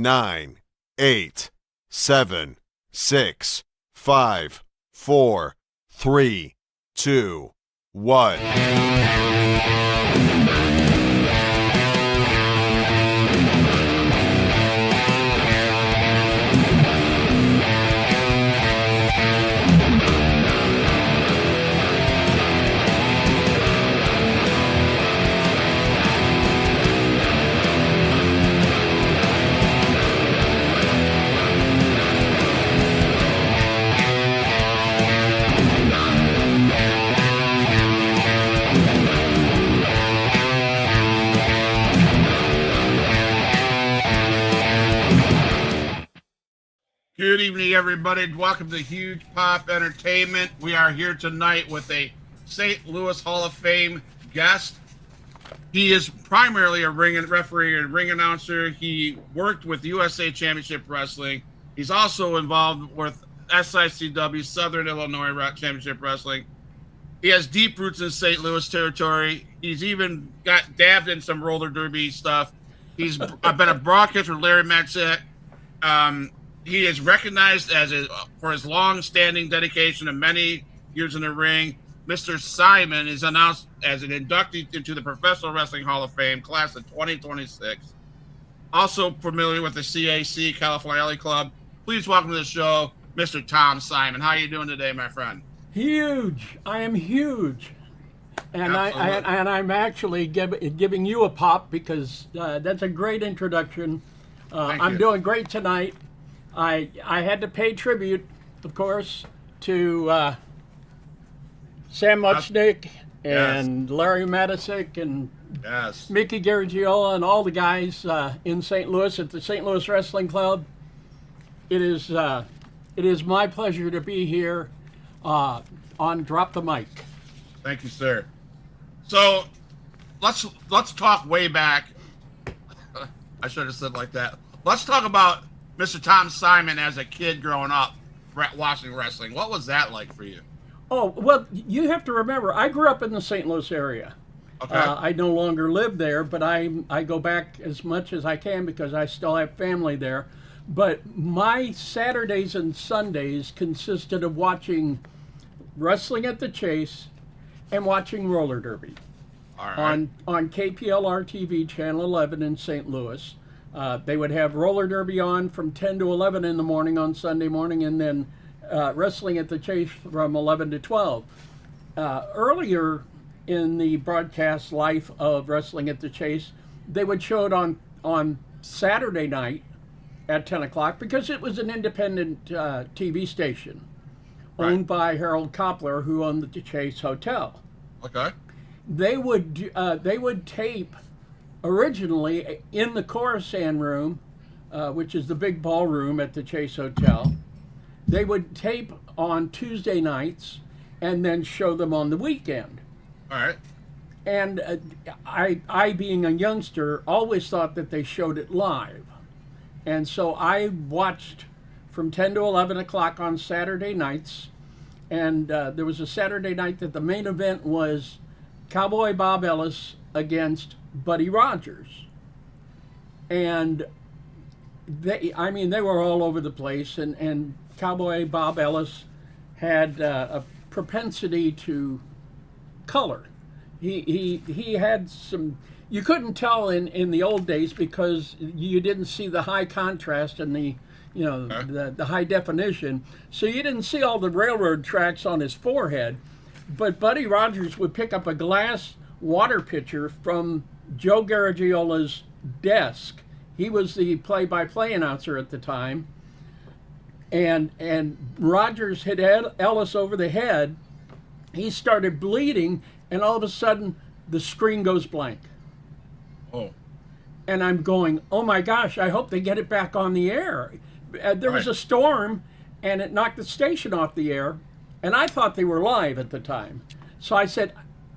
9, 8, 7, 6, 5, 4, 3, 2, 1. Good evening, everybody. Welcome to Huge Pop Entertainment. We are here tonight with a St. Louis Hall of Fame guest. He is primarily a ring referee and ring announcer. He worked with USA Championship Wrestling. He's also involved with SICW, Southern Illinois Championship Wrestling. He has deep roots in St. Louis territory. He's even got dabbed in some roller derby stuff. He's been a broadcaster with Larry Matzek. He is recognized for his long-standing dedication and many years in the ring. Mr. Simon is announced as an inductee into the Professional Wrestling Hall of Fame class of 2026. Also familiar with the CAC, California Alley Club. Please welcome to the show, Mr. Tom Simon. How are you doing today, my friend? Huge. I am huge. And I'm actually giving you a pop because that's a great introduction. I'm doing great tonight. I had to pay tribute, of course, to Sam Muchnick and Larry Matisic and Mickey Garagiola and all the guys in St. Louis at the St. Louis Wrestling Club. It is my pleasure to be here on Drop the Mic. Thank you, sir. So let's talk way back. I should have said like that. Let's talk about Mr. Tom Simon as a kid growing up watching wrestling. What was that like for you? Oh, well, you have to remember, I grew up in the St. Louis area. Okay. I no longer live there, but I go back as much as I can because I still have family there. But my Saturdays and Sundays consisted of watching Wrestling at the Chase and watching roller derby. All right. On KPLR TV, Channel 11 in St. Louis. They would have roller derby on from 10 to 11 in the morning on Sunday morning, and then Wrestling at the Chase from 11 to 12. Earlier in the broadcast life of Wrestling at the Chase, they would show it on Saturday night at 10 o'clock because it was an independent TV station owned by Harold Koppler, who owned the Chase Hotel. Okay. They would tape originally in the Coruscant room, which is the big ballroom at the Chase Hotel. They would tape on Tuesday nights and then show them on the weekend. All right. And I being a youngster, always thought that they showed it live. And so I watched from 10 to 11 o'clock on Saturday nights. And there was a Saturday night that the main event was Cowboy Bob Ellis against Buddy Rogers. And they were all over the place, and Cowboy Bob Ellis had a propensity to color. He had some, you couldn't tell in the old days because you didn't see the high contrast and the high definition, so you didn't see all the railroad tracks on his forehead. But Buddy Rogers would pick up a glass water pitcher from Joe Garagiola's desk. He was the play-by-play announcer at the time. And Rogers hit Ellis over the head. He started bleeding, and all of a sudden, the screen goes blank. Oh. And I'm going, oh my gosh, I hope they get it back on the air. There was a storm, and it knocked the station off the air, and I thought they were live at the time. So I said,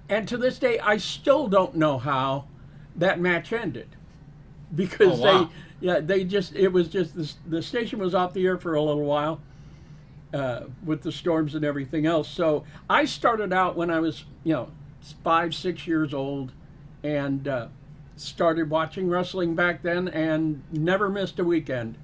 and to this day, I still don't know how that match ended, because the station was off the air for a little while with the storms and everything else. So I started out when I was 5, 6 years old, and started watching wrestling back then and never missed a weekend.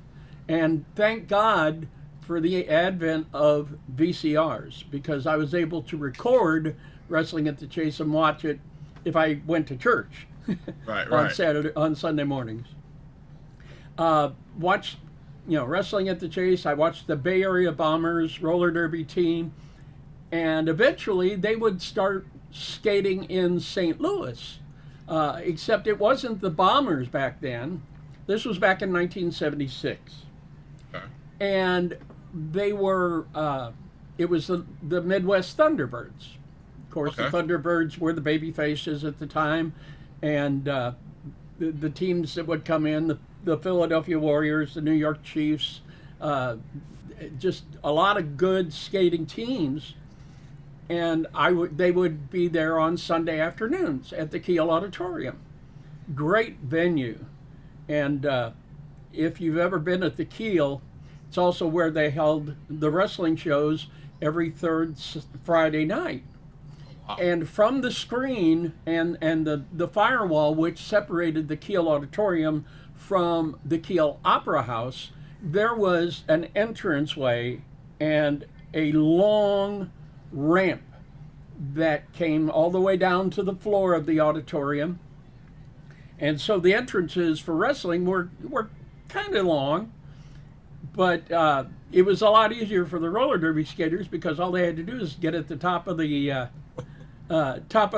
And thank God for the advent of VCRs, because I was able to record Wrestling at the Chase and watch it if I went to church Right, on right. Sunday mornings. Watched, Wrestling at the Chase. I watched the Bay Area Bombers roller derby team, and eventually they would start skating in St. Louis. Except it wasn't the Bombers back then. This was back in 1976, Okay. and they were. It was the Midwest Thunderbirds. Of course, the Okay. Thunderbirds were the baby faces at the time, and the teams that would come in, the Philadelphia Warriors, the New York Chiefs, just a lot of good skating teams. And they would be there on Sunday afternoons at the Kiel Auditorium. Great venue, and if you've ever been at the Kiel, it's also where they held the wrestling shows every third Friday night. Wow. And from the screen and the firewall which separated the Kiel Auditorium from the Kiel Opera House, there was an entranceway and a long ramp that came all the way down to the floor of the auditorium. And so the entrances for wrestling were kind of long, but it was a lot easier for the roller derby skaters because all they had to do is get at the top of the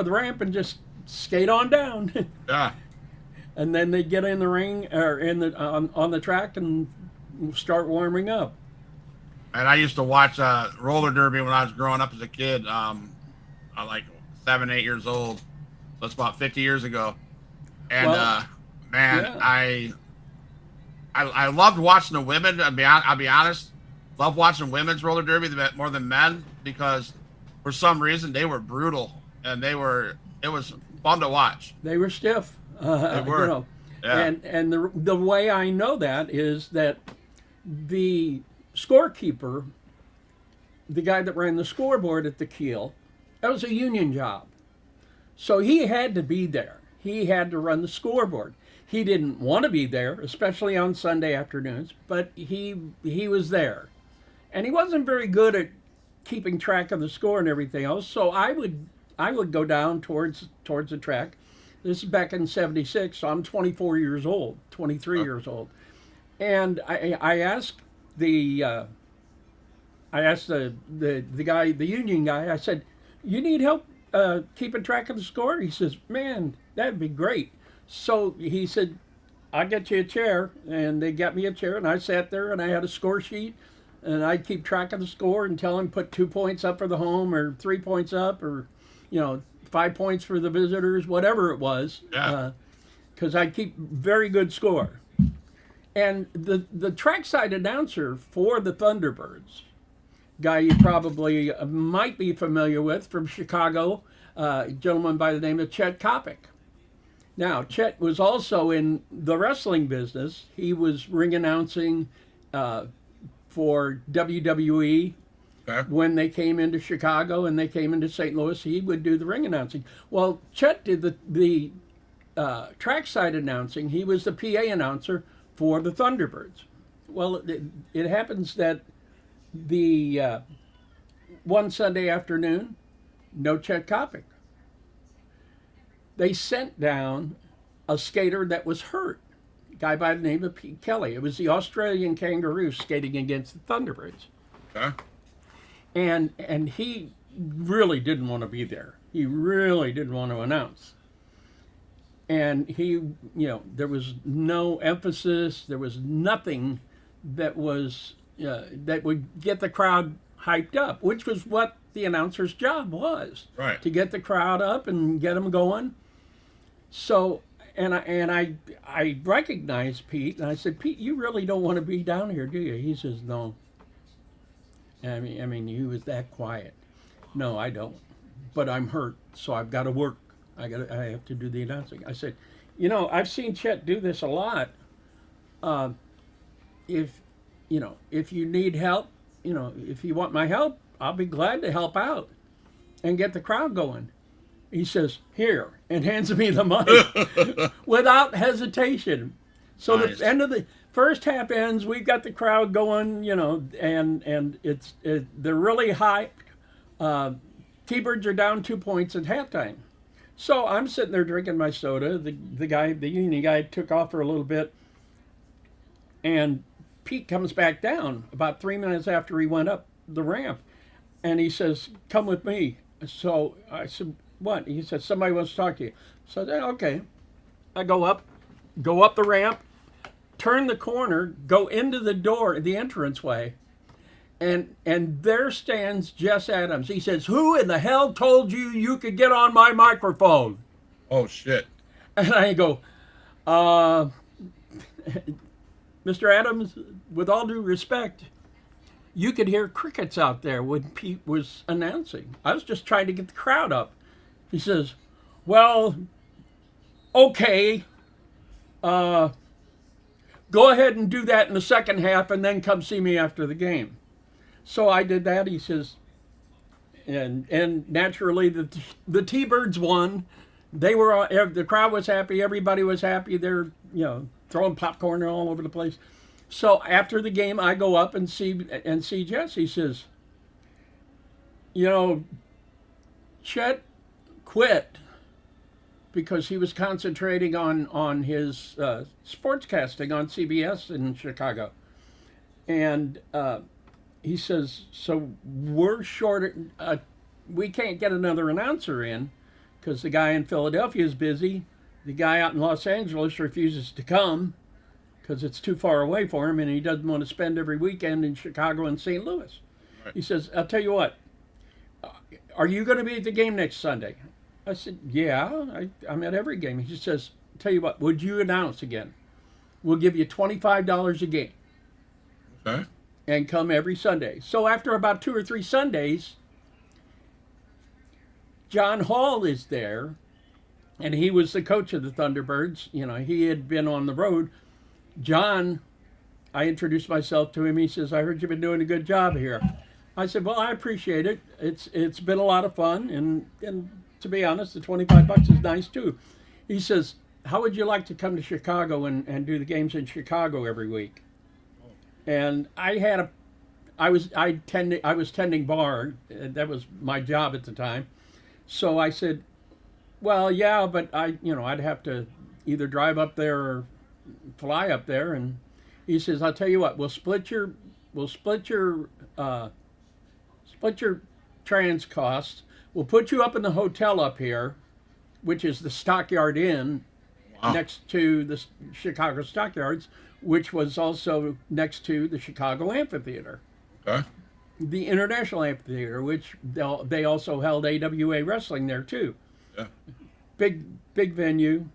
ramp and just skate on down. Yeah. And then they'd get in the ring or on the track and start warming up. And I used to watch roller derby when I was growing up as a kid. I like 7, 8 years old. So that's about 50 years ago. And Well, man, yeah. I loved watching the women. I'll be honest, love watching women's roller derby more than men because for some reason they were brutal and it was fun to watch. They were stiff. They were. Yeah. And the way I know that is that the scorekeeper, the guy that ran the scoreboard at the Kiel, that was a union job. So he had to be there. He had to run the scoreboard. He didn't want to be there, especially on Sunday afternoons, but he was there. And he wasn't very good at keeping track of the score and everything else. So I would go down towards the track. This is back in '76, so I'm 24 years old, 23 years old. And I asked the guy, the union guy, I said, "You need help keeping track of the score?" He says, "Man, that'd be great." So he said, "I'll get you a chair," and they got me a chair, and I sat there, and I had a score sheet, and I'd keep track of the score and tell him put 2 points up for the home or 3 points up or 5 points for the visitors, whatever it was, Yeah. because I keep very good score. And the trackside announcer for the Thunderbirds, guy you probably might be familiar with from Chicago, a gentleman by the name of Chet Kopic. Now, Chet was also in the wrestling business. He was ring announcing for WWE. Okay. When they came into Chicago and they came into St. Louis, he would do the ring announcing. Well, Chet did the trackside announcing. He was the PA announcer for the Thunderbirds. Well, it happens that the one Sunday afternoon, no Chet Kopic. They sent down a skater that was hurt, a guy by the name of Pete Kelly. It was the Australian Kangaroos skating against the Thunderbirds. Okay. And he really didn't want to be there. He really didn't want to announce. And there was no emphasis. There was nothing that would get the crowd hyped up, which was what the announcer's job was. Right. To get the crowd up and get them going. So, and I recognized Pete, and I said, "Pete, you really don't want to be down here, do you?" He says, "No." I mean, he was that quiet. "No, I don't. But I'm hurt, so I've got to work. I have to do the announcing." I said, "I've seen Chet do this a lot. If you need help, if you want my help, I'll be glad to help out and get the crowd going." He says, "Here," and hands me the mic without hesitation. So Nice. the end of the first half ends. We've got the crowd going, and they're really hyped. T-Birds are down 2 points at halftime. So I'm sitting there drinking my soda. The union guy took off for a little bit, and Pete comes back down about 3 minutes after he went up the ramp, and he says, "Come with me." So I said, "What?" He said, "Somebody wants to talk to you." So I said, "Okay." I go up the ramp, turn the corner, go into the door, the entranceway, and there stands Jess Adams. He says, "Who in the hell told you could get on my microphone?" Oh, shit. And I go, uh, "Mr. Adams, with all due respect, you could hear crickets out there when Pete was announcing. I was just trying to get the crowd up." He says, "Well, okay, go ahead and do that in the second half and then come see me after the game." So I did that. He says, and naturally the T-Birds won. The crowd was happy. Everybody was happy. They're throwing popcorn all over the place. So after the game, I go up and see Jess. He says, "Chet quit because he was concentrating on his sportscasting on CBS in Chicago." And he says, "So we're short. We can't get another announcer in because the guy in Philadelphia is busy. The guy out in Los Angeles refuses to come because it's too far away for him, and he doesn't want to spend every weekend in Chicago and St. Louis." Right. He says, "I'll tell you what. Are you going to be at the game next Sunday?" I said, "Yeah, I'm at every game." He says, "Tell you what, would you announce again? We'll give you $25 a game." Okay. "And come every Sunday." So after about 2 or 3 Sundays, John Hall is there, and he was the coach of the Thunderbirds. He had been on the road. John, I introduced myself to him. He says, "I heard you've been doing a good job here." I said, "Well, I appreciate it. It's been a lot of fun, and to be honest, the $25 is nice too." He says, "How would you like to come to Chicago and do the games in Chicago every week?" And I was tending bar. That was my job at the time. So I said, "Well, yeah, but I'd have to either drive up there or fly up there." And he says, "I'll tell you what, we'll split your trans costs. We'll put you up in the hotel up here, which is the Stockyard Inn, next to the Chicago Stockyards, which was also next to the Chicago Amphitheater." Okay. The International Amphitheater, which they also held AWA wrestling there too. Yeah. Big venue.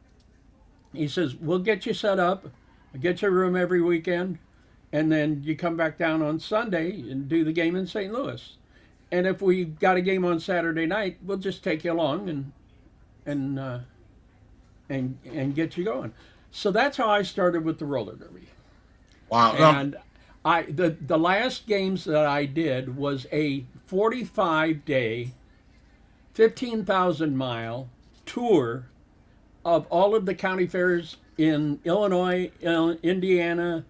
He says, "We'll get you set up, get your room every weekend, and then you come back down on Sunday and do the game in St. Louis. And if we got a game on Saturday night, we'll just take you along and get you going." So that's how I started with the roller derby. Wow. And the last games that I did was a 45-day, 15,000-mile tour of all of the county fairs in Illinois, Indiana,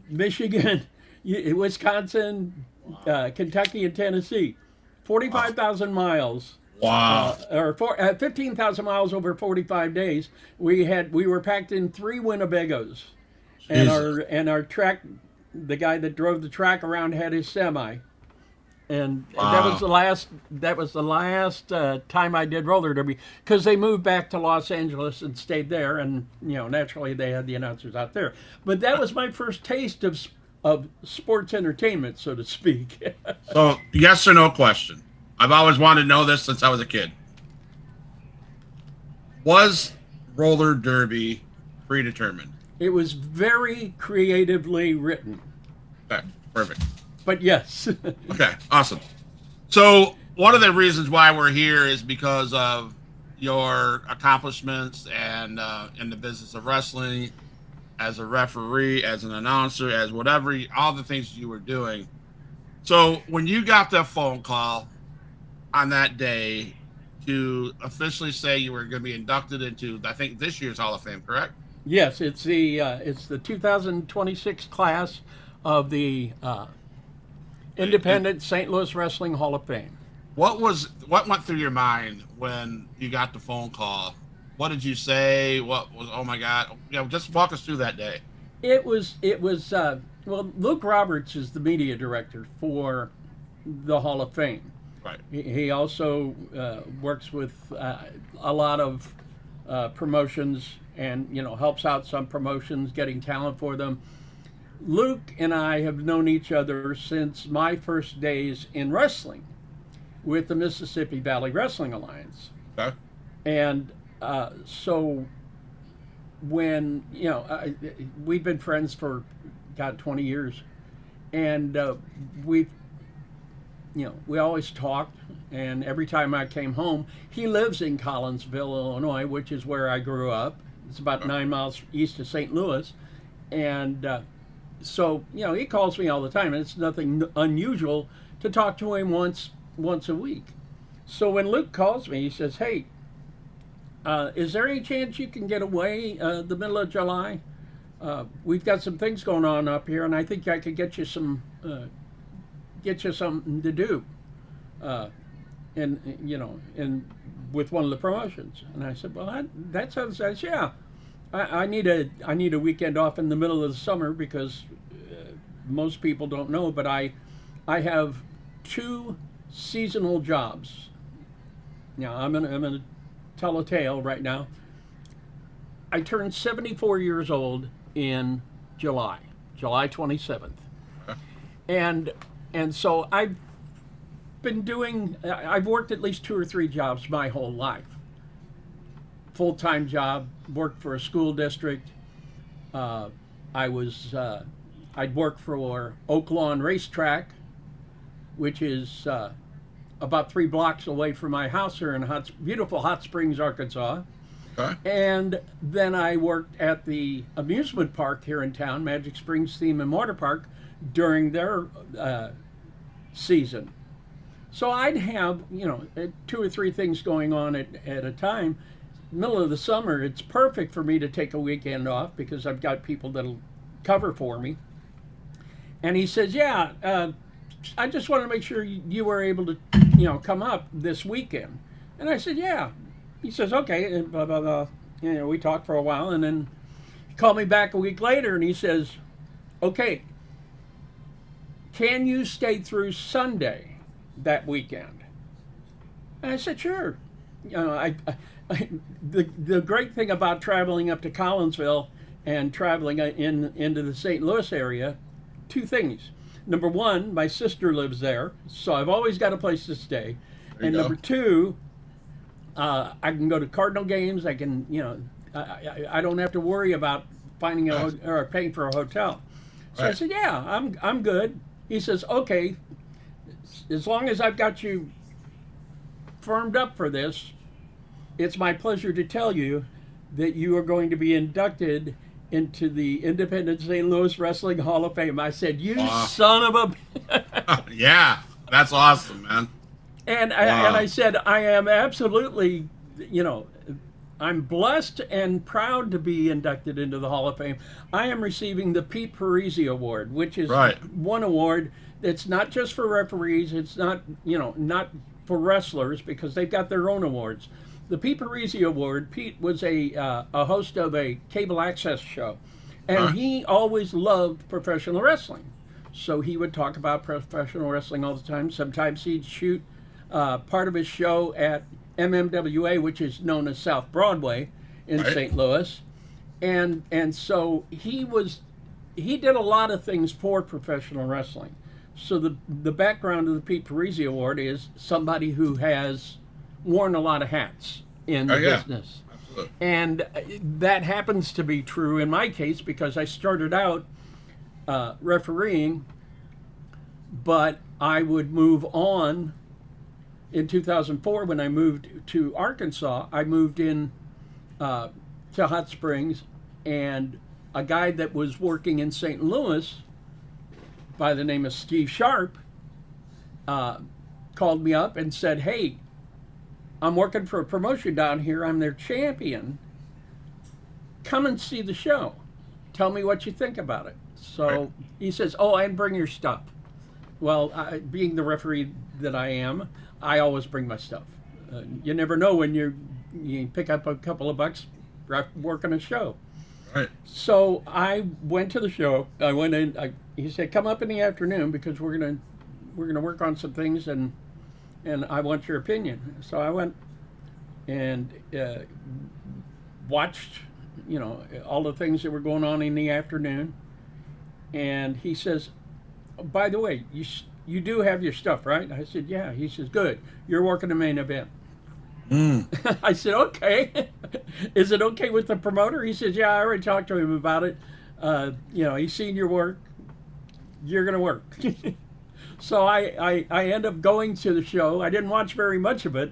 Michigan, Wisconsin, Kentucky, and Tennessee. 45,000 miles. Wow. 15,000 miles over 45 days. We were packed in 3 Winnebagos. And our track, the guy that drove the track around had his semi. And that was the last time I did roller derby, because they moved back to Los Angeles and stayed there, and naturally they had the announcers out there. But that was my first taste of sports entertainment, so to speak. So, yes or no question. I've always wanted to know this since I was a kid. Was roller derby predetermined? It was very creatively written. Okay, perfect. But yes. Okay, awesome. So one of the reasons why we're here is because of your accomplishments and in the business of wrestling, as a referee, as an announcer, as whatever, all the things you were doing. So when you got that phone call on that day, to officially say you were going to be inducted into, I think, this year's Hall of Fame, correct? Yes, it's the 2026 class of the Independent St. Louis Wrestling Hall of Fame. What went through your mind when you got the phone call? What did you say? What was, oh my God, just walk us through that day. It was well, Luke Roberts is the media director for the Hall of Fame. Right. He also works with a lot of promotions, and helps out some promotions getting talent for them. Luke and I have known each other since my first days in wrestling with the Mississippi Valley Wrestling Alliance. Okay. And so when, we've been friends for, 20 years. And we always talked. And every time I came home, he lives in Collinsville, Illinois, which is where I grew up. It's about 9 miles east of St. Louis. And so, he calls me all the time. And it's nothing unusual to talk to him once a week. So when Luke calls me, he says, "Hey, is there any chance you can get away the middle of July? We've got some things going on up here, and I think I could get you something to do, and with one of the promotions." And I said, "Well, that sounds nice. Yeah, I need a weekend off in the middle of the summer because most people don't know, but I have 2 seasonal jobs. Now I'm gonna tell a tale right now. I turned 74 years old in July 27th, and so I've worked at least 2 or 3 jobs my whole life. Full-time job, worked for a school district. I'd work for Oak Lawn Racetrack, which is about 3 blocks away from my house here in beautiful Hot Springs, Arkansas. Okay. And then I worked at the amusement park here in town, Magic Springs Theme and Water Park, during their season. So I'd have, 2 or 3 things going on at a time. Middle of the summer, it's perfect for me to take a weekend off because I've got people that'll cover for me. And he says, "Yeah, I just wanted to make sure you were able to, come up this weekend." And I said, "Yeah." He says, "Okay," and blah, blah, blah. We talked for a while, and then he called me back a week later, and he says, "Okay, can you stay through Sunday that weekend?" And I said, "Sure." The great thing about traveling up to Collinsville and traveling into the St. Louis area, 2 things. Number 1, my sister lives there, so I've always got a place to stay. And number 2, I can go to Cardinal games. I can, I don't have to worry about finding or paying for a hotel. So I said, "Yeah, I'm good." He says, "Okay, as long as I've got you firmed up for this, it's my pleasure to tell you that you are going to be inducted into the Independent St. Louis Wrestling Hall of Fame." I said, "You son of a..." Yeah, that's awesome, man. And I said, "I am absolutely, I'm blessed and proud to be inducted into the Hall of Fame. I am receiving the Pete Parisi Award, which is one award that's not just for referees. It's not, not for wrestlers because they've got their own awards. The Pete Parisi Award, Pete was a host of a cable access show, and he always loved professional wrestling. So he would talk about professional wrestling all the time. Sometimes he'd shoot part of his show at MMWA, which is known as South Broadway in St. Louis. And so he did a lot of things for professional wrestling. So the background of the Pete Parisi Award is somebody who has worn a lot of hats in the business. Absolutely. And that happens to be true in my case because I started out refereeing, but I would move on. In 2004, when I moved to Arkansas, I moved in to Hot Springs, and a guy that was working in St. Louis by the name of Steve Sharp called me up and said, "Hey, I'm working for a promotion down here. I'm their champion. Come and see the show. Tell me what you think about it. So he says, oh, and bring your stuff. Well, being the referee that I am, I always bring my stuff. You never know when you pick up a couple of bucks working a show. Right. So I went to the show. I went in. He said, "Come up in the afternoon because we're gonna work on some things and I want your opinion." So I went and watched, all the things that were going on in the afternoon. And he says, "By the way, you do have your stuff, right?" I said, "Yeah." He says, "Good. You're working the main event." I said, "Okay." Is it okay with the promoter? He says, "Yeah, I already talked to him about it. He's seen your work. You're going to work." So I end up going to the show. I didn't watch very much of it,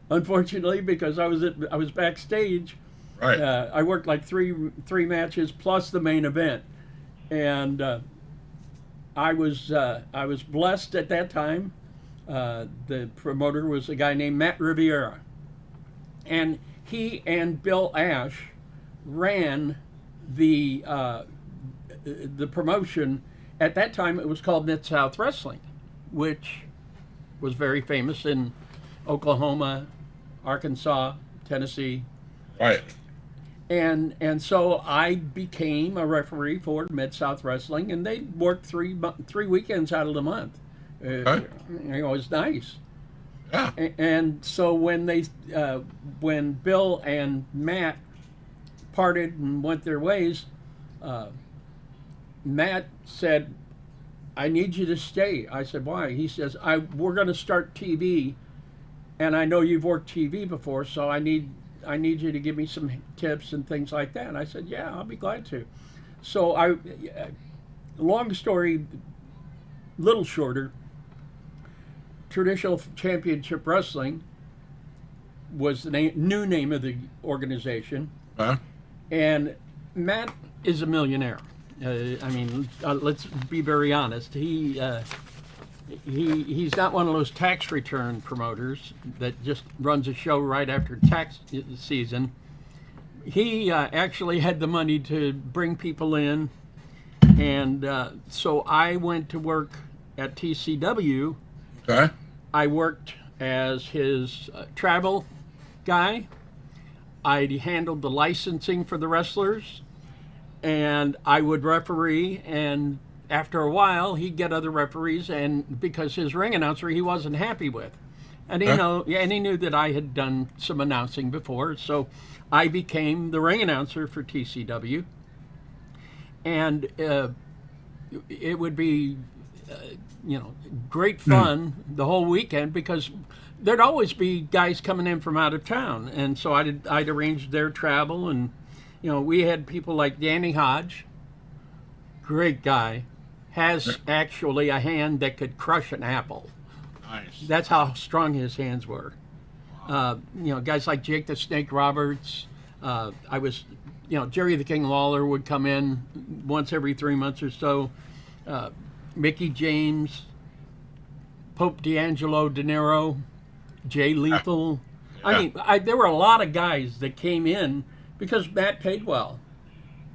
unfortunately, because I was backstage. Right. I worked like three matches plus the main event, and I was blessed at that time. The promoter was a guy named Matt Riviera, and he and Bill Ash ran the promotion. At that time, it was called Mid-South Wrestling, which was very famous in Oklahoma, Arkansas, Tennessee. Right. And so I became a referee for Mid-South Wrestling, and they worked three weekends out of the month. It was nice. Yeah. And so when Bill and Matt parted and went their ways, Matt said, "I need you to stay." I said, "Why?" He says, "We're going to start TV, and I know you've worked TV before, so I need you to give me some tips and things like that." And I said, "Yeah, I'll be glad to." So long story, little shorter, Traditional Championship Wrestling was the new name of the organization. And Matt is a millionaire. Let's be very honest. He's not one of those tax return promoters that just runs a show right after tax season. He actually had the money to bring people in, and so I went to work at TCW. Okay. I worked as his travel guy. I handled the licensing for the wrestlers, and I would referee, and after a while he'd get other referees, and because his ring announcer he wasn't happy with, and he knew that I had done some announcing before, so I became the ring announcer for TCW, and it would be great fun the whole weekend because there'd always be guys coming in from out of town, and so I'd arrange their travel, and we had people like Danny Hodge, great guy, has actually a hand that could crush an apple. Nice. That's how strong his hands were. Guys like Jake the Snake Roberts. Jerry the King Lawler would come in once every 3 months or so. Mickey James, Pope D'Angelo De Niro, Jay Lethal. Yeah. There were a lot of guys that came in because Matt paid well,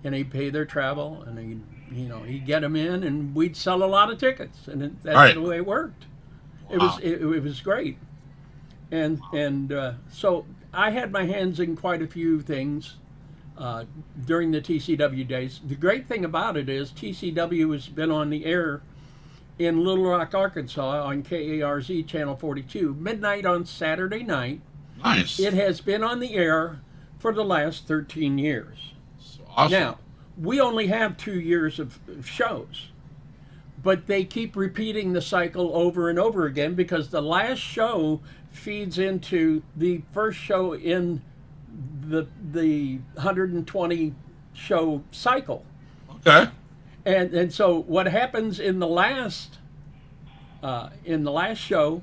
and he'd pay their travel, and he'd get them in, and we'd sell a lot of tickets, and that's the way it worked. Wow. It was great, and so I had my hands in quite a few things during the TCW days. The great thing about it is TCW has been on the air in Little Rock, Arkansas on KARZ Channel 42, midnight on Saturday night. Nice. It has been on the air for the last 13 years. So awesome. Now, we only have 2 years of shows, but they keep repeating the cycle over and over again because the last show feeds into the first show in the 120 show cycle. Okay. And so what happens in the last show,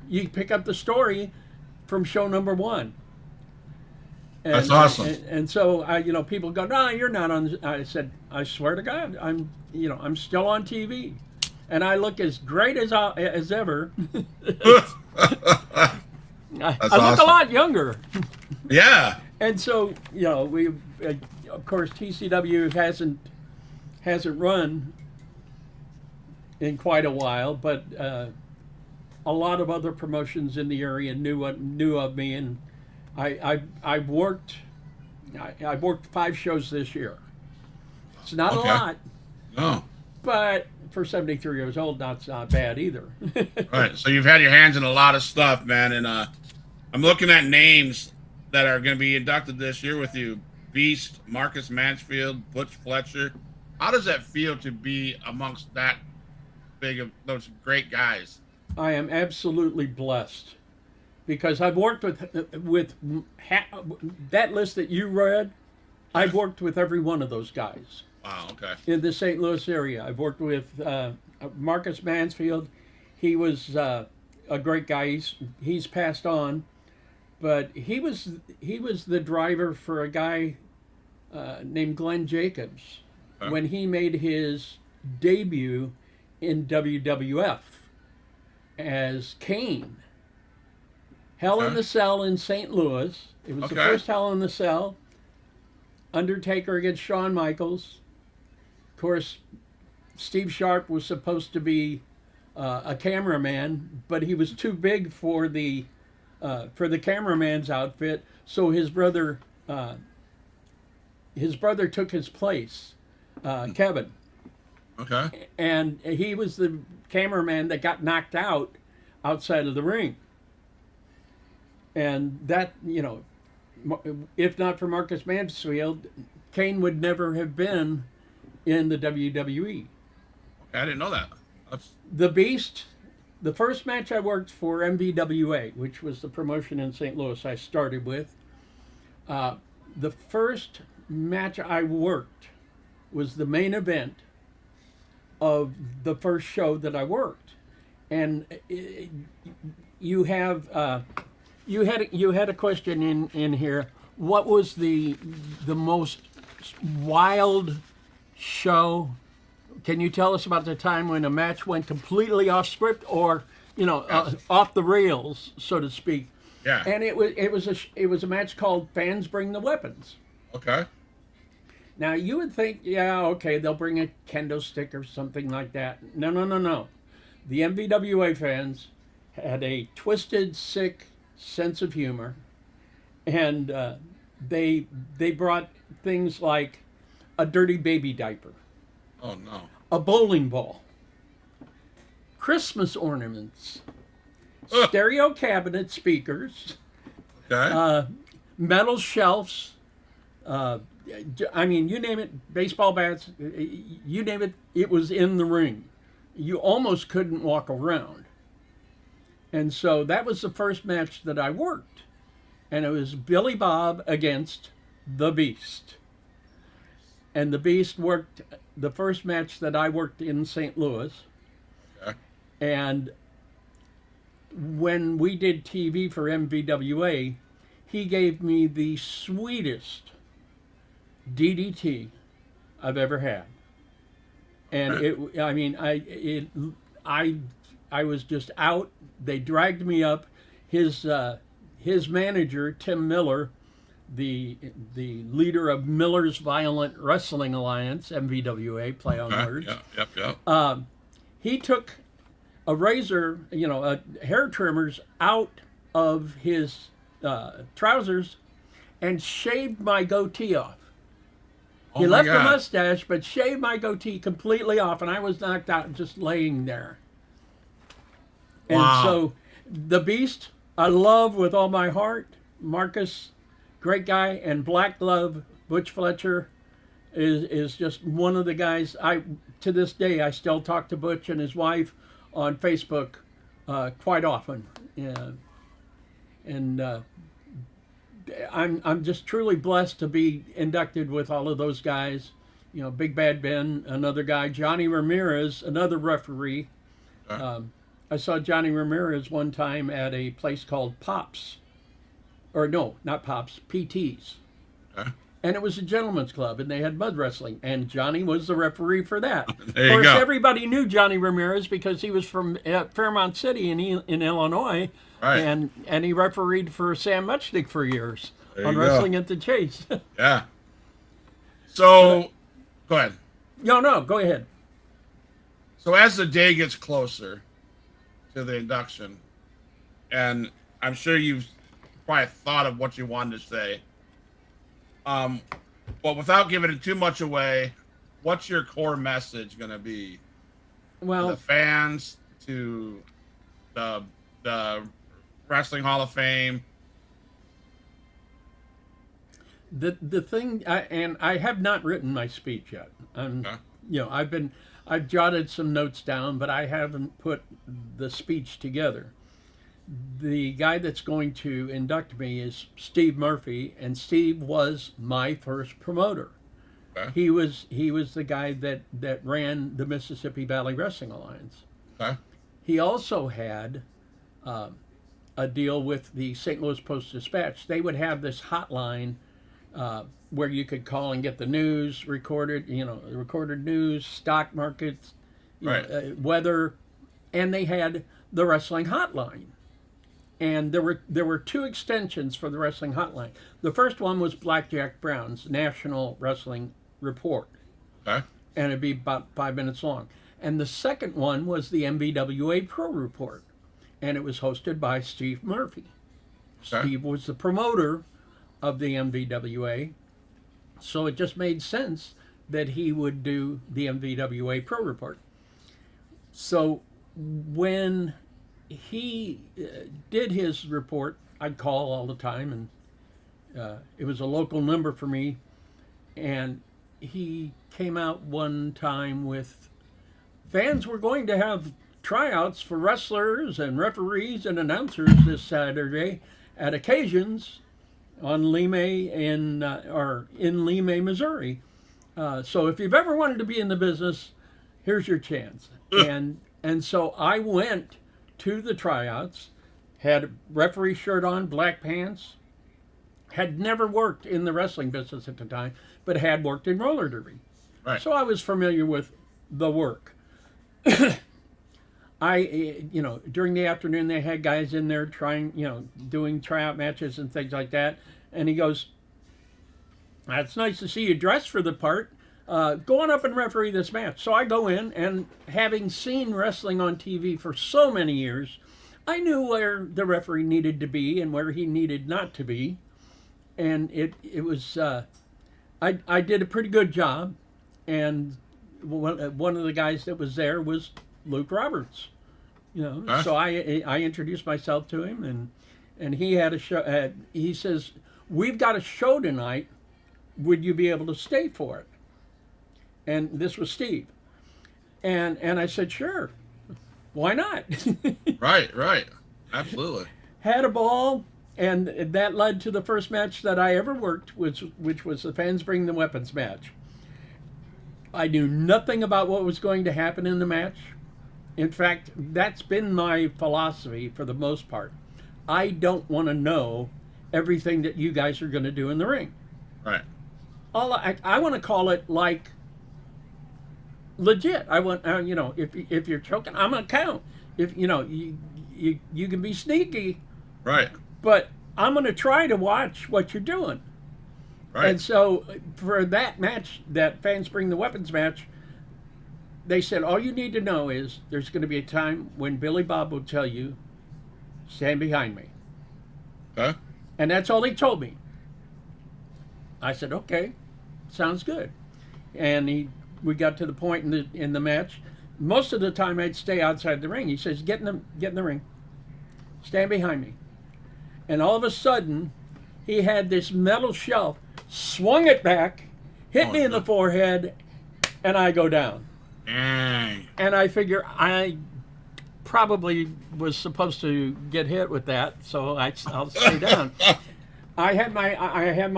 you pick up the story from show number 1. And, that's awesome. And so people go, "No, you're not on." I said, "I swear to God, I'm still on TV, and I look as great as ever." I That's look a awesome. lot younger. Yeah. And so, we, of course, TCW hasn't run in quite a while, but a lot of other promotions in the area knew of me, and I've worked 5 shows this year. It's not a Okay. lot, No. but for 73 years old, that's not bad either. Right. So you've had your hands in a lot of stuff, man, and I'm looking at names that are going to be inducted this year with you: Beast, Marcus Mansfield, Butch Fletcher. How does that feel to be amongst that big of those great guys? I am absolutely blessed because I've worked that list that you read. I've worked with every one of those guys Wow. Okay. in the St. Louis area. I've worked with Marcus Mansfield. He was a great guy. He's passed on, but he was the driver for a guy named Glenn Jacobs when he made his debut in WWF as Kane. Hell in the Cell in St. Louis. It was the first Hell in the Cell. Undertaker against Shawn Michaels. Of course, Steve Sharp was supposed to be a cameraman, but he was too big for the cameraman's outfit. So his brother took his place, Kevin. Okay. And he was the cameraman that got knocked out outside of the ring. And that, if not for Marcus Mansfield, Kane would never have been in the WWE. Okay, I didn't know that. The Beast, the first match I worked for MVWA, which was the promotion in St. Louis I started with, the first match I worked was the main event of the first show that I worked. And you had a question in here. What was the most wild show? Can you tell us about the time when a match went completely off script, or off the rails, so to speak? Yeah. And it was a match called Fans Bring the Weapons. Okay. Now you would think, yeah, okay, they'll bring a kendo stick or something like that. No. The MVWA fans had a twisted, sick sense of humor, and they brought things like a dirty baby diaper, Oh no. a bowling ball, Christmas ornaments, Ugh. stereo cabinet speakers, Okay. metal shelves. You name it, baseball bats, you name it, it was in the ring. You almost couldn't walk around. And so that was the first match that I worked. And it was Billy Bob against the Beast. And the Beast worked the first match that I worked in St. Louis. Okay. And when we did TV for MVWA, he gave me the sweetest DDT I've ever had. And I was just out. They dragged me up. His manager, Tim Miller, the leader of Miller's Violent Wrestling Alliance, MVWA, play on words. Yep. He took a razor, hair trimmers out of his trousers and shaved my goatee off. Oh He my left the God. mustache, but shaved my goatee completely off, and I was knocked out just laying there. And Wow. so, the Beast, I love with all my heart. Marcus, great guy, and Black Glove, Butch Fletcher, is just one of the guys. To this day, I still talk to Butch and his wife on Facebook quite often. And I'm just truly blessed to be inducted with all of those guys. Big Bad Ben, another guy, Johnny Ramirez, another referee. I saw Johnny Ramirez one time at a place called Pops, or no, not Pops, PT's, Okay. and it was a gentleman's club, and they had mud wrestling, and Johnny was the referee for that. There of you course, go. everybody knew Johnny Ramirez because he was from Fairmont City in Illinois, Right. and he refereed for Sam Muchnick for years There on you go. Wrestling at the Chase. Yeah. So, go ahead. No, go ahead. So as the day gets closer to the induction, and I'm sure you've probably thought of what you wanted to say, but without giving it too much away, what's your core message going to be to Well, the fans, to the Wrestling Hall of Fame? the thing, and I have not written my speech yet. Okay. I've jotted some notes down, but I haven't put the speech together. The guy that's going to induct me is Steve Murphy, and Steve was my first promoter. Okay. He was the guy that ran the Mississippi Valley Wrestling Alliance. Okay. He also had a deal with the St. Louis Post-Dispatch. They would have this hotline where you could call and get the news recorded, recorded news, stock markets, Right. weather, and they had the wrestling hotline. And there were two extensions for the wrestling hotline. The first one was Blackjack Brown's National Wrestling Report, Okay. and it'd be about 5 minutes long. And the second one was the MVWA Pro Report, and it was hosted by Steve Murphy. Okay. Steve was the promoter of the MVWA, so it just made sense that he would do the MVWA Pro Report. So when he did his report, I'd call all the time, and it was a local number for me. And he came out one time with, fans were going to have tryouts for wrestlers and referees and announcers this Saturday at occasions on Lemay in Lemay, Missouri. So if you've ever wanted to be in the business, here's your chance. And so I went to the tryouts, had a referee shirt on, black pants, had never worked in the wrestling business at the time, but had worked in roller derby. Right. So I was familiar with the work. During the afternoon, they had guys in there doing tryout matches and things like that. And he goes, "That's nice to see you dressed for the part. Go on up and referee this match." So I go in, and having seen wrestling on TV for so many years, I knew where the referee needed to be and where he needed not to be. And it was, I did a pretty good job. And one of the guys that was there was Luke Roberts. Huh? So I introduced myself to him, and he had a show. He says, "We've got a show tonight. Would you be able to stay for it?" And this was Steve. And I said, "Sure. Why not?" Right. Absolutely. Had a ball, and that led to the first match that I ever worked, which was the Fans Bring the Weapons match. I knew nothing about what was going to happen in the match. In fact, that's been my philosophy for the most part. I don't want to know everything that you guys are going to do in the ring. Right. I want to call it like legit. I want, if you're choking, I'm going to count. If you can be sneaky, Right. but I'm going to try to watch what you're doing. Right. And so for that match, that Fans Bring the Weapons match, they said, all you need to know is there's going to be a time when Billy Bob will tell you, stand behind me. Okay. And that's all he told me. I said, okay, sounds good. And we got to the point in the match. Most of the time I'd stay outside the ring. He says, get in the ring. Stand behind me. And all of a sudden, he had this metal shelf, swung it back, hit me in the forehead, and I go down. Dang. And I figure I probably was supposed to get hit with that, so I'll stay down. I had my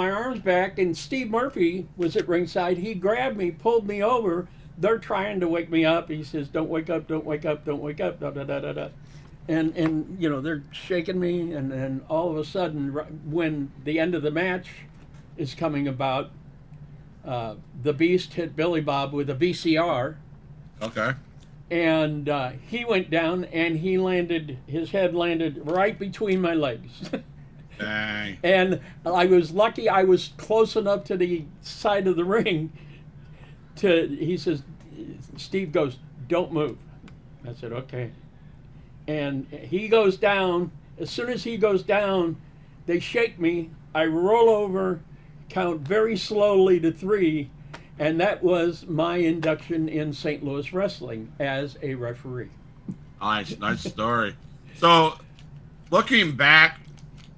arms back, and Steve Murphy was at ringside. He grabbed me, pulled me over. They're trying to wake me up. He says, "Don't wake up! Don't wake up! Don't wake up!" Da da da da da. And they're shaking me, and then all of a sudden, when the end of the match is coming about. The Beast hit Billy Bob with a VCR, Okay. and he went down, and his head landed right between my legs. Dang. And I was lucky I was close enough to the side of the ring he says, Steve goes, don't move. I said, okay. And he goes down. As soon as he goes down, they shake me. I roll over, count very slowly to 3, and that was my induction in St. Louis wrestling as a referee. Nice story. So, looking back.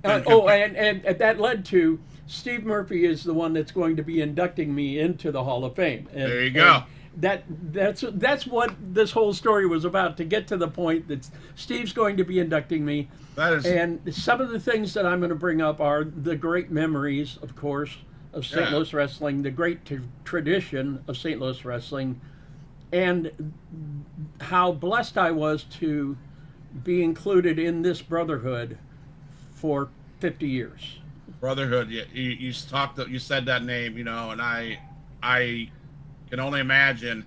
And that led to Steve Murphy is the one that's going to be inducting me into the Hall of Fame. And, there you go. That's what this whole story was about, to get to the point that Steve's going to be inducting me. And some of the things that I'm going to bring up are the great memories, of course, of St. Louis wrestling, the great tradition of St. Louis wrestling, and how blessed I was to be included in this brotherhood for 50 years. Brotherhood. You said that name, and I can only imagine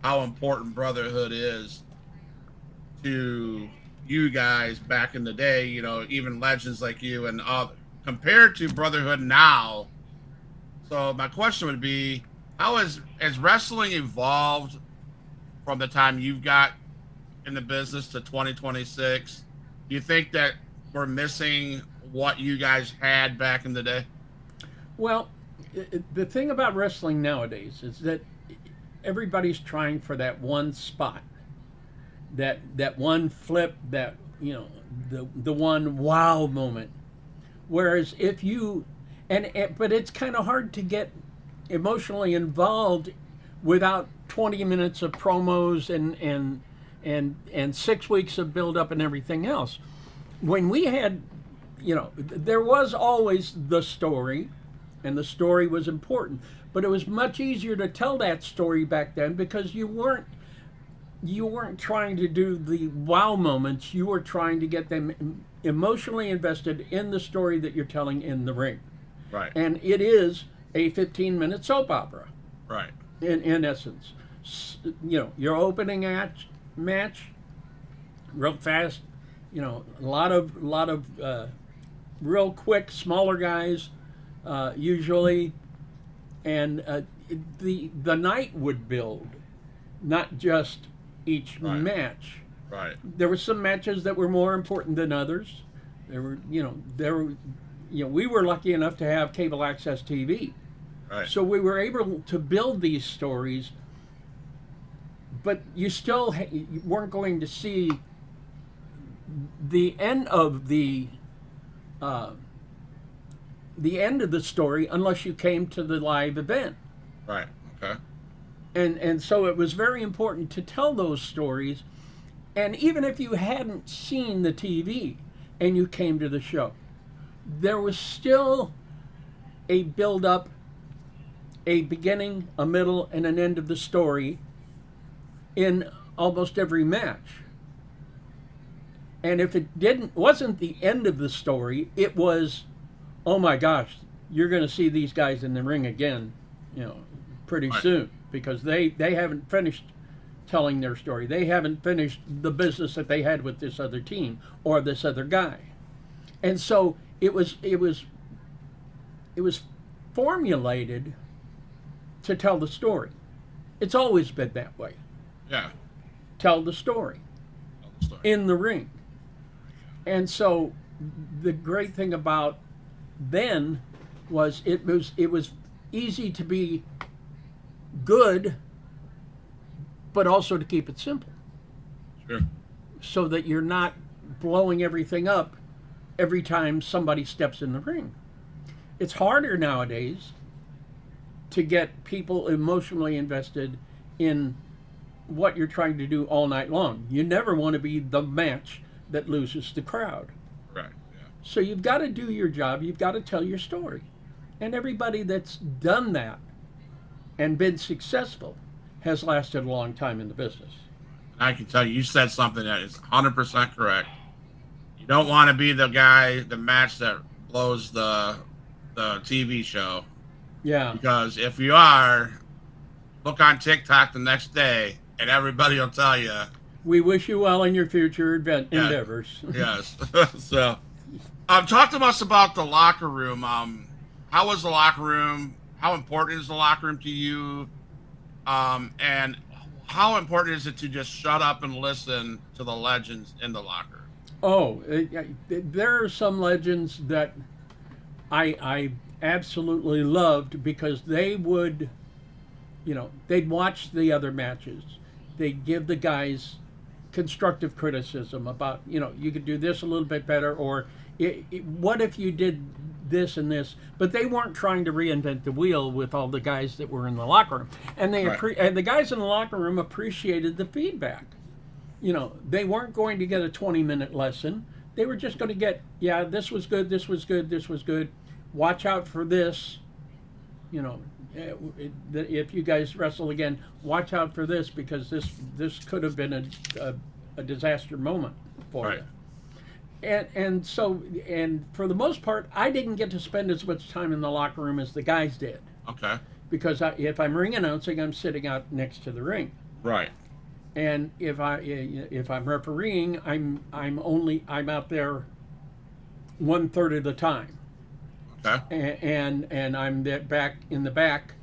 how important brotherhood is to you guys back in the day. Even legends like you and compared to brotherhood now. So my question would be, how has wrestling evolved from the time you've got in the business to 2026? Do you think that we're missing what you guys had back in the day? Well, the thing about wrestling nowadays is that everybody's trying for that one spot, that one flip, that the one wow moment. Whereas if you but it's kind of hard to get emotionally involved without 20 minutes of promos and 6 weeks of build up and everything else. When we had, there was always the story, and the story was important, but it was much easier to tell that story back then because you weren't trying to do the wow moments. You were trying to get them emotionally invested in the story that you're telling in the ring. Right. And it is a 15-minute soap opera. Right. In essence, your opening match, real fast. A lot of real quick, smaller guys, usually, and the night would build, not just each match. Right. There were some matches that were more important than others. We were lucky enough to have cable access TV, right. So we were able to build these stories, but you still you weren't going to see the end of the story unless you came to the live event. Right. Okay. And so it was very important to tell those stories, and even if you hadn't seen the TV and you came to the show, there was still a build-up, a beginning, a middle, and an end of the story in almost every match. And if it wasn't the end of the story, it was, oh my gosh, you're going to see these guys in the ring again, pretty soon, because they haven't finished telling their story. They haven't finished the business that they had with this other team or this other guy. And so it was formulated to tell the story. It's always been that way. Yeah. Tell the story in the ring. And so the great thing about then was it was easy to be good, but also to keep it simple. Sure. So that you're not blowing everything up every time somebody steps in the ring. It's harder nowadays to get people emotionally invested in what you're trying to do all night long. You never want to be the match that loses the crowd. Right. Yeah. So you've got to do your job. You've got to tell your story. And everybody that's done that and been successful has lasted a long time in the business. I can tell you said something that is 100% correct. You don't want to be the match that blows the the TV show. Yeah. Because if you are, look on TikTok the next day, and everybody will tell you. We wish you well in your future endeavors. Yes. So, talk to us about the locker room. How was the locker room? How important is the locker room to you? And how important is it to just shut up and listen to the legends in the locker room? Oh, there are some legends that I absolutely loved because they would, they'd watch the other matches. They'd give the guys constructive criticism about, you could do this a little bit better, or what if you did this and this? But they weren't trying to reinvent the wheel with all the guys that were in the locker room, and and the guys in the locker room appreciated the feedback. They weren't going to get a 20-minute lesson. They were just going to get, yeah, this was good, this was good, this was good. Watch out for this. If you guys wrestle again, watch out for this because this could have been a disaster moment for you. And so for the most part, I didn't get to spend as much time in the locker room as the guys did. Okay. Because if I'm ring announcing, I'm sitting out next to the ring. Right. And if I'm refereeing, I'm out there 1/3 of the time. Okay. And I'm back in the back,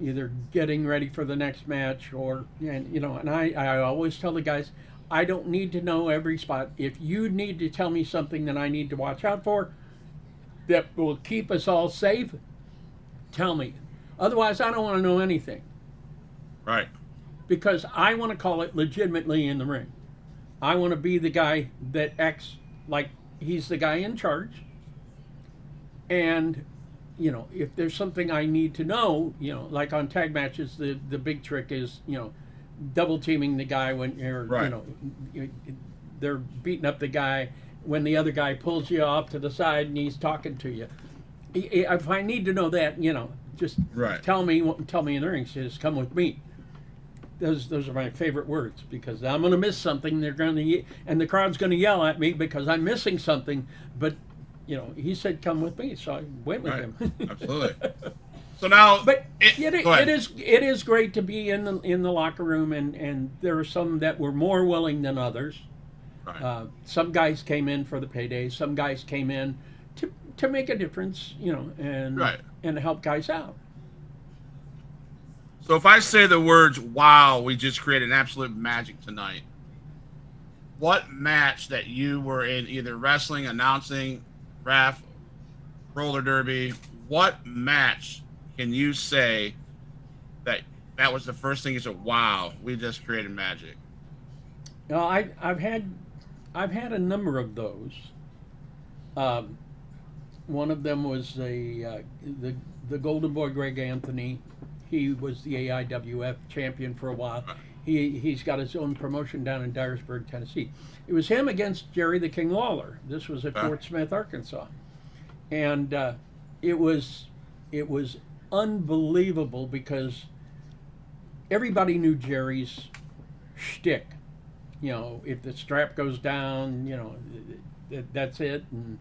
either getting ready for the next match and I always tell the guys, I don't need to know every spot. If you need to tell me something that I need to watch out for that will keep us all safe, tell me. Otherwise, I don't want to know anything. Right. Because I want to call it legitimately in the ring. I want to be the guy that acts like he's the guy in charge. And, if there's something I need to know, like on tag matches, the big trick is, double teaming the guy when you're, right. They're beating up the guy when the other guy pulls you off to the side and he's talking to you. If I need to know that, just tell me in the ring. Just come with me. Those are my favorite words because I'm going to miss something. And the crowd's going to yell at me because I'm missing something. But he said, "Come with me," so I went with him. Absolutely. So now, but it is great to be in the locker room, and there are some that were more willing than others. Right. Some guys came in for the payday. Some guys came in to make a difference, and help guys out. So if I say the words, "Wow, we just created an absolute magic tonight," what match that you were in, either wrestling, announcing, ref, roller derby, what match can you say that was the first thing you said, "Wow, we just created magic"? I've had a number of those. One of them was the Golden Boy Greg Anthony. He was the AIWF champion for a while. He's got his own promotion down in Dyersburg, Tennessee. It was him against Jerry the King Lawler. This was at Fort Smith, Arkansas, and it was unbelievable because everybody knew Jerry's shtick. If the strap goes down, that's it. And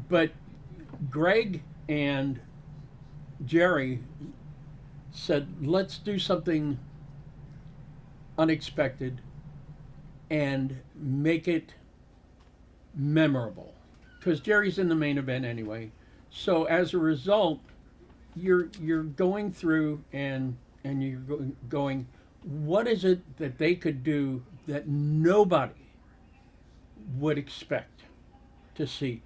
but Greg and Jerry said, let's do something unexpected and make it memorable, because Jerry's in the main event anyway. So as a result, you're going through and you're going, what is it that they could do that nobody would expect to see,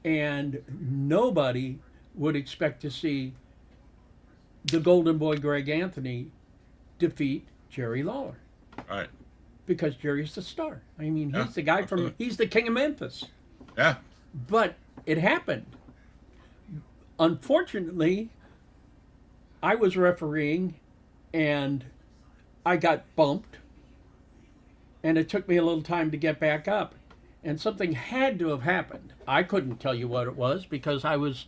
and nobody would expect to see the Golden Boy Greg Anthony defeat Jerry Lawler. Right. Because Jerry's the star. I mean, he's the guy he's the king of Memphis. Yeah. But it happened. Unfortunately, I was refereeing and I got bumped, and it took me a little time to get back up, and something had to have happened. I couldn't tell you what it was because I was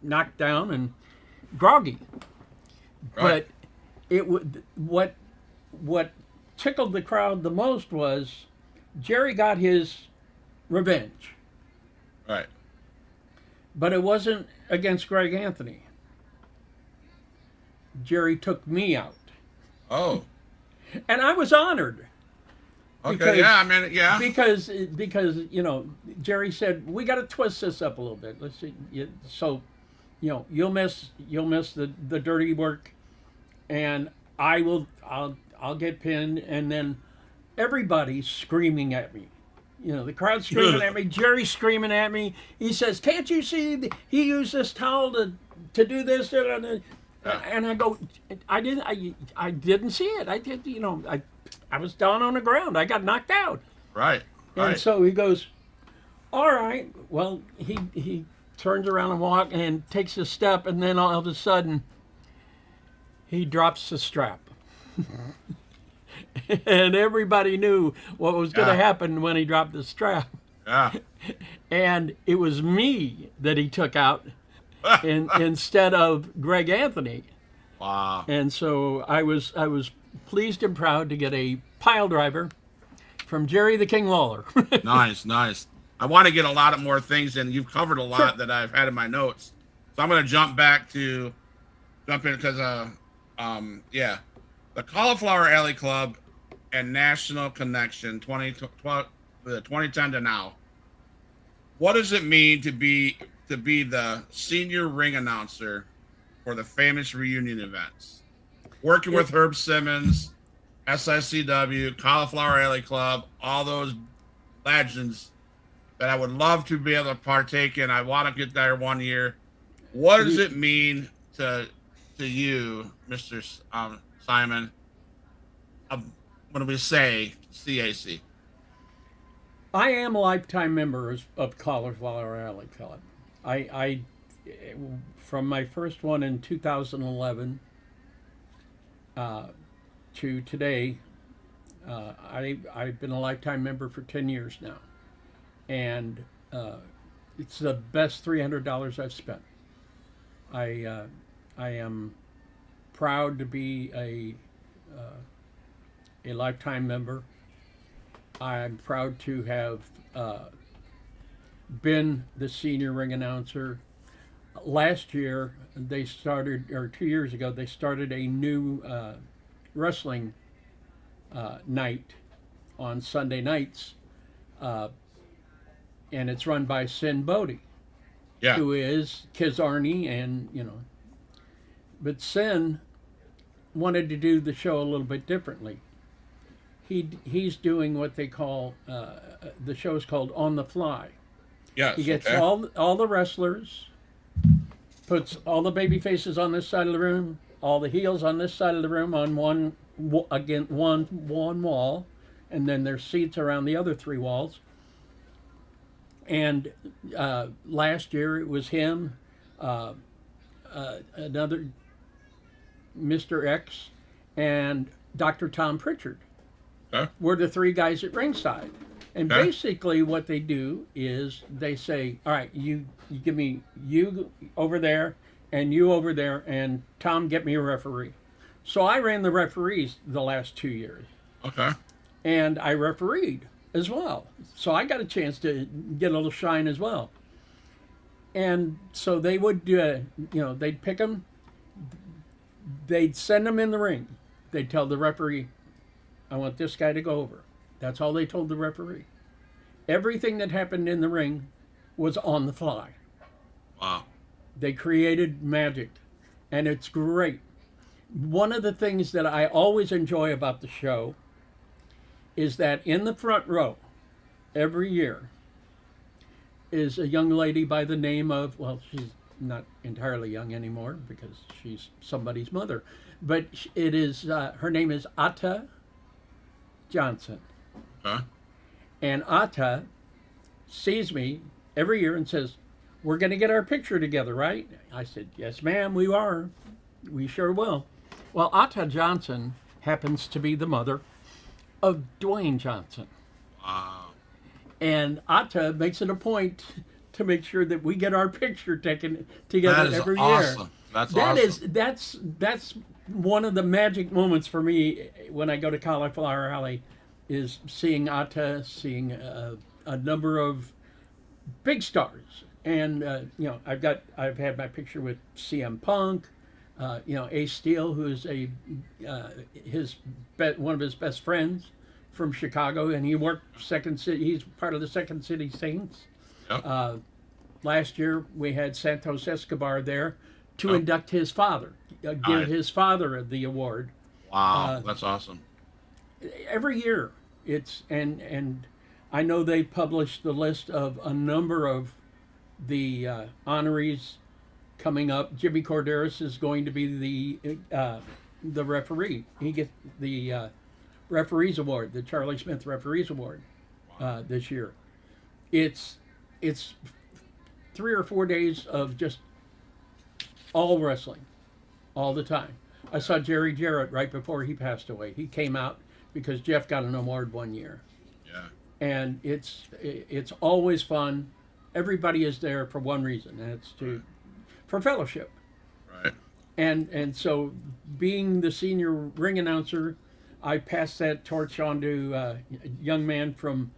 knocked down and groggy. Right. But it would what tickled the crowd the most was Jerry got his revenge. Right. But it wasn't against Greg Anthony. Jerry took me out. Oh. And I was honored. Okay. Because, yeah. I mean, yeah. Because Jerry said we got to twist this up a little bit. Let's see. So, you'll miss the dirty work, and I'll get pinned, and then everybody's screaming at me. The crowd screaming at me. Jerry screaming at me. He says, "Can't you see? He used this towel to do this." And I go, I didn't see it. I did. I was down on the ground. I got knocked out. Right. And so he goes, all right. Well, he turns around and walks and takes a step, and then all of a sudden, he drops the strap. And everybody knew what was going to happen when he dropped the strap. Yeah. And it was me that he took out instead of Greg Anthony. Wow. And so I was pleased and proud to get a pile driver from Jerry the King Lawler. Nice. I want to get a lot of more things in. You've covered a lot that I've had in my notes. So I'm going to jump in because, the Cauliflower Alley Club and National Connection 2010 to now. What does it mean to be the senior ring announcer for the famous reunion events? Working with Herb Simmons, SICW, Cauliflower Alley Club, all those legends that I would love to be able to partake in. I want to get there one year. What does it mean to you, Mr. Simon, when we say CAC? I am a lifetime member of Cauliflower Alley Club. I from my first one in 2011 to today, I've been a lifetime member for 10 years now, and it's the best $300 I've spent. I am proud to be a lifetime member. I'm proud to have been the senior ring announcer. Last year, they started, or 2 years ago, they started a new wrestling night on Sunday nights, and it's run by Sin Bodie, who is Kiz Arney, and but Sin wanted to do the show a little bit differently. He's doing what they call the show is called On the Fly. Yes. He gets all the wrestlers, puts all the baby faces on this side of the room, all the heels on this side of the room on one wall, and then there's seats around the other three walls. And last year it was him, another Mr. X, and Dr. Tom Pritchard. Were the three guys at ringside. And basically what they do is they say, all right, you give me you over there and you over there, and Tom, get me a referee. So I ran the referees the last 2 years. Okay. And I refereed as well. So I got a chance to get a little shine as well. And so they would, they'd pick them, they'd send them in the ring. They'd tell the referee, I want this guy to go over. That's all they told the referee. Everything that happened in the ring was on the fly. Wow. They created magic, and it's great. One of the things that I always enjoy about the show is that in the front row, every year, is a young lady by the name of, well, she's not entirely young anymore because she's somebody's mother, but it is, her name is Atta Johnson. And Atta sees me every year and says, we're going to get our picture together, right? I said, yes, ma'am, we are. We sure will. Well, Atta Johnson happens to be the mother of Dwayne Johnson. Wow. And Atta makes it a point to make sure that we get our picture taken together every year. That's awesome. That's one of the magic moments for me when I go to Cauliflower Alley, is seeing Atta, seeing a number of big stars And I've had my picture with CM Punk, Ace Steel, who's one of his best friends from Chicago, and he worked Second City. He's part of the Second City Saints. Yep. Last year we had Santos Escobar there to Oh. induct his father, give Nice. his father the award. Wow, that's awesome. Every year and I know they publish the list of a number of the honorees coming up. Jimmy Corderas is going to be the referee. He gets the referees award, the Charlie Smith referees award this year. It's 3 or 4 days of just all wrestling, all the time. I saw Jerry Jarrett right before he passed away. He came out because Jeff got an award one year, Yeah. and it's always fun. Everybody is there for one reason, and it's for fellowship. Right. And so, being the senior ring announcer, I passed that torch on to a young man from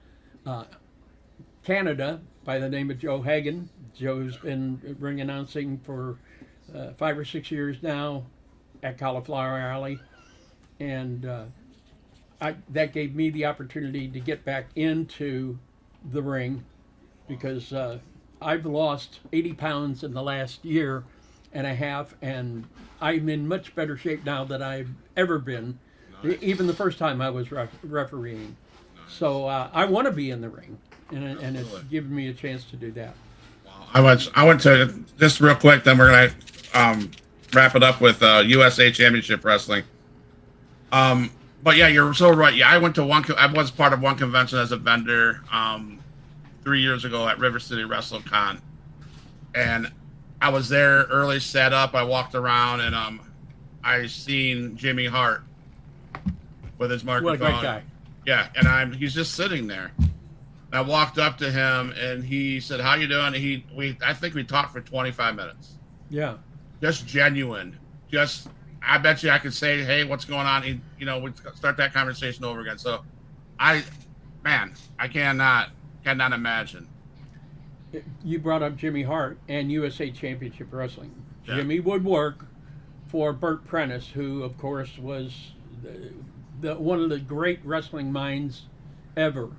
Canada by the name of Joe Hagan. Joe's been ring announcing for 5 or 6 years now at Cauliflower Alley, and that gave me the opportunity to get back into the ring because I've lost 80 pounds in the last year and a half, and I'm in much better shape now than I've ever been, Nice. even the first time I was refereeing. So I want to be in the ring, and it's given me a chance to do that. I went to, just real quick, then we're gonna wrap it up with USA Championship Wrestling. But yeah, you're so right. Yeah, I was part of one convention as a vendor 3 years ago at River City WrestleCon, and I was there early set up. I walked around and I seen Jimmy Hart with his microphone. What a great guy. Yeah, and he's just sitting there. I walked up to him and he said, "How you doing?" And I think we talked for 25 minutes. Yeah. Just genuine. Just, I bet you I could say, "Hey, what's going on?" We'd start that conversation over again. So, I cannot imagine. You brought up Jimmy Hart and USA Championship Wrestling. Yeah. Jimmy would work for Burt Prentice, who, of course, was one of the great wrestling minds ever.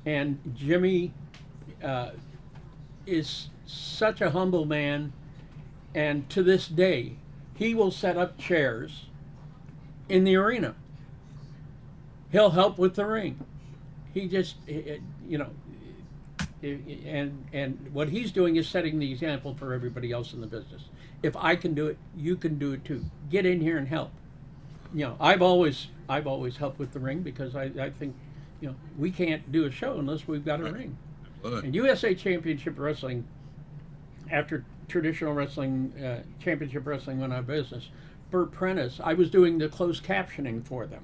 And Jimmy is such a humble man, and to this day, he will set up chairs in the arena. He'll help with the ring. He just, and what he's doing is setting the example for everybody else in the business. If I can do it, you can do it too. Get in here and help. I've always helped with the ring because I think, we can't do a show unless we've got a ring. And USA Championship Wrestling, after traditional wrestling, championship wrestling went out of business, Burt Prentice, I was doing the closed captioning for them,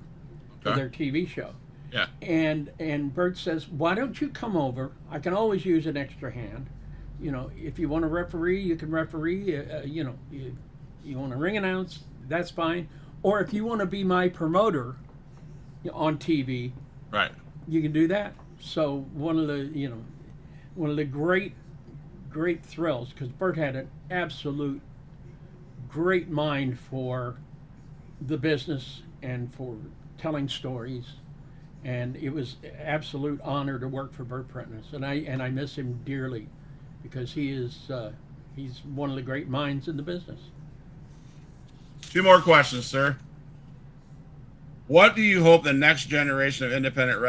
for their TV show. Yeah. And Bert says, "Why don't you come over? I can always use an extra hand. If you want to referee, you can referee. You want to ring announce, that's fine. Or if you want to be my promoter on TV, Right. you can do that." So one of the great thrills, because Bert had an absolute great mind for the business and for telling stories. And it was an absolute honor to work for Burt Prentice, and I miss him dearly, because he's one of the great minds in the business. 2 more questions, sir. What do you hope the next generation of independent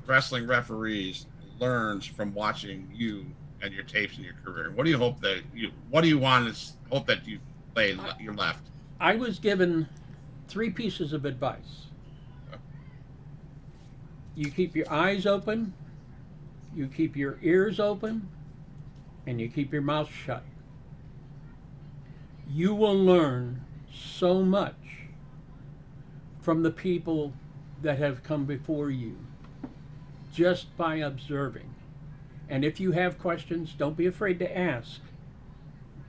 wrestling referees learns from watching you and your tapes in your career? What do you hope What do you want to hope that you play your left? I was given 3 pieces of advice. You keep your eyes open, you keep your ears open, and you keep your mouth shut. You will learn so much from the people that have come before you just by observing. And if you have questions, don't be afraid to ask,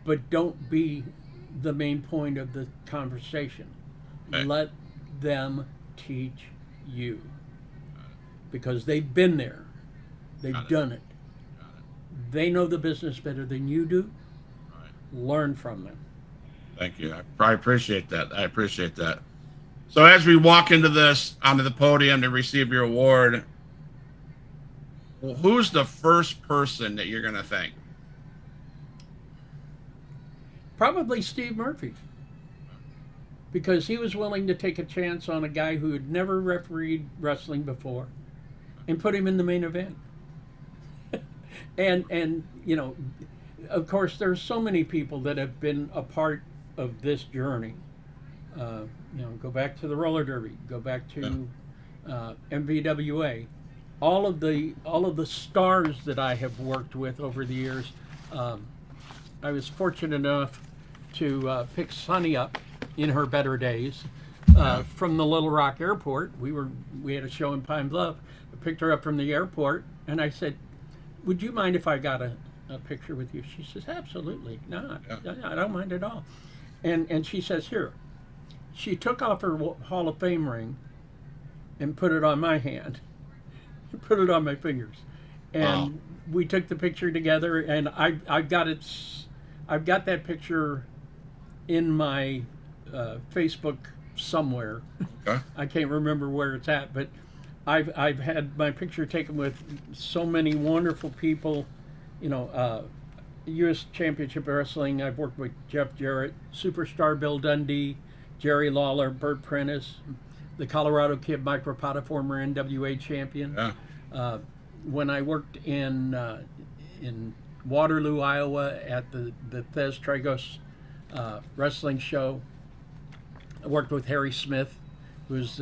but don't be the main point of the conversation. Okay. Let them teach you, because they've been there, they've done it. They know the business better than you do. Right. Learn from them. Thank you. I appreciate that. I appreciate that. So as we walk into this onto the podium to receive your award, well, who's the first person that you're going to thank? Probably Steve Murphy, because he was willing to take a chance on a guy who had never refereed wrestling before and put him in the main event. and you know, of course, there's so many people that have been a part of this journey. You know, go back to the roller derby, go back to MVWA, all of the stars that I have worked with over the years. I was fortunate enough to pick Sunny up in her better days from the Little Rock Airport. We had a show in Pine Bluff. I picked her up from the airport, and I said, "Would you mind if I got a picture with you?" She says, "Absolutely not. I don't mind at all." And she says, "Here." She took off her Hall of Fame ring and put it on my hand, put it on my fingers, and we took the picture together. And I've got that picture in my Facebook somewhere. Okay. I can't remember where it's at, but I've had my picture taken with so many wonderful people. You know, U.S. Championship Wrestling. I've worked with Jeff Jarrett, Superstar Bill Dundee, Jerry Lawler, Burt Prentice, the Colorado Kid, Mike Rapata, former NWA champion. Yeah. When I worked in Waterloo, Iowa, at the Thez Tragos wrestling show, I worked with Harry Smith, who's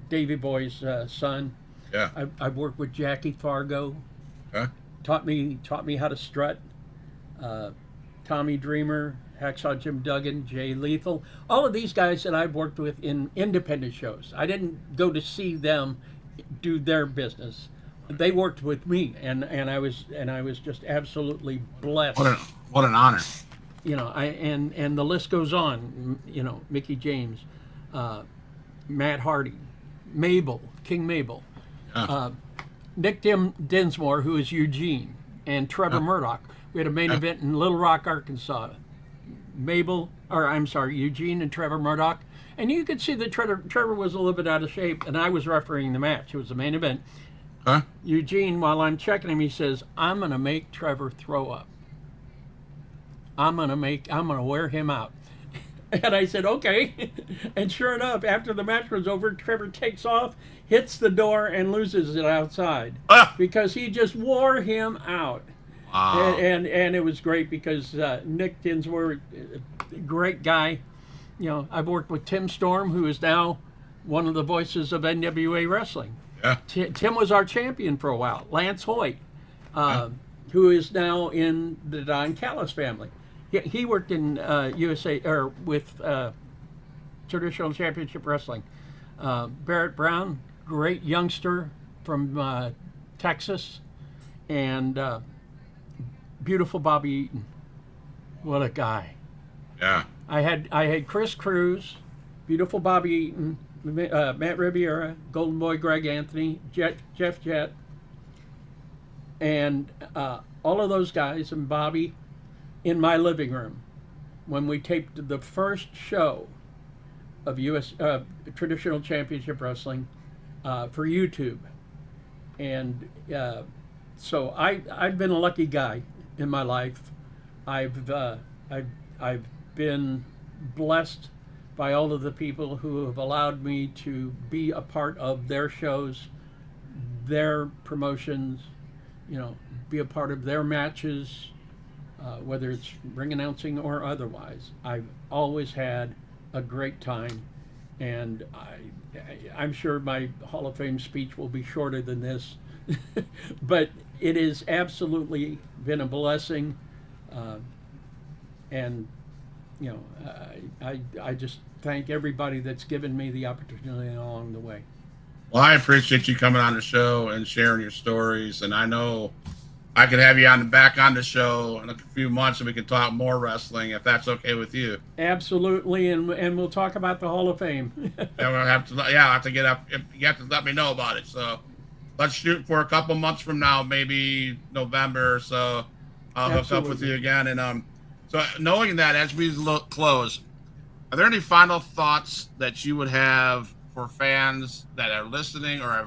Davey Boy's son. Yeah. I've worked with Jackie Fargo. Okay. Taught me how to strut. Tommy Dreamer, Hacksaw Jim Duggan, Jay Lethal, all of these guys that I've worked with in independent shows. I didn't go to see them do their business. They worked with me, and I was just absolutely blessed. What an honor. You know, and the list goes on. You know, Mickey James, Matt Hardy, King Mabel, Yeah. Nick Dinsmore, who is Eugene, and Trevor Murdoch. We had a main event in Little Rock, Arkansas. Eugene and Trevor Murdoch. And you could see that Trevor was a little bit out of shape, and I was refereeing the match. It was the main event. Huh? Eugene, while I'm checking him, he says, "I'm going to make Trevor throw up. I'm going to wear him out." And I said, "Okay." And sure enough, after the match was over, Trevor takes off, hits the door, and loses it outside because he just wore him out. Wow. And it was great because Nick Dinsmore, a great guy. You know, I've worked with Tim Storm, who is now one of the voices of NWA wrestling. Yeah. Tim was our champion for a while. Lance Hoyt, who is now in the Don Callis family. He worked in USA or with Traditional Championship Wrestling. Barrett Brown, great youngster from Texas, and beautiful Bobby Eaton. What a guy. Yeah. I had Chris Cruz, beautiful Bobby Eaton, Matt Riviera, Golden Boy Greg Anthony, Jeff Jett, and all of those guys and Bobby in my living room when we taped the first show of U.S. Traditional Championship Wrestling for YouTube. And so I've been a lucky guy in my life. I've been blessed by all of the people who have allowed me to be a part of their shows, their promotions, you know, be a part of their matches, whether it's ring announcing or otherwise. I've always had a great time, and I'm sure my Hall of Fame speech will be shorter than this, but it has absolutely been a blessing, and you know, I just thank everybody that's given me the opportunity along the way. Well, I appreciate you coming on the show and sharing your stories, and I know I could have you back on the show in a few months, and we can talk more wrestling if that's okay with you. Absolutely, and we'll talk about the Hall of Fame. And we'll have to get up. You have to let me know about it. So let's shoot for a couple months from now, maybe November or so. I'll hook up with you again. And so knowing that, as we close, are there any final thoughts that you would have for fans that are listening or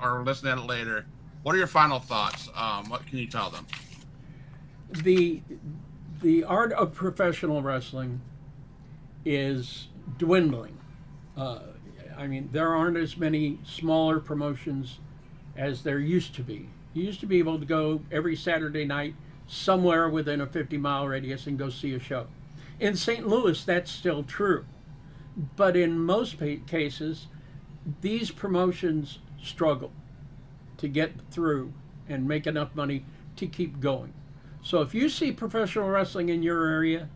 are listening at it later? What are your final thoughts? What can you tell them? The art of professional wrestling is dwindling. I mean, there aren't as many smaller promotions as there used to be. You used to be able to go every Saturday night somewhere within a 50-mile radius and go see a show. In St. Louis, that's still true. But in most cases, these promotions struggle to get through and make enough money to keep going. So if you see professional wrestling in your area,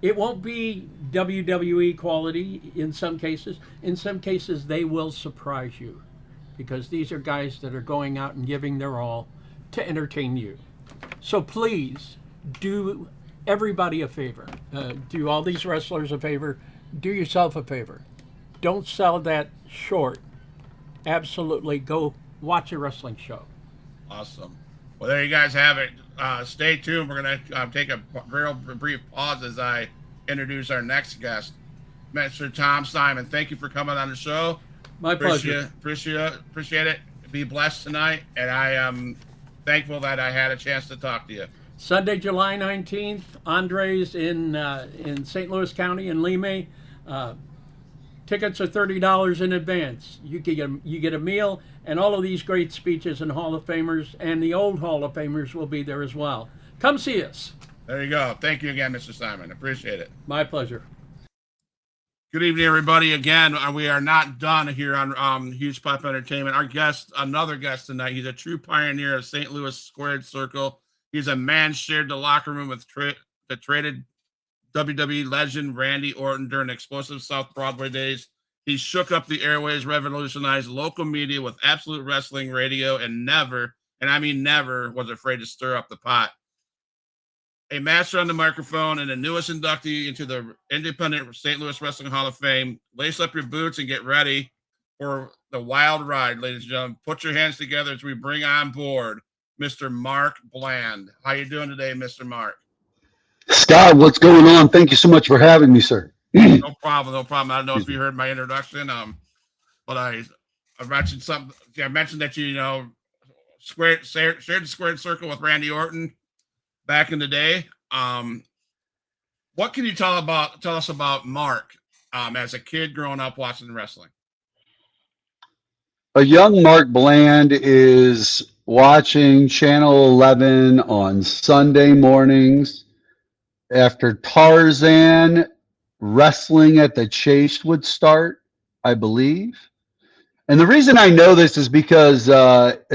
it won't be WWE quality in some cases. In some cases, they will surprise you because these are guys that are going out and giving their all to entertain you. So please do everybody a favor. Do all these wrestlers a favor. Do yourself a favor. Don't sell that short. Absolutely go watch a wrestling show. Awesome. Well, there you guys have it. Stay tuned. We're going to take a real brief pause as I introduce our next guest, Mr. Tom Seib. Thank you for coming on the show. My pleasure. Appreciate it. Be blessed tonight. And I am thankful that I had a chance to talk to you. Sunday, July 19th, Andres in St. Louis County in Lime. Tickets are $30 in advance. You get a meal and all of these great speeches and Hall of Famers, and the old Hall of Famers will be there as well. Come see us. There you go. Thank you again, Mr. Seib. Appreciate it. My pleasure. Good evening, everybody. Again, we are not done here on Huge Pop Entertainment. Our guest, another guest tonight, he's a true pioneer of St. Louis Squared Circle. He's a man shared the locker room with the traded WWE legend Randy Orton during the explosive South Broadway days. He shook up the airways, revolutionized local media with Absolute Wrestling Radio, and never, and I mean never, was afraid to stir up the pot. A master on the microphone and the newest inductee into the independent St. Louis Wrestling Hall of Fame. Lace up your boots and get ready for the wild ride, ladies and gentlemen. Put your hands together as we bring on board Mr. Mark Bland. How you doing today, Mr. Mark? Scott, what's going on? Thank you so much for having me, sir. No problem. I don't know if you heard my introduction, but I mentioned something. I mentioned that you shared the squared circle with Randy Orton back in the day. What can you tell us about Mark as a kid growing up watching wrestling? A young Mark Bland is watching Channel 11 on Sunday mornings after Tarzan. Wrestling at the Chase would start, I believe. And the reason I know this is because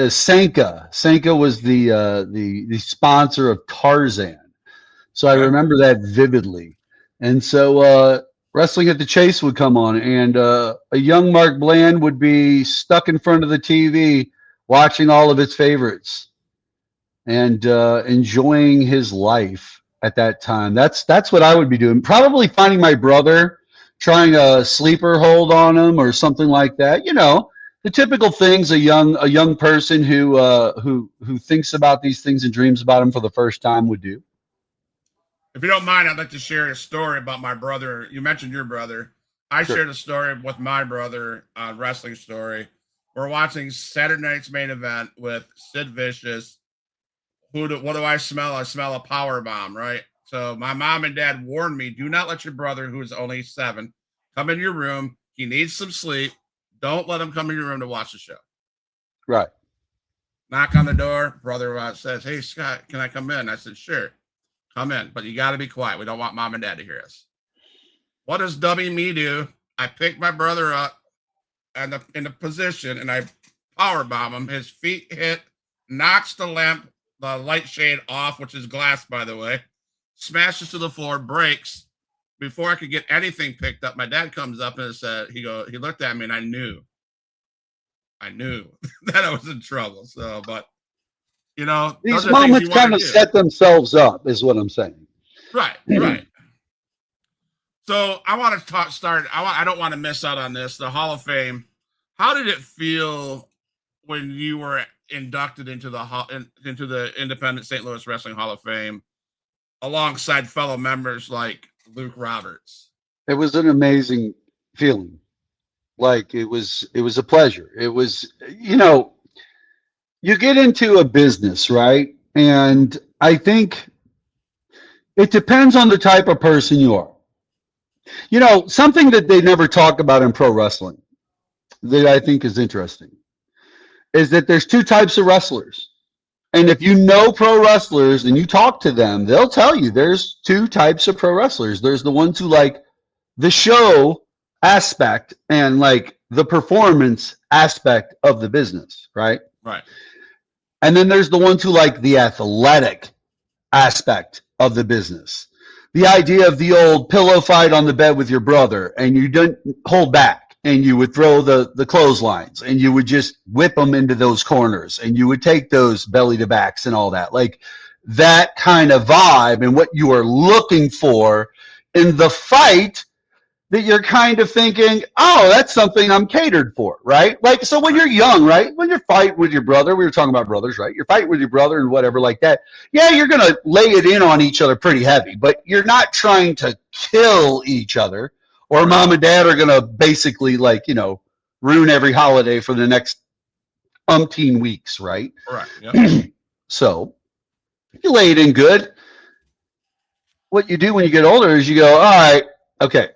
Sanka was the sponsor of Tarzan. So I remember that vividly. And so Wrestling at the Chase would come on, and a young Mark Bland would be stuck in front of the TV watching all of its favorites and enjoying his life at that time. That's what I would be doing. Probably finding my brother, trying a sleeper hold on him or something like that. You know, the typical things a young person who thinks about these things and dreams about them for the first time would do. If you don't mind, I'd like to share a story about my brother. You mentioned your brother. I shared a story with my brother, wrestling story. We're watching Saturday night's main event with Sid Vicious. What do I smell? I smell a power bomb, right? So my mom and dad warned me, do not let your brother, who is only 7, come in your room. He needs some sleep. Don't let him come in your room to watch the show. Right. Knock on the door. Brother says, hey, Scott, can I come in? I said, sure. Come in, but you got to be quiet. We don't want mom and dad to hear us. What does dummy me do? I pick my brother up and in the position, and I power bomb him. His feet hit, knocks the light shade off, which is glass, by the way, smashes to the floor, breaks. Before I could get anything picked up, my dad comes up and said, he looked at me, and I knew that I was in trouble. So, but these moments kind of set themselves up, is what I'm saying. Right. So I want to start. I don't want to miss out on this. The Hall of Fame. How did it feel when you were inducted into the Independent St. Louis Wrestling Hall of Fame alongside fellow members like Luke Roberts? It was an amazing feeling. Like it was a pleasure. It was, you get into a business, right? And I think it depends on the type of person you are. Something that they never talk about in pro wrestling that I think is interesting is that there's two types of wrestlers. And if you know pro wrestlers and you talk to them, they'll tell you there's two types of pro wrestlers. There's the ones who like the show aspect and like the performance aspect of the business, right? Right. And then there's the ones who like the athletic aspect of the business. The idea of the old pillow fight on the bed with your brother, and you didn't hold back, and you would throw the clotheslines, and you would just whip them into those corners, and you would take those belly to backs and all that. Like that kind of vibe and what you are looking for in the fight that you're kind of thinking, oh, that's something I'm catered for, right? Like, so when you're young, right? When you're fighting with your brother, we were talking about brothers, right? You're fighting with your brother and whatever like that. Yeah, you're going to lay it in on each other pretty heavy, but you're not trying to kill each other, or mom and dad are going to basically ruin every holiday for the next umpteen weeks, right? Right. Yep. So you lay it in good. What you do when you get older is you go, all right, okay.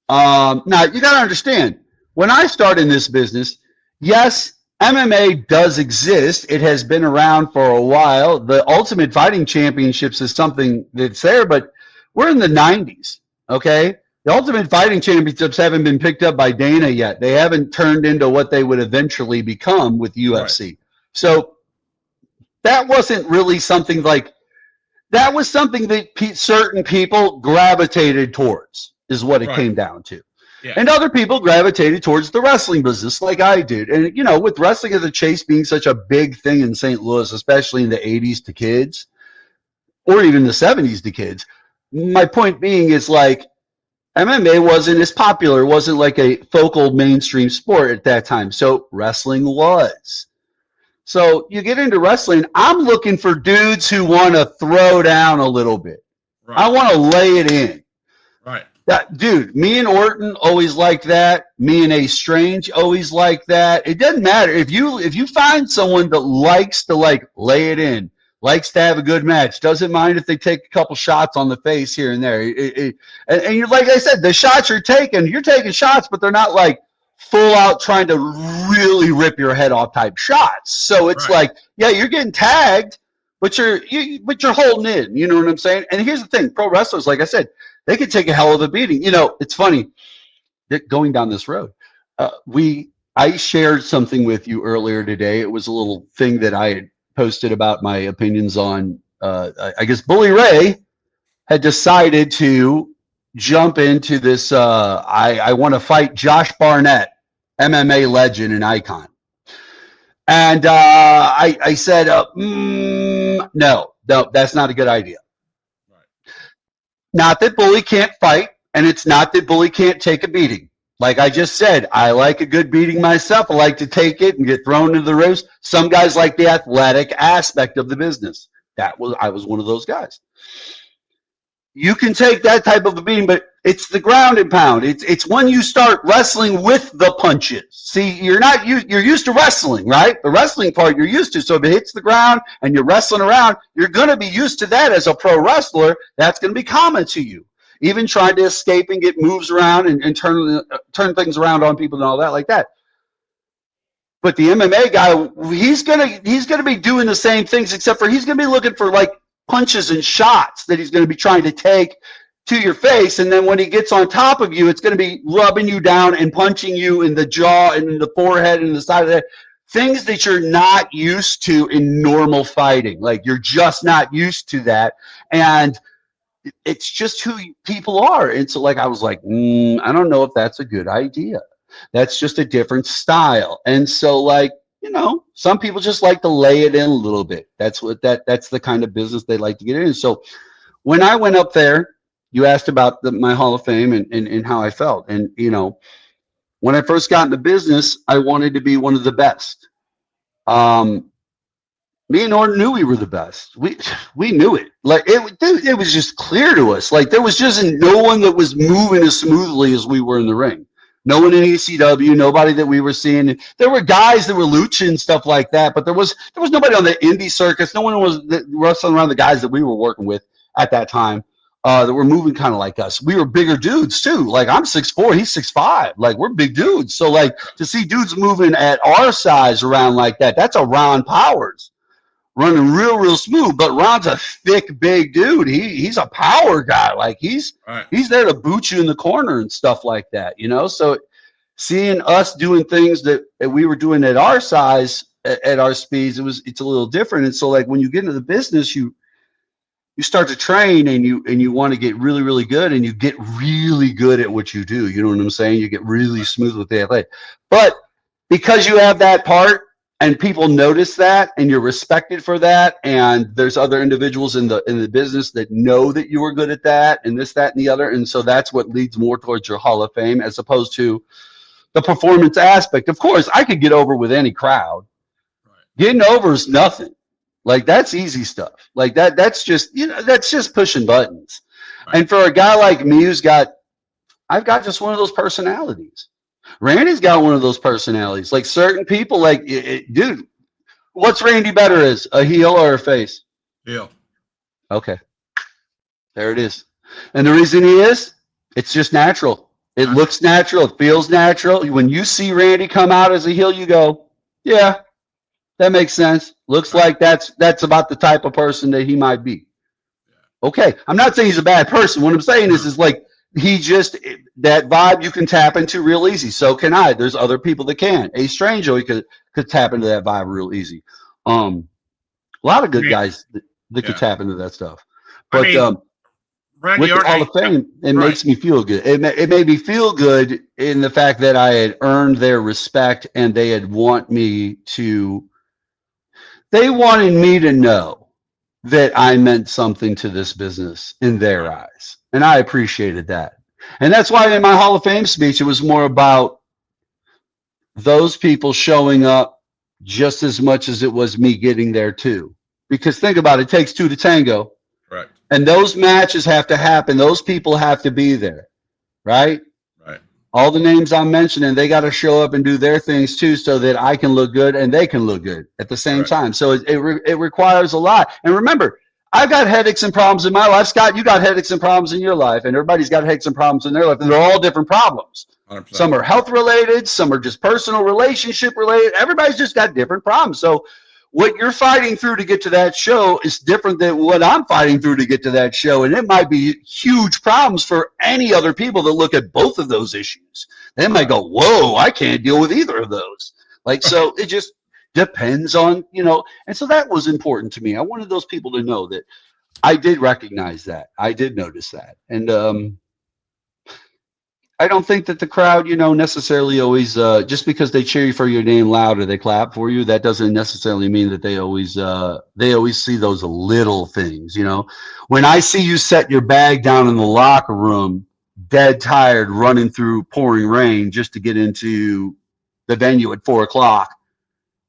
Now, you got to understand, when I started in this business, yes, MMA does exist. It has been around for a while. The Ultimate Fighting Championships is something that's there, but we're in the 90s, okay? The Ultimate Fighting Championships haven't been picked up by Dana yet. They haven't turned into what they would eventually become with UFC. Right. So that wasn't really something that was something that certain people gravitated towards. Is what it came down to. Yeah. And other people gravitated towards the wrestling business like I did. And, with Wrestling as a Chase being such a big thing in St. Louis, especially in the 80s to kids, or even the 70s to kids, my point being is like MMA wasn't as popular, wasn't like a focal mainstream sport at that time. So wrestling was. So you get into wrestling, I'm looking for dudes who want to throw down a little bit. Right. I want to lay it in. Right. Dude, me and Orton always liked that. Me and Ace Strange always liked that. It doesn't matter if you find someone that likes to lay it in, likes to have a good match, doesn't mind if they take a couple shots on the face here and there. And you're like I said, the shots you're taking shots, but they're not like full out trying to really rip your head off type shots. So it's like, yeah, you're getting tagged, but you're holding in. You know what I'm saying? And here's the thing: pro wrestlers, like I said, they could take a hell of a beating. It's funny that going down this road. I shared something with you earlier today. It was a little thing that I had posted about my opinions on. I guess Bully Ray had decided to jump into this. I want to fight Josh Barnett, MMA legend and icon. And I said, no, that's not a good idea. Not that Bully can't fight, and it's not that Bully can't take a beating. Like I just said, I like a good beating myself. I like to take it and get thrown into the roast. Some guys like the athletic aspect of the business. I was one of those guys. You can take that type of a beating, but it's the ground and pound. It's when you start wrestling with the punches. See, you're used to wrestling, right? The wrestling part you're used to. So if it hits the ground and you're wrestling around, you're going to be used to that as a pro wrestler. That's going to be common to you. Even trying to escape and get moves around and turn things around on people and all that like that. But the MMA guy, he's gonna be doing the same things, except for he's gonna be looking for like punches and shots that he's gonna be trying to take to your face, and then when he gets on top of you, it's gonna be rubbing you down and punching you in the jaw and in the forehead and the side of the head. Things that you're not used to in normal fighting. Like you're just not used to that, and it's just who people are. And so like I was like, I don't know if that's a good idea. That's just a different style. And so like, some people just like to lay it in a little bit. That's the kind of business they like to get in. So when I went up there, you asked about my Hall of Fame and how I felt. And, when I first got into business, I wanted to be one of the best. Me and Orton knew we were the best. We knew it. Like it was just clear to us. Like there was just no one that was moving as smoothly as we were in the ring. No one in ECW, nobody that we were seeing. There were guys that were luching and stuff like that, but there was nobody on the indie circus. No one was wrestling around the guys that we were working with at that time that were moving kind of like us. We were bigger dudes too. Like I'm 6'4", he's 6'5". Like we're big dudes. So like to see dudes moving at our size around like that, that's a Ron Powers. Running real smooth, but Ron's a thick, big dude. He's a power guy. Like he's there to boot you in the corner and stuff like that, you know. So seeing us doing things that we were doing at our size, at our speeds, it's a little different. And so like when you get into the business, you start to train and you want to get really good, and you get really good at what you do. You know what I'm saying? You get really smooth with the athletic, but because you have that part. And people notice that, and you're respected for that. And there's other individuals in the business that know that you were good at that, and this, that, and the other. And so that's what leads more towards your Hall of Fame, as opposed to the performance aspect. Of course, I could get over with any crowd. Right. Getting over is nothing. Like that's easy stuff. Like that's just that's just pushing buttons. Right. And for a guy like me I've got just one of those personalities. Randy's got one of those personalities. Like certain people, like, dude, what's Randy better as, a heel or a face? Heel. Okay. There it is. And the reason he is, it's just natural. It looks natural. It feels natural. When you see Randy come out as a heel, you go, yeah, that makes sense. Looks like that's about the type of person that he might be. Okay. I'm not saying he's a bad person. What I'm saying is like, that vibe you can tap into real easy. So can I. There's other people that can. A Stranger, he could tap into that vibe real easy. A lot of good guys that could tap into that stuff. But with the Hall of Fame, it makes me feel good. It made me feel good in the fact that I had earned their respect, and they wanted me to know that I meant something to this business in their eyes. And I appreciated that. And that's why in my Hall of Fame speech, it was more about those people showing up just as much as it was me getting there too. Because think about it, it takes two to tango. Right. And those matches have to happen. Those people have to be there. Right? Right. All the names I'm mentioning, they got to show up and do their things too, so that I can look good and they can look good at the same time. So it requires a lot. And remember, I've got headaches and problems in my life. Scott, you got headaches and problems in your life, and everybody's got headaches and problems in their life, and they're all different problems. 100%. Some are health related, some are just personal relationship related. Everybody's just got different problems. So what you're fighting through to get to that show is different than what I'm fighting through to get to that show, and it might be huge problems for any other people that look at both of those issues. They might go, whoa, I can't deal with either of those. Like, so it just depends on, and so that was important to me. I wanted those people to know that I did recognize that. I did notice that. And I don't think that the crowd, necessarily always, just because they cheer you for your name loud or they clap for you, that doesn't necessarily mean that they always see those little things, When I see you set your bag down in the locker room, dead tired, running through pouring rain just to get into the venue at 4:00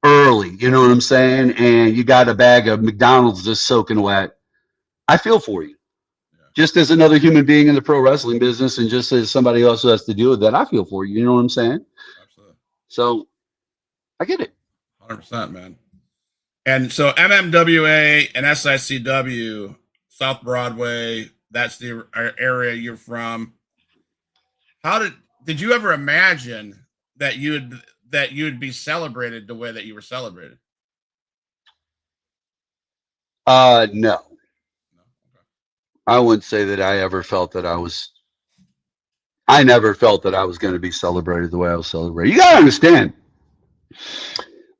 early, you know what I'm saying? And you got a bag of McDonald's just soaking wet. I feel for you. Just as another human being in the pro wrestling business, and just as somebody else who has to deal with that, I feel for you. You know what I'm saying? Absolutely. So I get it. 100%, man. And so MMWA and SICW, South Broadway, that's the area you're from. How did you ever imagine that you'd be celebrated the way that you were celebrated? No. I wouldn't say that I ever felt that I never felt that I was going to be celebrated the way I was celebrated. You got to understand,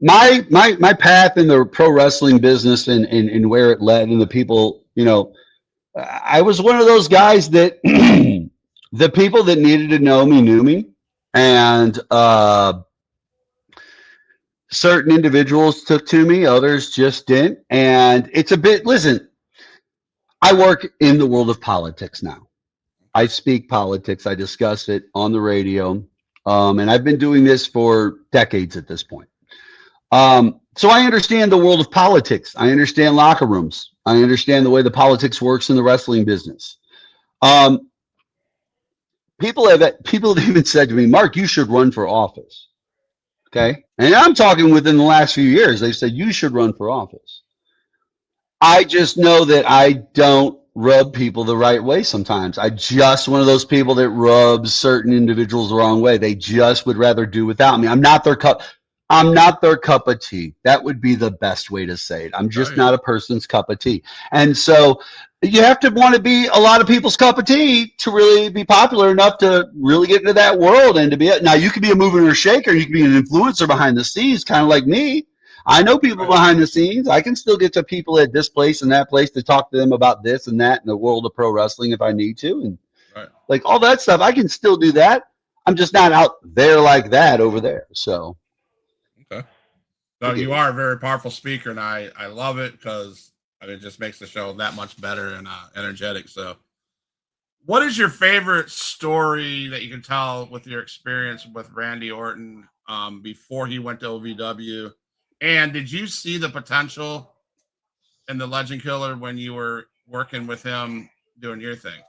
my path in the pro wrestling business and where it led, and the people, I was one of those guys that the people that needed to know me knew me, and certain individuals took to me, others just didn't. And it's a bit, listen, I work in the world of politics now. I speak politics. I discuss it on the radio. And I've been doing this for decades at this point. So I understand the world of politics. I understand locker rooms. I understand the way the politics works in the wrestling business. Um, people have even said to me, Mark, you should run for office. Okay. And I'm talking within the last few years. They said you should run for office. I just know that I don't rub people the right way sometimes. I just one of those people that rubs certain individuals the wrong way. They just would rather do without me. I'm not their cup of tea. That would be the best way to say it. I'm just not a person's cup of tea. And so you have to want to be a lot of people's cup of tea to really be popular enough to really get into that world and to be now you could be a mover or shaker, you could be an influencer behind the scenes, kind of like me. I know people behind the scenes. I can still get to people at this place and that place to talk to them about this and that in the world of pro wrestling if I need to. And like all that stuff, I can still do that. I'm just not out there like that over there. So. Okay. So you are a very powerful speaker, and I love it because it just makes the show that much better and energetic. So what is your favorite story that you can tell with your experience with Randy Orton before he went to OVW? And did you see the potential in the Legend Killer when you were working with him doing your thing?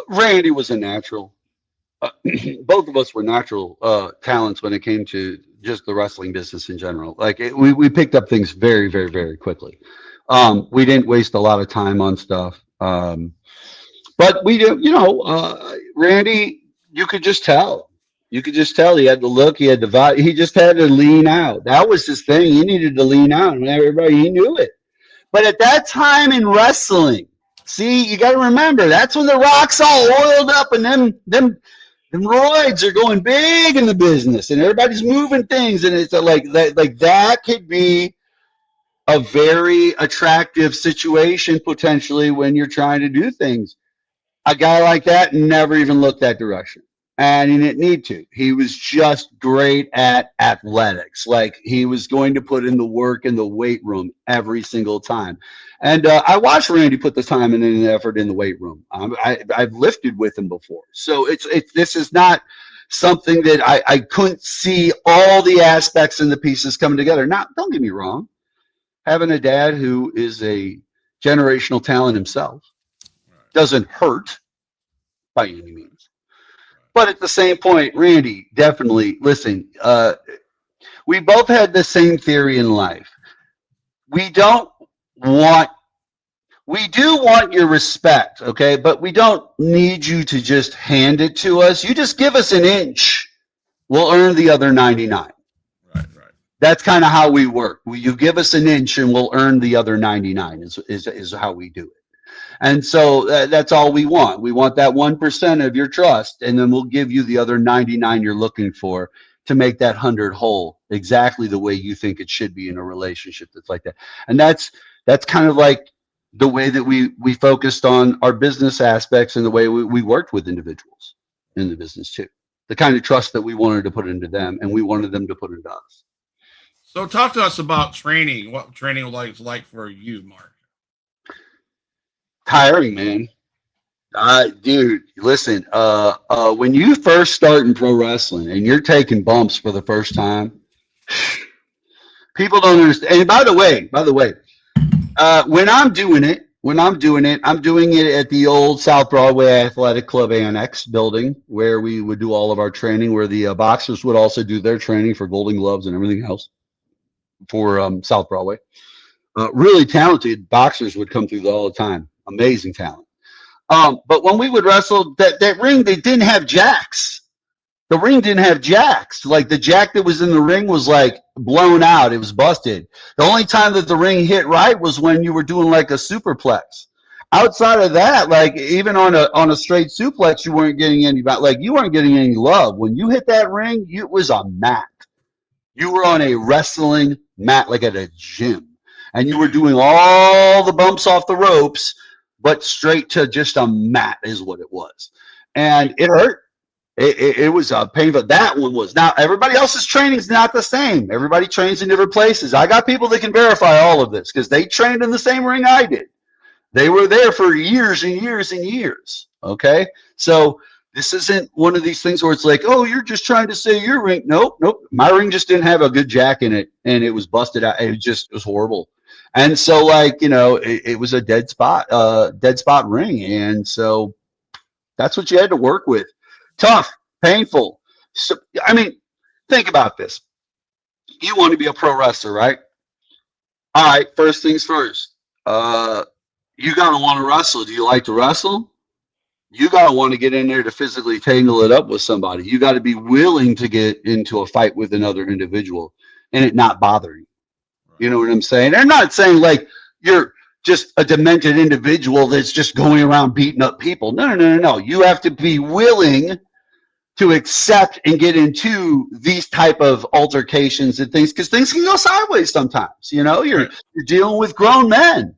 Randy was a natural. Both of us were natural talents when it came to just the wrestling business in general. Like we picked up things very, very, very quickly. We didn't waste a lot of time on stuff. But we do, Randy, you could just tell. You could just tell he had the look, he had the vibe. He just had to lean out. That was his thing. He needed to lean out, and he knew it. But at that time in wrestling, see, you got to remember that's when the Rock's all oiled up, and them roids are going big in the business, and everybody's moving things, and it's like that could be a very attractive situation potentially when you're trying to do things. A guy like that never even looked that direction. And he didn't need to. He was just great at athletics. Like he was going to put in the work in the weight room every single time. And I watched Randy put the time and the effort in the weight room. I've lifted with him before. So this is not something that I couldn't see all the aspects and the pieces coming together. Now, don't get me wrong. Having a dad who is a generational talent himself doesn't hurt by any means. But at the same point, Randy, definitely, listen, we both had the same theory in life. We do want your respect, okay? But we don't need you to just hand it to us. You just give us an inch, we'll earn the other 99. Right. That's kind of how we work. You give us an inch and we'll earn the other 99 is how we do it. And so that's all we want. We want that 1% of your trust, and then we'll give you the other 99 you're looking for to make that 100 whole exactly the way you think it should be in a relationship that's like that. And that's kind of like the way that we focused on our business aspects and the way we worked with individuals in the business too. The kind of trust that we wanted to put into them and we wanted them to put into us. So talk to us about training. What training was like for you, Mark? Tiring, man. Dude, listen, when you first start in pro wrestling and you're taking bumps for the first time, people don't understand. And by the way, when I'm doing it, I'm doing it at the old South Broadway Athletic Club Annex building where we would do all of our training, where the boxers would also do their training for Golden Gloves and everything else for South Broadway. Really talented boxers would come through all the time. Amazing talent. But when we would wrestle, that ring, they didn't have jacks. The ring didn't have jacks. Like the jack that was in the ring was like blown out. It was busted. The only time that the ring hit right was when you were doing like a superplex. Outside of that, like even on a straight suplex, you weren't getting any love. When you hit that ring, it was a mat. You were on a wrestling mat, like at a gym, and you were doing all the bumps off the ropes, but straight to just a mat is what it was. And it hurt. It was painful. That one was. Now, everybody else's training is not the same. Everybody trains in different places. I got people that can verify all of this because they trained in the same ring I did. They were there for years and years and years. Okay? So This isn't one of these things where it's like, oh, you're just trying to say your ring. Nope, nope. My ring just didn't have a good jack in it, and it was busted out. It was horrible. And so, like, it was a dead spot ring, and so that's what you had to work with. Tough, painful. So, I mean, think about this. You want to be a pro wrestler, right? All right, first things first. You gotta want to wrestle. Do you like to wrestle? You gotta want to get in there to physically tangle it up with somebody. You got to be willing to get into a fight with another individual and it not bother you. You know what I'm saying? I'm not saying like you're just a demented individual that's just going around beating up people. No. You have to be willing to accept and get into these type of altercations and things, because things can go sideways sometimes. You're dealing with grown men.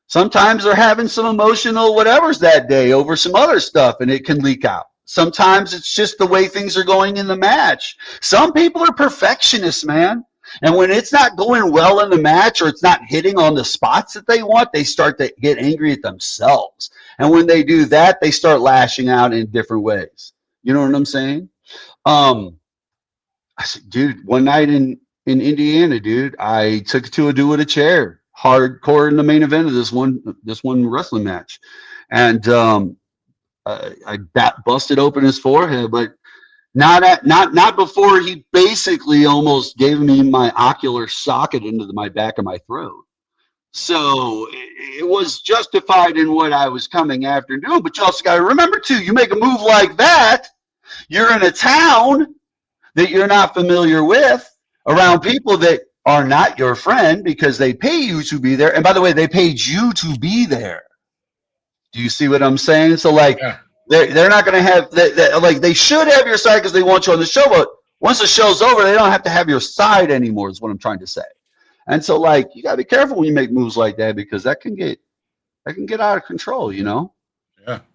Sometimes they're having some emotional whatevers that day over some other stuff, and it can leak out. Sometimes it's just the way things are going in the match. Some people are perfectionists, man. And when it's not going well in the match or it's not hitting on the spots that they want, they start to get angry at themselves. And when they do that, they start lashing out in different ways. You know what I'm saying? I said, dude, one night in Indiana, dude, I took it to a do with a chair. Hardcore in the main event of this one wrestling match, and I busted open his forehead, but not before he basically almost gave me my ocular socket into my back of my throat. So it was justified in what I was coming after and doing. But you also got to remember too, you make a move like that, you're in a town that you're not familiar with, around people that are not your friend because they pay you to be there. And by the way, they paid you to be there. Do you see what I'm saying? So like, they're not going to have like they should have your side because they want you on the show. But once the show's over, they don't have to have your side anymore. Is what I'm trying to say. And so like, you got to be careful when you make moves like that because that can get out of control. Yeah.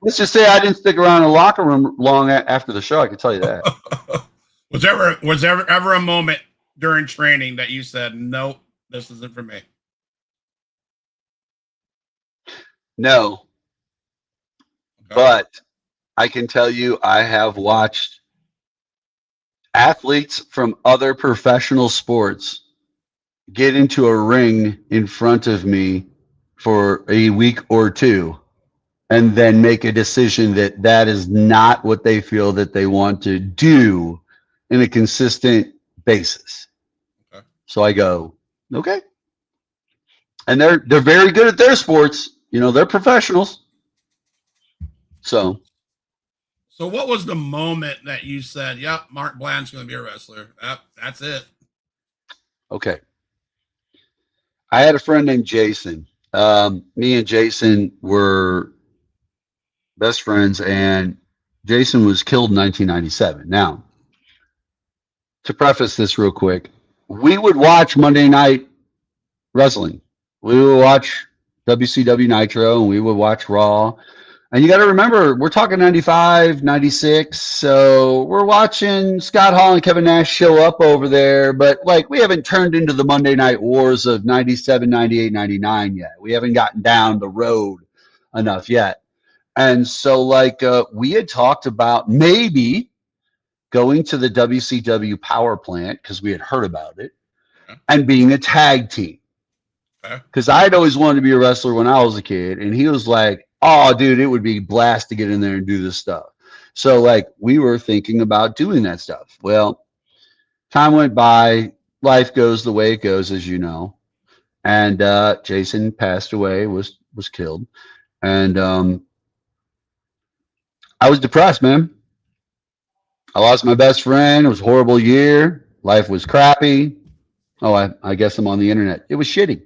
Let's just say I didn't stick around in the locker room long after the show. I can tell you that. Was there ever a moment during training that you said, nope, this isn't for me? No. Okay. But I can tell you I have watched athletes from other professional sports get into a ring in front of me for a week or two and then make a decision that is not what they feel that they want to do in a consistent basis. Okay. So I go, okay. And they're very good at their sports. They're professionals. So what was the moment that you said, yep, Mark Bland's going to be a wrestler? Yep, that's it. Okay. I had a friend named Jason. Me and Jason were best friends, and Jason was killed in 1997. Now, to preface this real quick, we would watch Monday Night Wrestling. We would watch WCW Nitro, and we would watch Raw. And you got to remember, we're talking 95, 96, so we're watching Scott Hall and Kevin Nash show up over there, but like we haven't turned into the Monday Night Wars of 97, 98, 99 yet. We haven't gotten down the road enough yet. And so like we had talked about maybe going to the WCW power plant because we had heard about it and being a tag team. Because I'd always wanted to be a wrestler when I was a kid, and he was like, oh, dude, it would be a blast to get in there and do this stuff. So, like, we were thinking about doing that stuff. Well, time went by. Life goes the way it goes, as you know. And Jason passed away, was killed. And I was depressed, man. I lost my best friend. It was a horrible year. Life was crappy. Oh, I guess I'm on the internet. It was shitty.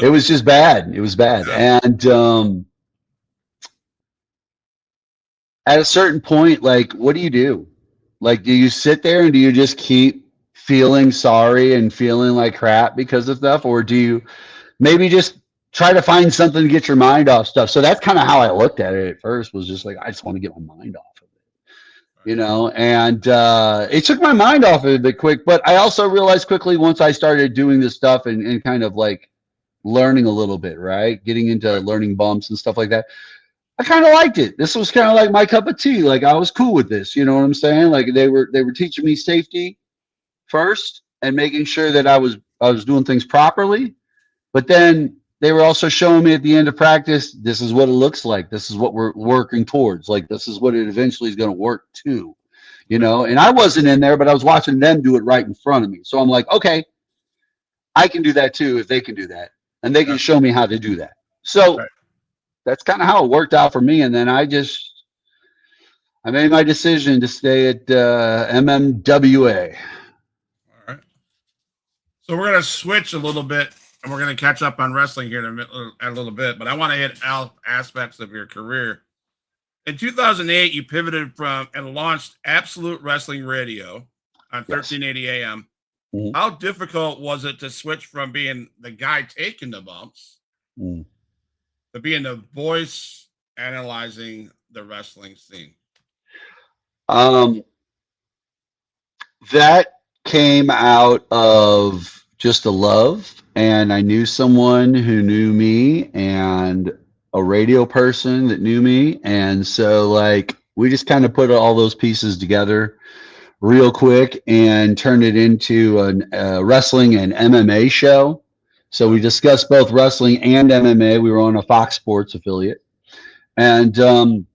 It was just bad. It was bad. And at a certain point, like, what do you do? Like, do you sit there and do you just keep feeling sorry and feeling like crap because of stuff? Or do you maybe just try to find something to get your mind off stuff? So that's kind of how I looked at it at first, was just like, I just want to get my mind off of it, and it took my mind off of it a bit quick. But I also realized quickly once I started doing this stuff and kind of like learning a little bit, right? Getting into learning bumps and stuff like that. I kind of liked it. This was kind of like my cup of tea. Like I was cool with this. You know what I'm saying? Like they were teaching me safety first and making sure that I was doing things properly. But then they were also showing me at the end of practice, this is what it looks like. This is what we're working towards. Like this is what it eventually is going to work to. You Right. know, and I wasn't in there, but I was watching them do it right in front of me. So I'm like, okay, I can do that too if they can do that, and they can Yeah. show me how to do that. So Right. that's kind of how it worked out for me. And then I made my decision to stay at MMWA. All right. So we're gonna switch a little bit, and we're gonna catch up on wrestling here in a little bit. But I want to hit all aspects of your career. In 2008, you pivoted from and launched Absolute Wrestling Radio on Yes. 1380 AM. Mhm. How difficult was it to switch from being the guy taking the bumps Mm. to being the voice analyzing the wrestling scene? Um, that came out of just a love, and I knew someone who knew me, and a radio person that knew me, and so like we just kind of put all those pieces together real quick and turned it into a wrestling and MMA show. So we discussed both wrestling and MMA. We were on a Fox Sports affiliate, and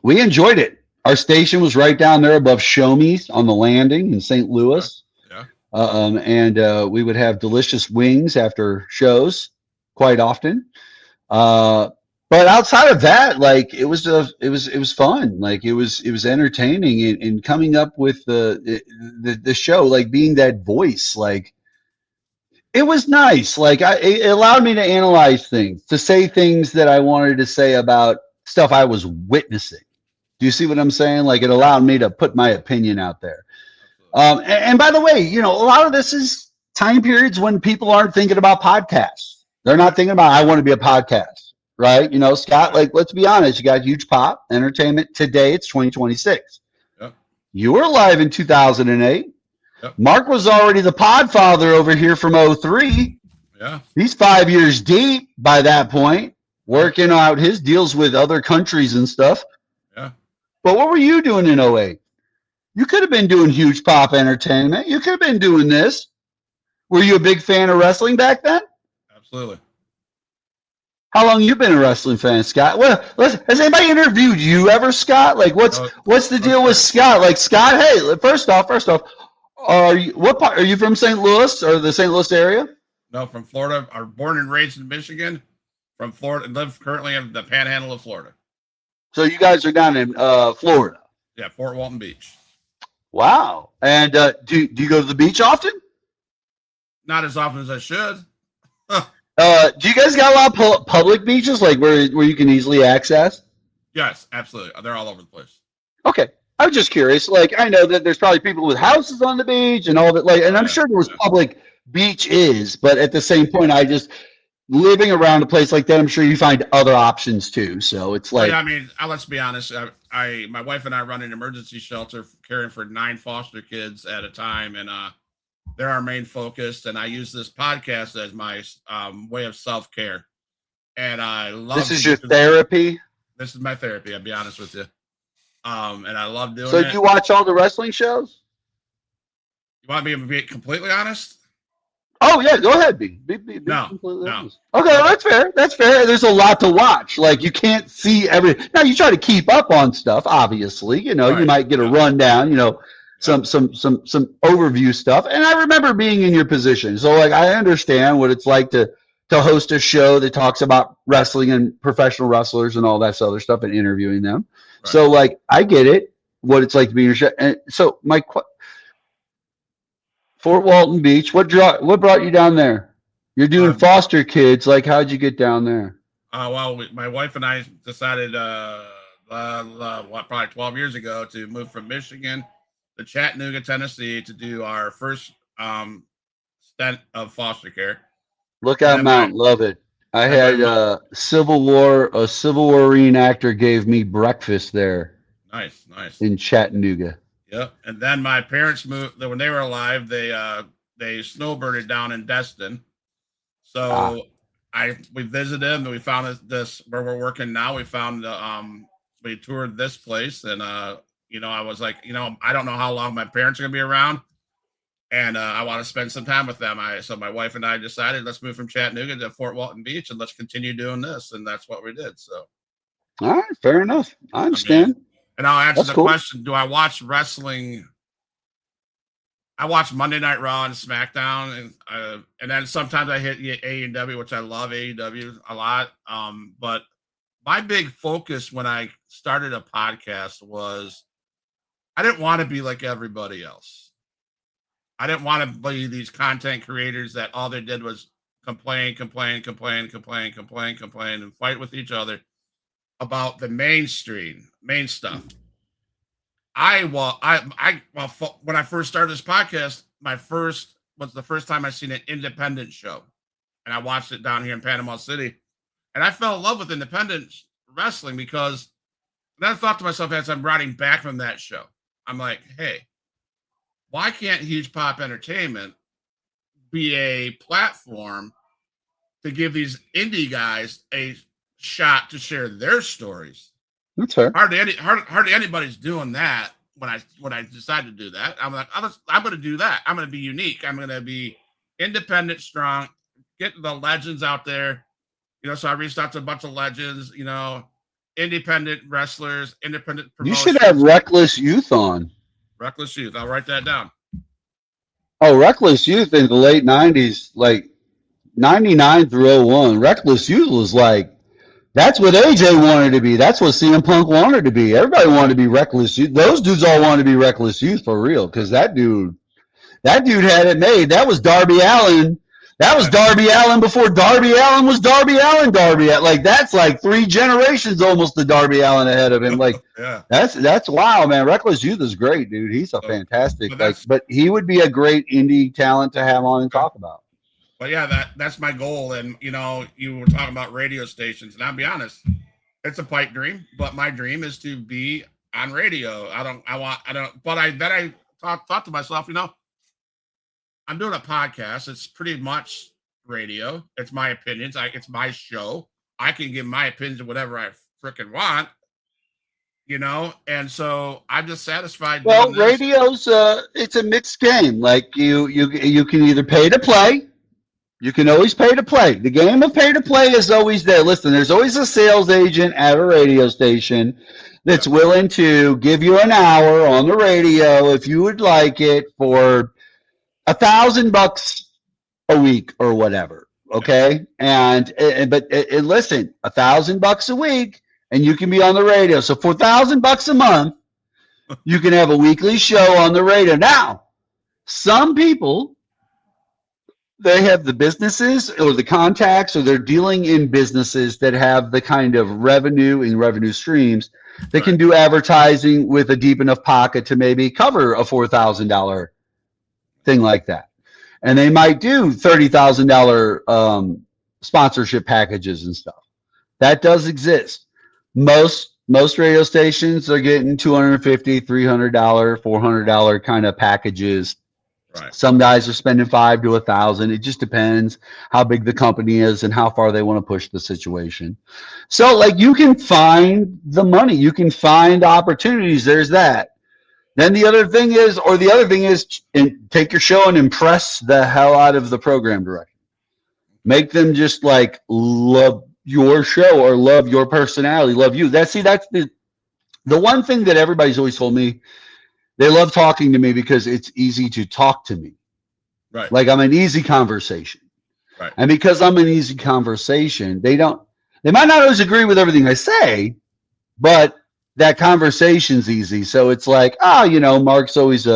we enjoyed it. Our station was right down there above Show Me's on the landing in St. Okay. Louis. Yeah. And we would have delicious wings after shows quite often. But outside of that, like it was fun. Like it was entertaining, and coming up with the show, like being that voice, like it was nice. Like it allowed me to analyze things, to say things that I wanted to say about stuff I was witnessing. Do you see what I'm saying? Like it allowed me to put my opinion out there. Absolutely. And by the way, a lot of this is time periods when people aren't thinking about podcasts. They're not thinking about, I want to be a podcast, right? Scott, like, let's be honest, you got huge pop entertainment. Today, it's 2026. Yep. You were alive in 2008. Yep. Mark was already the podfather over here from 03. Yeah. He's 5 years deep by that point, working out his deals with other countries and stuff. Yeah. But what were you doing in 08? You could have been doing huge pop entertainment. You could have been doing this. Were you a big fan of wrestling back then? Absolutely. How long you been a wrestling fan, Scott? Well, has anybody interviewed you ever, Scott? Like, what's the deal with Scott? Like, Scott, hey, first off, what part are you from? St. Louis or the St. Louis area? No, from Florida. I was born and raised in Michigan. From Florida, and live currently in the Panhandle of Florida. So you guys are down in Florida. Yeah, Fort Walton Beach. Wow. And do you go to the beach often? Not as often as I should. Do you guys got a lot of public beaches, like where you can easily access? Yes, absolutely. They're all over the place. Okay. I was just curious. Like, I know that there's probably people with houses on the beach and all that. Like, and I'm sure there was public beaches, but at the same point, living around a place like that, I'm sure you find other options too. So it's like, Yeah, I mean, let's be honest. My wife and I run an emergency shelter caring for 9 foster kids at a time, and they're our main focus. And I use this podcast as my way of self-care. And I love this is your therapy. This is my therapy. I'll be honest with you. And I love doing it. So do you watch all the wrestling shows? You want me to be completely honest? Oh yeah, go ahead. Be No, completely no. honest. Okay, that's fair. That's fair. There's a lot to watch. Like you can't see everything. Now you try to keep up on stuff. Obviously, you Right. might get a rundown. Some overview stuff. And I remember being in your position, so like I understand what it's like to host a show that talks about wrestling and professional wrestlers and all that other stuff and interviewing them. Right. So like I get it, what it's like to be in your show. And so Fort Walton Beach. What brought you down there? You're doing foster kids. Like, how'd you get down there? Well, my wife and I decided, probably 12 years ago, to move from Michigan to Chattanooga, Tennessee, to do our first stint of foster care. Lookout Mountain, love it. I had a Civil War reenactor gave me breakfast there. Nice. In Chattanooga. Yep. And then my parents moved when they were alive. They snowbirded down in Destin. So we visited and we found this where we're working now. We found we toured this place, and I was like, I don't know how long my parents are gonna be around, and I want to spend some time with them. So my wife and I decided, let's move from Chattanooga to Fort Walton Beach, and let's continue doing this, and that's what we did. So, all right, fair enough. I understand. And I'll answer That's the cool. question: do I watch wrestling? I watch Monday Night Raw and SmackDown, and then sometimes I hit AEW, which I love AEW a lot. But my big focus when I started a podcast was I didn't want to be like everybody else. I didn't want to be these content creators that all they did was complain, and fight with each other about the main stuff. When I first started this podcast, was the first time I seen an independent show, and I watched it down here in Panama City, and I fell in love with independent wrestling because then I thought to myself as I'm riding back from that show, I'm like, hey, why can't Huge Pop Entertainment be a platform to give these indie guys a shot to share their stories? That's fair. Hardly anybody's doing that. When I decided to do that, I'm like, I'm going to do that. I'm going to be unique. I'm going to be independent, strong, get the legends out there. So I reached out to a bunch of legends. Independent wrestlers, independent promotions. You should have Reckless Youth on. Reckless Youth. I'll write that down. Oh, Reckless Youth in the late 90s, like 99 through 01. Reckless Youth was like, that's what AJ wanted to be. That's what CM Punk wanted to be. Everybody wanted to be Reckless Youth. Those dudes all wanted to be Reckless Youth for real, because that dude had it made. That was Darby Allin. That was Darby Allin before Darby Allin was Darby Allin. Like, that's like 3 generations almost to Darby Allin ahead of him. Like, yeah. That's wow, man. Reckless Youth is great, dude. He's a fantastic. But he would be a great indie talent to have on and talk about. But yeah, that's my goal. And you were talking about radio stations, and I'll be honest, it's a pipe dream. But my dream is to be on radio. But I thought to myself, I'm doing a podcast. It's pretty much radio. It's my opinions. It's my show. I can give my opinions of whatever I freaking want. And so I'm just satisfied. Well, radio's it's a mixed game. Like you can either pay to play. You can always pay to play. The game of pay to play is always there. Listen, there's always a sales agent at a radio station that's willing to give you an hour on the radio if you would like it for $1,000 a week or whatever. Okay, but listen, $1,000 a week, and you can be on the radio. So for $1,000 a month, you can have a weekly show on the radio. Now, some people, they have the businesses or the contacts, or they're dealing in businesses that have the kind of revenue and revenue streams that can do advertising with a deep enough pocket to maybe cover a $4,000 thing like that. And they might do $30,000 sponsorship packages and stuff. That does exist. Most radio stations are getting $250, $300, $400 kind of packages. Right. Some guys are spending $500 to $1,000. It just depends how big the company is and how far they want to push the situation. So, like, you can find the money, you can find opportunities. There's that. Then the other thing is take your show and impress the hell out of the program director. Make them just like love your show or love your personality, love you. That's the one thing that everybody's always told me. They love talking to me because it's easy to talk to me. Right. Like I'm an easy conversation. Right. And because I'm an easy conversation, they might not always agree with everything I say, but that conversation's easy. So it's like, Mark's always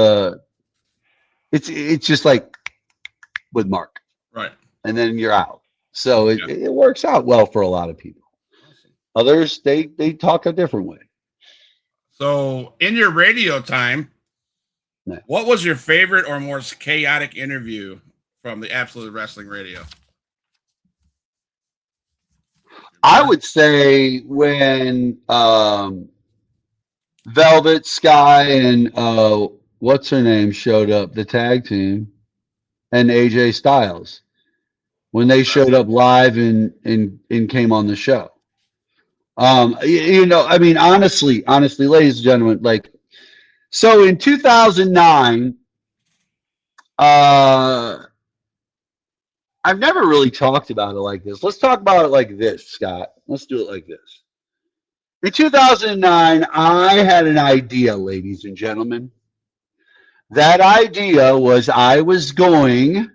it's just like with Mark. Right. And then you're out. So it works out well for a lot of people. Awesome. Others, they talk a different way. So in your radio time, what was your favorite or most chaotic interview from the Absolute Wrestling Radio? I would say when Velvet Sky and what's her name showed up, the tag team, and AJ Styles. when they showed up live and came on the show. I mean, honestly, ladies and gentlemen, like, so in 2009, I've never really talked about it like this. Let's talk about it like this, Scott. Let's do it like this. In 2009, I had an idea, ladies and gentlemen. That idea was I was going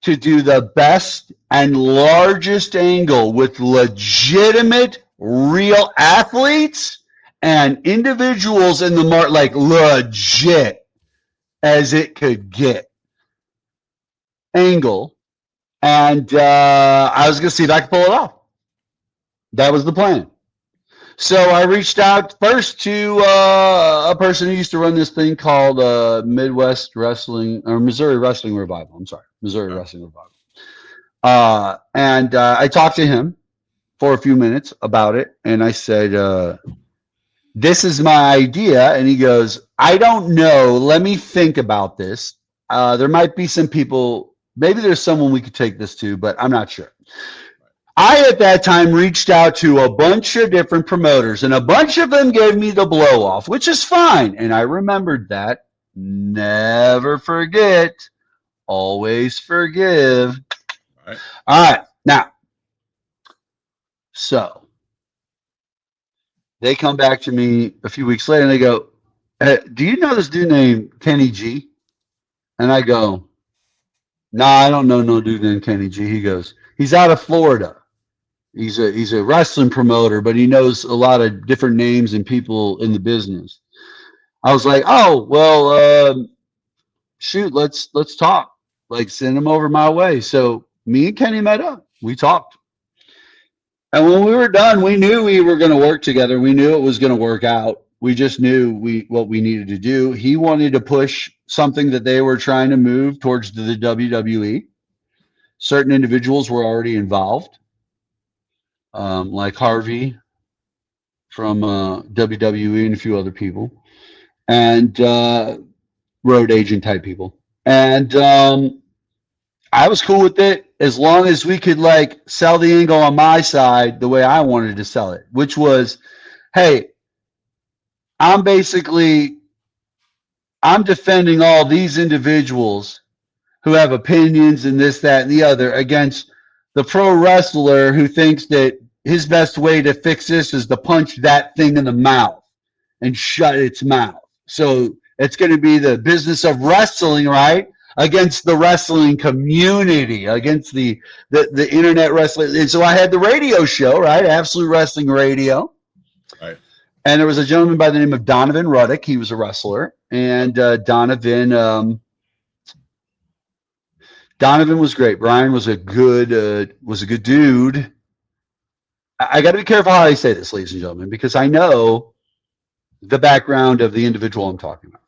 to do the best and largest angle with legitimate, real athletes and individuals in the market, like legit as it could get. Angle. And I was going to see if I could pull it off. That was the plan. So I reached out first to a person who used to run this thing called Midwest Wrestling, or Missouri Wrestling Revival. I'm sorry, Missouri Wrestling Revival. And I talked to him for a few minutes about it, and I said, this is my idea. And he goes, I don't know. Let me think about this. There might be some people, maybe there's someone we could take this to, but I'm not sure. I, at that time, reached out to a bunch of different promoters, and a bunch of them gave me the blow off, which is fine. And I remembered that. Never forget. Always forgive. All right. Now, so they come back to me a few weeks later, and they go, do you know this dude named Kenny G? And I go, no, I don't know no dude named Kenny G. He goes, he's out of Florida. He's a wrestling promoter, but he knows a lot of different names and people in the business. I was like, oh, well, shoot, let's talk. Like, send him over my way. So me and Kenny met up. We talked. And when we were done, we knew we were going to work together. We knew it was going to work out. We just knew what we needed to do. He wanted to push something that they were trying to move towards the WWE. Certain individuals were already involved. Like Harvey from WWE and a few other people, and road agent type people. And I was cool with it as long as we could like sell the angle on my side the way I wanted to sell it, which was, hey, I'm defending all these individuals who have opinions and this, that, and the other against the pro wrestler who thinks that his best way to fix this is to punch that thing in the mouth and shut its mouth. So it's going to be the business of wrestling, right? Against the wrestling community, against the internet wrestling. And so I had the radio show, right? Absolute Wrestling Radio. Right. And there was a gentleman by the name of Donovan Ruddick. He was a wrestler. And Donovan was great. Brian was a good dude. I got to be careful how I say this, ladies and gentlemen, because I know the background of the individual I'm talking about.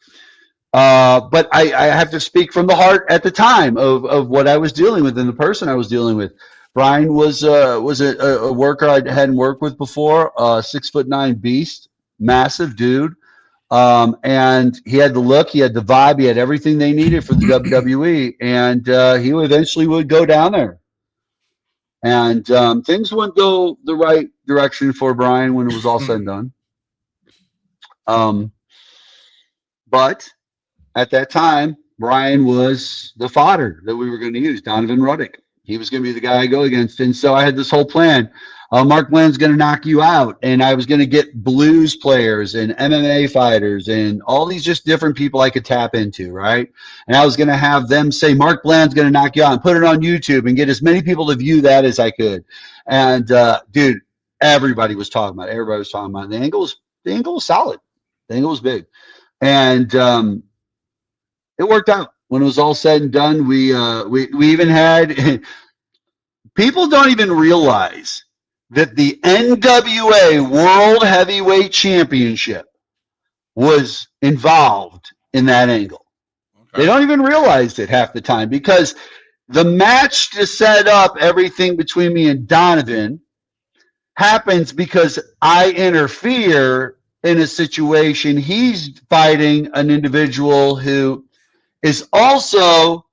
But I have to speak from the heart at the time of what I was dealing with and the person I was dealing with. Brian was a worker I hadn't worked with before, 6'9" beast, massive dude. And he had the look, he had the vibe, he had everything they needed for the WWE. And he eventually would go down there. And things wouldn't go the right direction for Brian when it was all said and done. But at that time, Brian was the fodder that we were going to use, Donovan Ruddick. He was going to be the guy I go against. And so I had this whole plan. Mark Bland's going to knock you out. And I was going to get blues players and MMA fighters and all these just different people I could tap into, right? And I was going to have them say, Mark Bland's going to knock you out, and put it on YouTube and get as many people to view that as I could. And, dude, everybody was talking about it. Everybody was talking about it. The angle was solid. The angle was big. And it worked out. When it was all said and done, we even had – people don't even realize – that the NWA World Heavyweight Championship was involved in that angle. Okay. They don't even realize it half the time, because the match to set up everything between me and Donovan happens because I interfere in a situation. He's fighting an individual who is also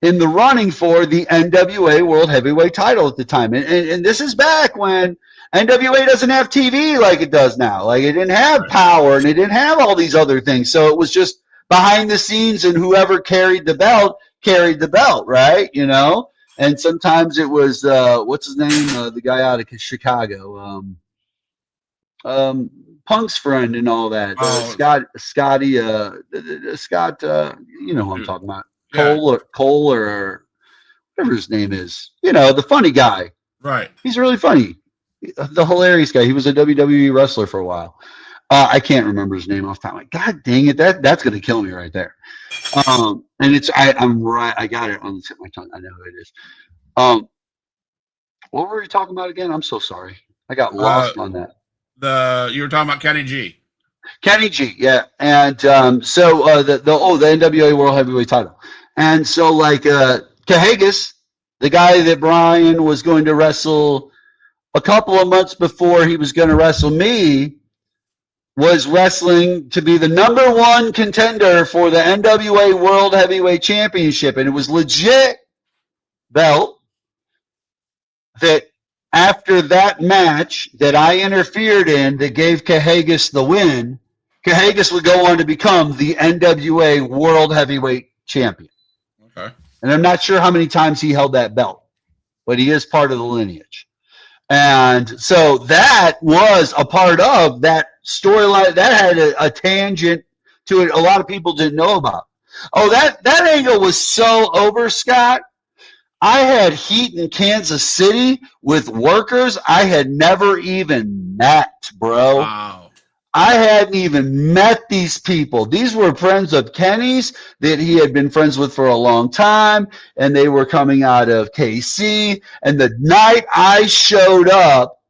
in the running for the NWA World Heavyweight title at the time. And this is back when NWA doesn't have TV like it does now. Like, it didn't have power and it didn't have all these other things. So it was just behind the scenes, and whoever carried the belt, right? You know? And sometimes it was, what's his name? The guy out of Chicago. Punk's friend and all that. Scotty, Scott, you know who I'm talking about. Cole or whatever his name is. You know, the funny guy. Right. He's really funny. The hilarious guy. He was a WWE wrestler for a while. I can't remember his name off the top. Like, God dang it, that's gonna kill me right there. And it's I'm right. I got it on the tip of my tongue. I know who it is. What were we talking about again? I'm so sorry. I got lost on that. You were talking about Kenny G. Kenny G, yeah. And so the NWA World Heavyweight title. And so, like, Cahagas, the guy that Brian was going to wrestle a couple of months before he was going to wrestle me, was wrestling to be the number one contender for the NWA World Heavyweight Championship. And it was legit belt that after that match that I interfered in that gave Cahagas the win, Cahagas would go on to become the NWA World Heavyweight Champion. Okay. And I'm not sure how many times he held that belt, but he is part of the lineage. And so that was a part of that storyline. That had a tangent to it a lot of people didn't know about. Oh, that angle was so over, Scott. I had heat in Kansas City with workers I had never even met, bro. Wow. I hadn't even met these people. These were friends of Kenny's that he had been friends with for a long time, and they were coming out of KC. And the night I showed up,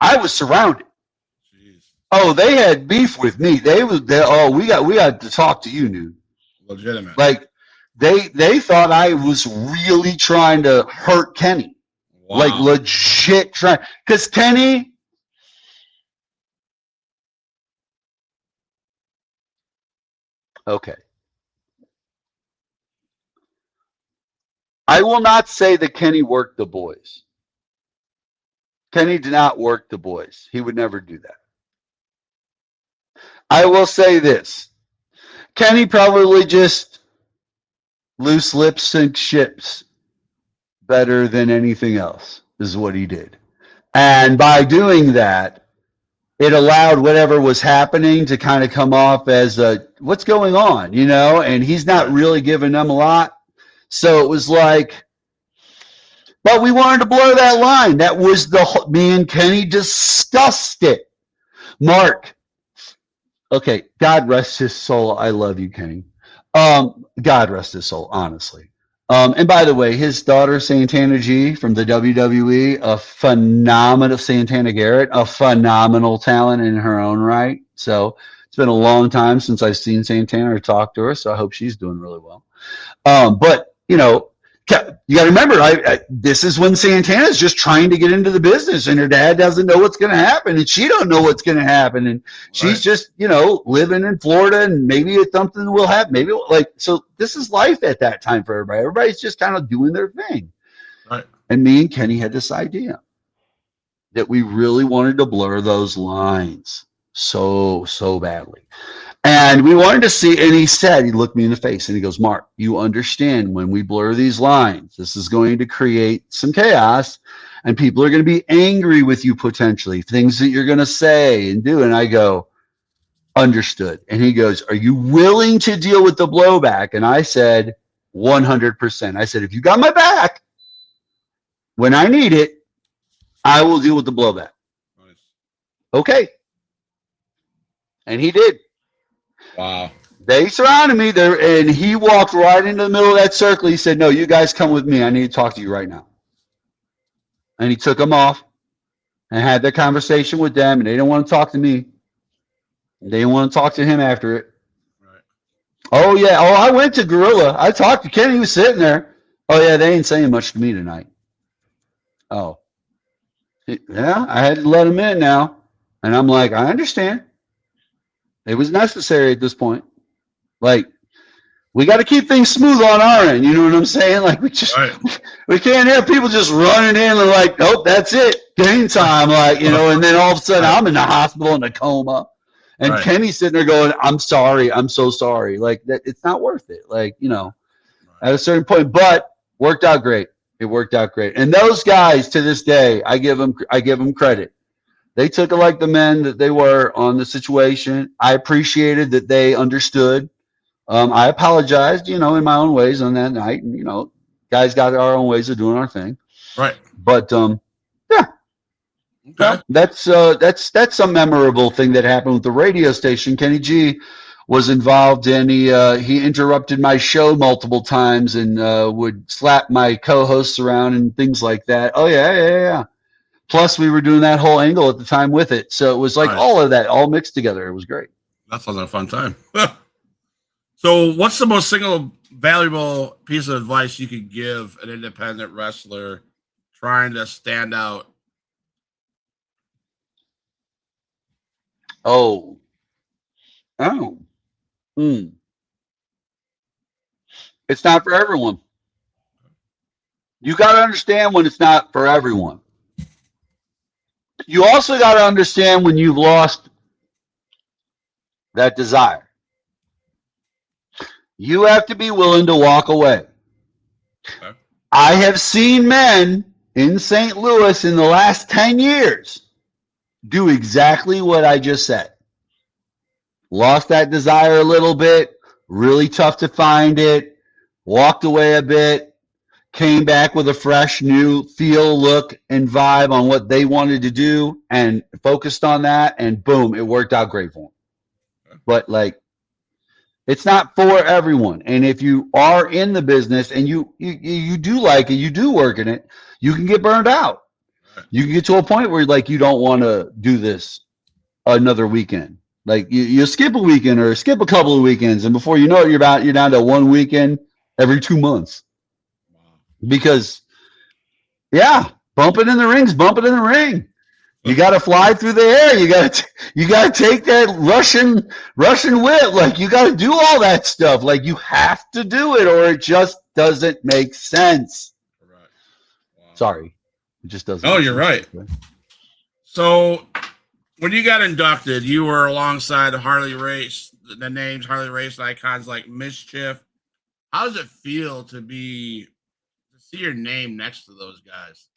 I was surrounded. Jeez. Oh, they had beef with me. We got to talk to you, dude. Legitimate. Like, they thought I was really trying to hurt Kenny. Wow. Like, legit trying. Because Kenny, okay. I will not say that Kenny worked the boys. Kenny did not work the boys. He would never do that. I will say this. Kenny probably just loose lips sink ships better than anything else is what he did. And by doing that, it allowed whatever was happening to kind of come off as what's going on, you know, and he's not really giving them a lot. So it was like, but we wanted to blur that line. That was me and Kenny discussed it. Mark, okay, God rest his soul. I love you, Kenny. God rest his soul, honestly. And by the way, his daughter, Santana G from the WWE, a phenomenal, Santana Garrett, a phenomenal talent in her own right. So it's been a long time since I've seen Santana or talked to her, so I hope she's doing really well. But, you know, you got to remember, this is when Santana's just trying to get into the business, and her dad doesn't know what's going to happen, and she don't know what's going to happen, and she's just, you know, living in Florida, and maybe something will happen. Maybe so. This is life at that time for everybody. Everybody's just kind of doing their thing. Right. And me and Kenny had this idea that we really wanted to blur those lines so badly. And we wanted to see, and he looked me in the face and he goes, Mark, you understand when we blur these lines, this is going to create some chaos and people are going to be angry with you potentially, things that you're going to say and do. And I go, understood. And he goes, are you willing to deal with the blowback? And I said, 100%. I said, if you got my back, when I need it, I will deal with the blowback. Nice. Okay. And he did. Wow. They surrounded me there, and he walked right into the middle of that circle. He said, no, you guys come with me. I need to talk to you right now. And he took them off and had that conversation with them, and they didn't want to talk to me. They didn't want to talk to him after it. Right. Oh, yeah. Oh, I went to Gorilla. I talked to Kenny. He was sitting there. Oh, yeah, they ain't saying much to me tonight. Oh. Yeah, I had to let him in now. And I'm like, I understand. It was necessary at this point. Like, we got to keep things smooth on our end. You know what I'm saying? Like Right. we can't have people just running in and like, nope, that's it, game time. Like, and then all of a sudden I'm in the hospital in a coma, and Right. Kenny's sitting there going, I'm sorry, I'm so sorry. Like that, it's not worth it. Like, at a certain point, but worked out great. It worked out great. And those guys to this day, I give them credit. They took it like the men that they were on the situation. I appreciated that they understood. I apologized, in my own ways on that night, and guys got our own ways of doing our thing. Right. But yeah, Okay. that's a memorable thing that happened with the radio station. Kenny G was involved in. He interrupted my show multiple times and would slap my co-hosts around and things like that. Oh yeah. Plus, we were doing that whole angle at the time with it, so it was like all of that all mixed together. It was great. That sounds like a fun time. So, what's the most single valuable piece of advice you could give an independent wrestler trying to stand out? Oh. It's not for everyone. You got to understand when it's not for everyone. You also got to understand when you've lost that desire. You have to be willing to walk away. Okay. I have seen men in St. Louis in the last 10 years do exactly what I just said. Lost that desire a little bit, really tough to find it, walked away a bit, came back with a fresh new feel, look, and vibe on what they wanted to do and focused on that, and boom, it worked out great for them. But it's not for everyone. And if you are in the business and you do like it, you do work in it, you can get burned out. You can get to a point where you don't want to do this another weekend. Like you skip a weekend or skip a couple of weekends, and before you know it, you're down to one weekend every 2 months. Because bumping in the ring. You got to fly through the air. You got to take that Russian whip. Like you got to do all that stuff. Like you have to do it, or it just doesn't make sense. Right. Wow. Sorry, it just doesn't. Oh, you're right. So, when you got inducted, you were alongside Harley Race. The names Harley Race icons like Mischief. How does it feel to see your name next to those guys?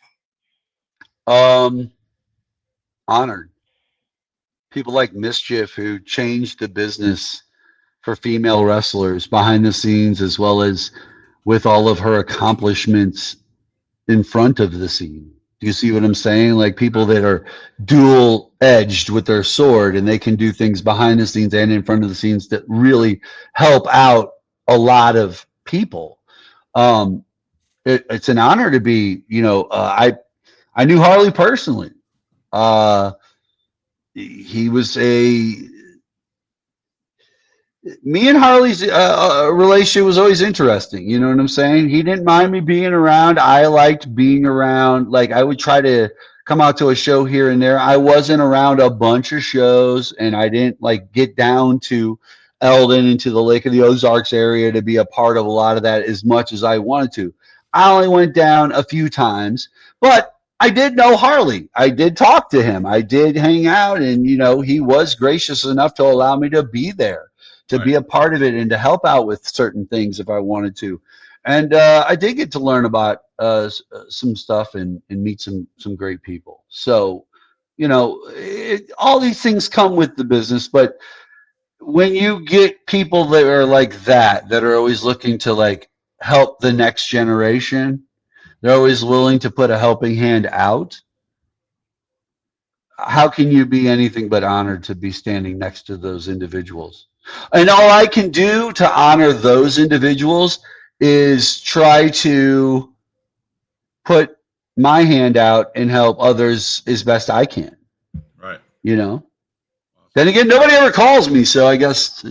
Honored. People like Mischief, who changed the business for female wrestlers behind the scenes, as well as with all of her accomplishments in front of the scene. Do you see what I'm saying? Like people that are dual edged with their sword, and they can do things behind the scenes and in front of the scenes that really help out a lot of people. It's an honor to be, I knew Harley personally. He was me and Harley's relationship was always interesting. You know what I'm saying? He didn't mind me being around. I liked being around. Like I would try to come out to a show here and there. I wasn't around a bunch of shows, and I didn't get down to Eldon into the Lake of the Ozarks area to be a part of a lot of that as much as I wanted to. I only went down a few times, but I did know Harley. I did talk to him. I did hang out, and he was gracious enough to allow me to be there, to be a part of it, and to help out with certain things if I wanted to. And I did get to learn about some stuff and meet some great people. So, all these things come with the business, but when you get people that are like that are always looking to help the next generation, they're always willing to put a helping hand out. How can you be anything but honored to be standing next to those individuals? And all I can do to honor those individuals is try to put my hand out and help others as best I can. Right. Then again, nobody ever calls me, so I guess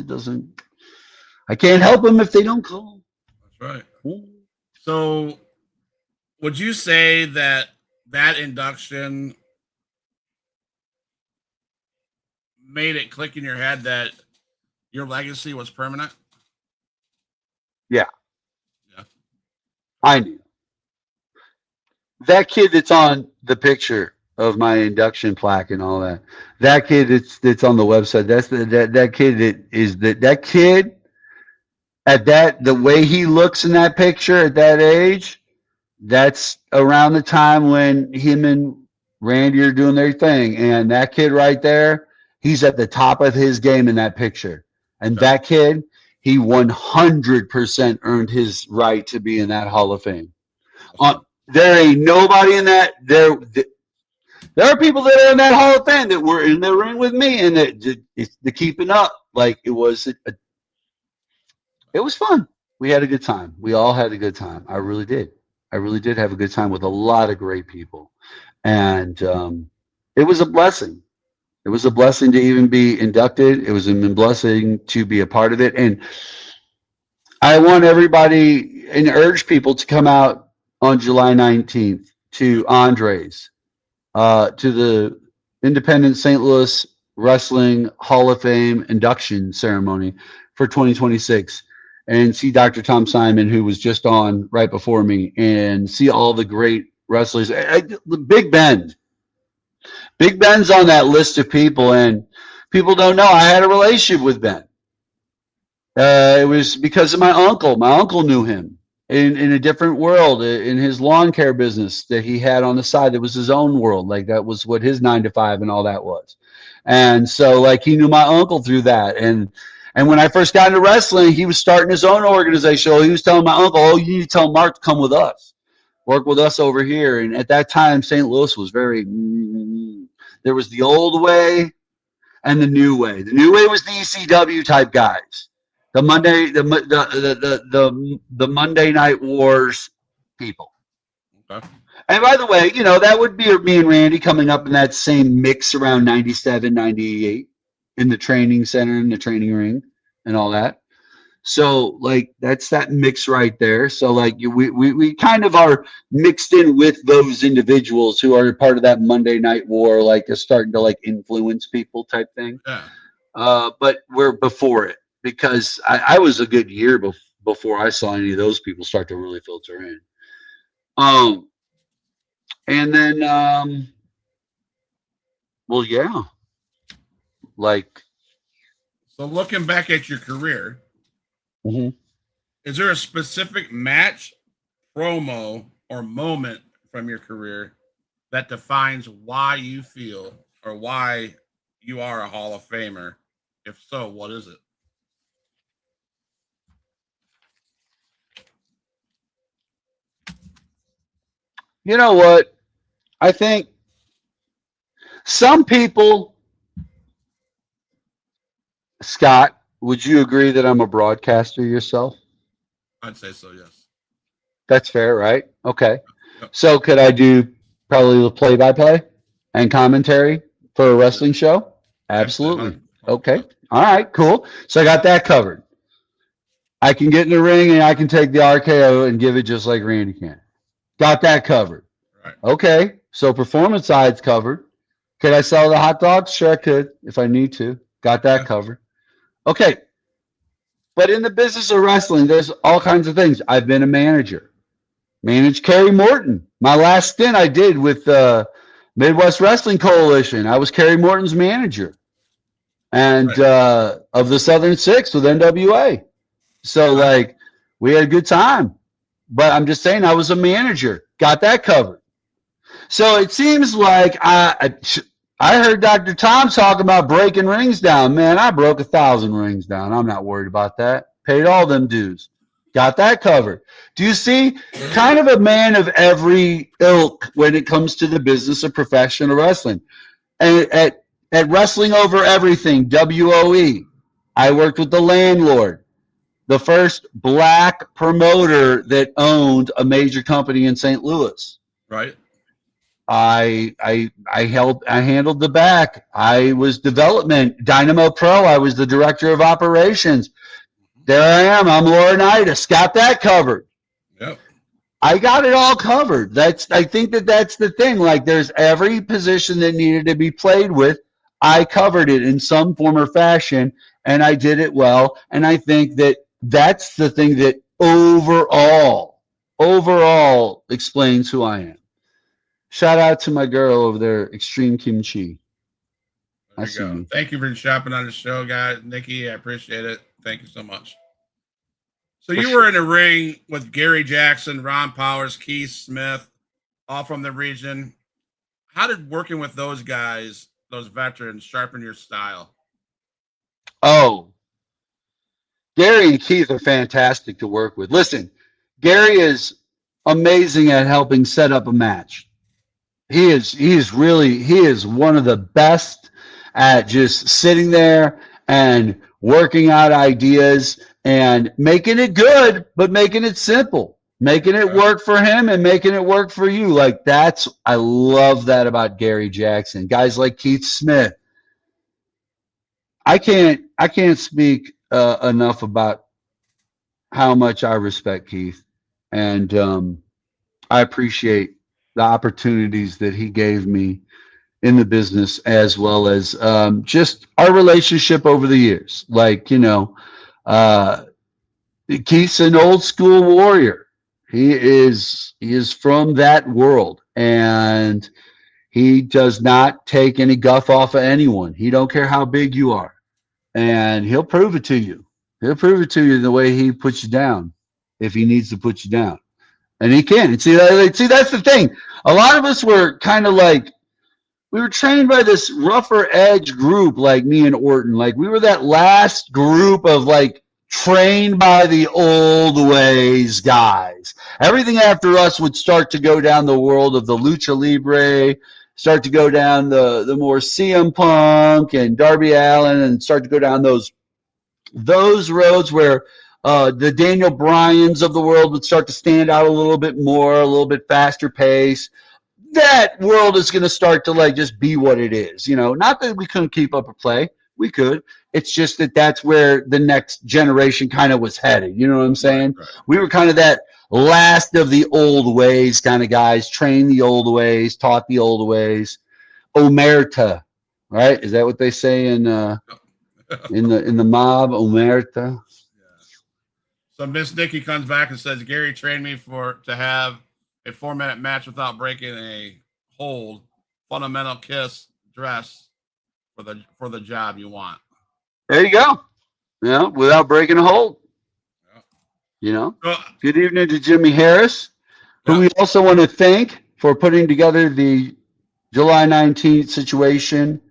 I can't help them if they don't call. That's right. So, would you say that induction made it click in your head that your legacy was permanent? Yeah, Yeah. I knew. That kid that's on the picture of my induction plaque and all that. That kid that's on the website. That's that kid that kid at the way he looks in that picture at that age. That's around the time when him and Randy are doing their thing, and that kid right there, he's at the top of his game in that picture. And Okay. that kid, he 100% earned his right to be in that Hall of Fame. Awesome. There ain't nobody in that there. There are people that are in that Hall of Fame that were in the ring with me, and it's the keeping up. Like it was fun. We had a good time. We all had a good time. I really did. I really did have a good time with a lot of great people, and it was a blessing. It was a blessing to even be inducted. It was a blessing to be a part of it, and I want everybody and urge people to come out on July 19th to Andre's, to the Independent St. Louis Wrestling Hall of Fame induction ceremony for 2026, and see Dr. Tom Seib, who was just on right before me, and see all the great wrestlers. Big Ben. Big Ben's on that list of people, and people don't know I had a relationship with Ben. It was because of my uncle. My uncle knew him in a different world, in his lawn care business that he had on the side. That was his own world. Like that was what his 9 to 5 and all that was. And so like he knew my uncle through that. And when I first got into wrestling, he was starting his own organization. So he was telling my uncle, oh, you need to tell Mark to come with us, work with us over here. And at that time, St. Louis was very, there was the old way and the new way. The new way was the ECW type guys. The Monday, the Monday Night Wars people. Okay. And by the way, that would be me and Randy coming up in that same mix around 97, 98 in the training center, in the training ring and all that. So like, that's that mix right there. So like we kind of are mixed in with those individuals who are part of that Monday Night War, like starting to like influence people type thing. Yeah. But we're before it. Because I was a good year before I saw any of those people start to really filter in. And then, well, yeah. Like. So looking back at your career, Mm-hmm. Is there a specific match, promo, or moment from your career that defines why you feel or why you are a Hall of Famer? If so, what is it? You know what? I think some people, Scott, would you agree that I'm a broadcaster yourself? I'd say so, yes. That's fair, right? Okay. Yep. So could I do probably the play-by-play and commentary for a wrestling show? Absolutely. Okay. All right, cool. So I got that covered. I can get in the ring and I can take the RKO and give it just like Randy can. Got that covered. Right. Okay. So performance side's covered. Could I sell the hot dogs? Sure I could if I need to. Got that covered. Okay. But in the business of wrestling, there's all kinds of things. I've been a manager. Managed Kerry Morton. My last stint I did with Midwest Wrestling Coalition. I was Kerry Morton's manager. And of the Southern Six with NWA. So, like, we had a good time. But I'm just saying I was a manager. Got that covered. So it seems like I heard Dr. Tom talk about breaking rings down. Man, I broke 1,000 rings down. I'm not worried about that. Paid all them dues. Got that covered. Do you see? Kind of a man of every ilk when it comes to the business of professional wrestling. And at Wrestling Over Everything, WOE, I worked with the landlord, the first black promoter that owned a major company in St. Louis. Right. I handled the back. I was development, Dynamo Pro. I was the director of operations. There I am. I'm Laurinaitis. Got that covered. Yep. I got it all covered. I think that's the thing. Like, there's every position that needed to be played with. I covered it in some form or fashion, and I did it well. And I think that's the thing that overall explains who I am. Shout out to my girl over there, Extreme Kimchi. There you go. Thank you for shopping on the show, guys. Nikki, I appreciate it. Thank you so much. So you were in a ring with Gary Jackson, Ron Powers, Keith Smith, all from the region. How did working with those guys, those veterans, sharpen your style? Oh, Gary and Keith are fantastic to work with. Listen, Gary is amazing at helping set up a match. He is one of the best at just sitting there and working out ideas and making it good, but making it simple, making it work for him and making it work for you. Like I love that about Gary Jackson. Guys like Keith Smith. I can't speak enough about how much I respect Keith, and I appreciate the opportunities that he gave me in the business, as well as just our relationship over the years. Like, Keith's an old school warrior. He is from that world, and he does not take any guff off of anyone. He don't care how big you are, and he'll prove it to you. He'll prove it to you the way he puts you down, if he needs to put you down, and he can. And see, that's the thing. A lot of us were kind of like, we were trained by this rougher edge group, like me and Orton. Like, we were that last group of like trained by the old ways guys. Everything after us would start to go down the world of the lucha libre, start to go down the more CM Punk and Darby Allin, and start to go down those roads where the Daniel Bryans of the world would start to stand out a little bit more, a little bit faster pace. That world is going to start to like just be what it is. Not that we couldn't keep up a play. We could. It's just that's where the next generation kind of was headed. You know what I'm saying? Right. We were kind of that last of the old ways kind of guys, trained the old ways, taught the old ways. Omerta, right? Is that what they say in the mob? Omerta. Yeah. So Miss Nikki comes back and says, Gary trained me to have a 4-minute match without breaking a hold, fundamental kiss, dress for the job you want. There you go. Without breaking a hold. Good evening to Jimmy Harris, who we also want to thank for putting together the July 19th situation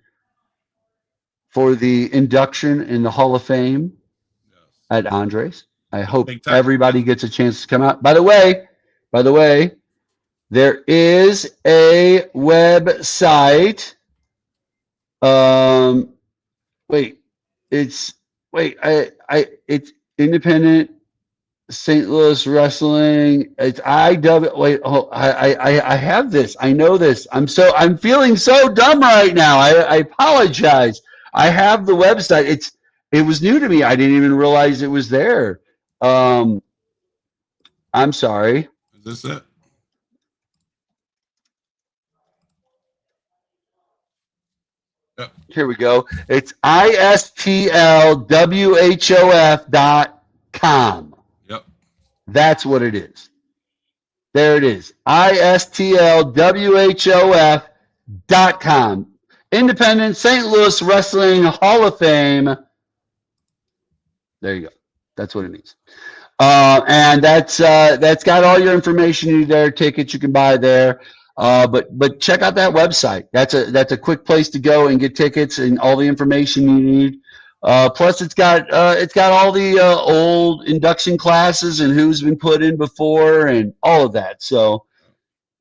for the induction in the Hall of Fame at Andres. I hope everybody gets a chance to come out. By the way, there is a website. It's independent St. Louis Wrestling. It's IW. I have this. I know this. I'm feeling so dumb right now. I apologize. I have the website. It was new to me. I didn't even realize it was there. I'm sorry. Is this it? Yep. Here we go. It's istlwhof.com. Yep. That's what it is. There it is. istlwhof.com. Independent St. Louis Wrestling Hall of Fame. There you go. That's what it means. And that's got all your information you need there, tickets you can buy there. But check out that website. That's a quick place to go and get tickets and all the information you need. Plus, it's got all the old induction classes and who's been put in before and all of that. So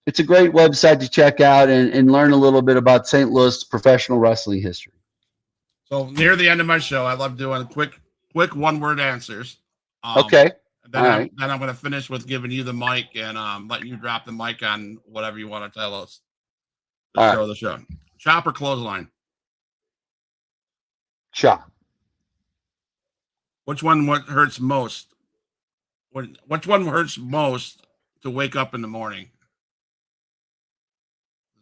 it's a great website to check out and learn a little bit about St. Louis professional wrestling history. So near the end of my show, I love doing quick one-word answers. Okay. Then I'm going to finish with giving you the mic and letting you drop the mic on whatever you want to tell us. The show. Chop or clothesline? Chop. Which one hurts most? Which one hurts most to wake up in the morning?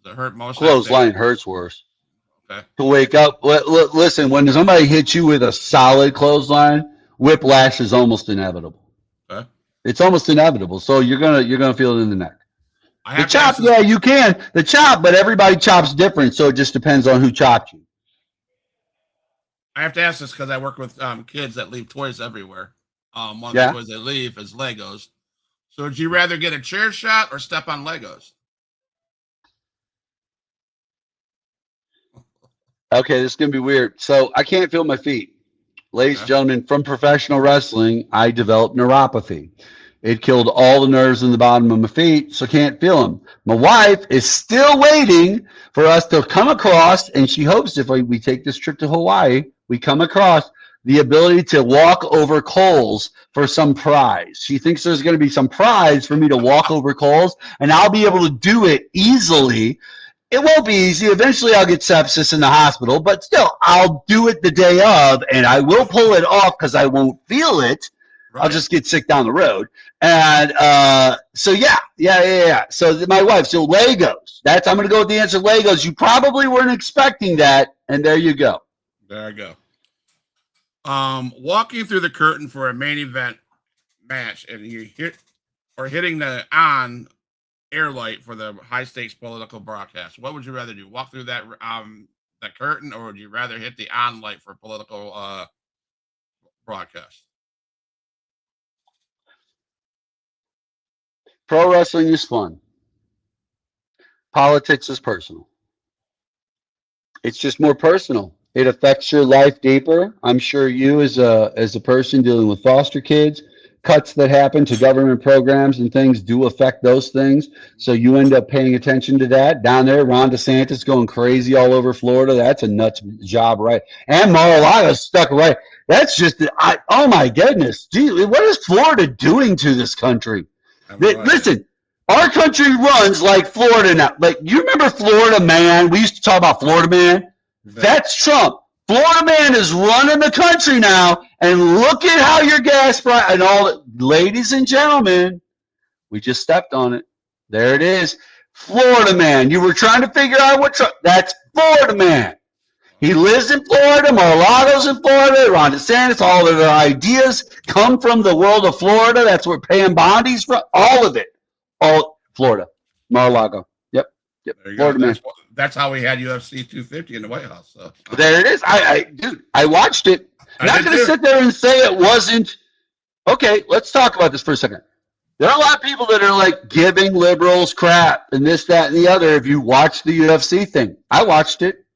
Does it hurt most? Clothesline hurts worse. Okay. To wake up. Listen, when somebody hits you with a solid clothesline, whiplash is almost inevitable. Okay. It's almost inevitable. So you're gonna feel it in the neck. I The have to ask chop, this. yeah, you can. The chop, but everybody chops different, so it just depends on who chopped you. I have to ask this because I work with kids that leave toys everywhere. One of the Yeah. toys they leave is Legos. So would you rather get a chair shot or step on Legos? Okay, this is gonna be weird. So I can't feel my feet. Ladies and Okay. gentlemen, from professional wrestling, I developed neuropathy. It killed all the nerves in the bottom of my feet, so can't feel them. My wife is still waiting for us to come across, and she hopes if we take this trip to Hawaii, we come across the ability to walk over coals for some prize. She thinks there's going to be some prize for me to walk over coals, and I'll be able to do it easily. It won't be easy. Eventually, I'll get sepsis in the hospital, but still, I'll do it the day of, and I will pull it off because I won't feel it. Right. I'll just get sick down the road. And so, yeah. So my wife, so Legos. I'm going to go with the answer Legos. You probably weren't expecting that, and there you go. There I go. Walking through the curtain for a main event match, and you hitting the on air light for the high stakes political broadcast. What would you rather do? Walk through that curtain, or would you rather hit the on light for political broadcast? Pro wrestling is fun. Politics is personal. It's just more personal. It affects your life deeper. I'm sure you, as a person dealing with foster kids, cuts that happen to government programs and things do affect those things. So you end up paying attention to that. Down there, Ron DeSantis going crazy all over Florida. That's a nuts job, right? And Mar-a-Lago stuck right. That's just, oh my goodness. Gee, what is Florida doing to this country? Listen, our country runs like Florida now. Like, you remember Florida Man? We used to talk about Florida Man. That's Trump. Florida Man is running the country now, and look at how your gas price and all. Ladies and gentlemen, we just stepped on it. There it is. Florida Man. You were trying to figure out what Trump. That's Florida Man. He lives in Florida. Mar-a-Lago's in Florida. Ron DeSantis. All of their ideas come from the world of Florida. That's where Pam Bondi's from. All of it. All Florida. Mar-a-Lago. Yep. Florida Man. That's how we had UFC 250 in the White House. So. There it is. Dude, I watched it. I'm not going to sit there and say it wasn't. Okay, let's talk about this for a second. There are a lot of people that are like giving liberals crap and this, that, and the other. If you watch the UFC thing, I watched it.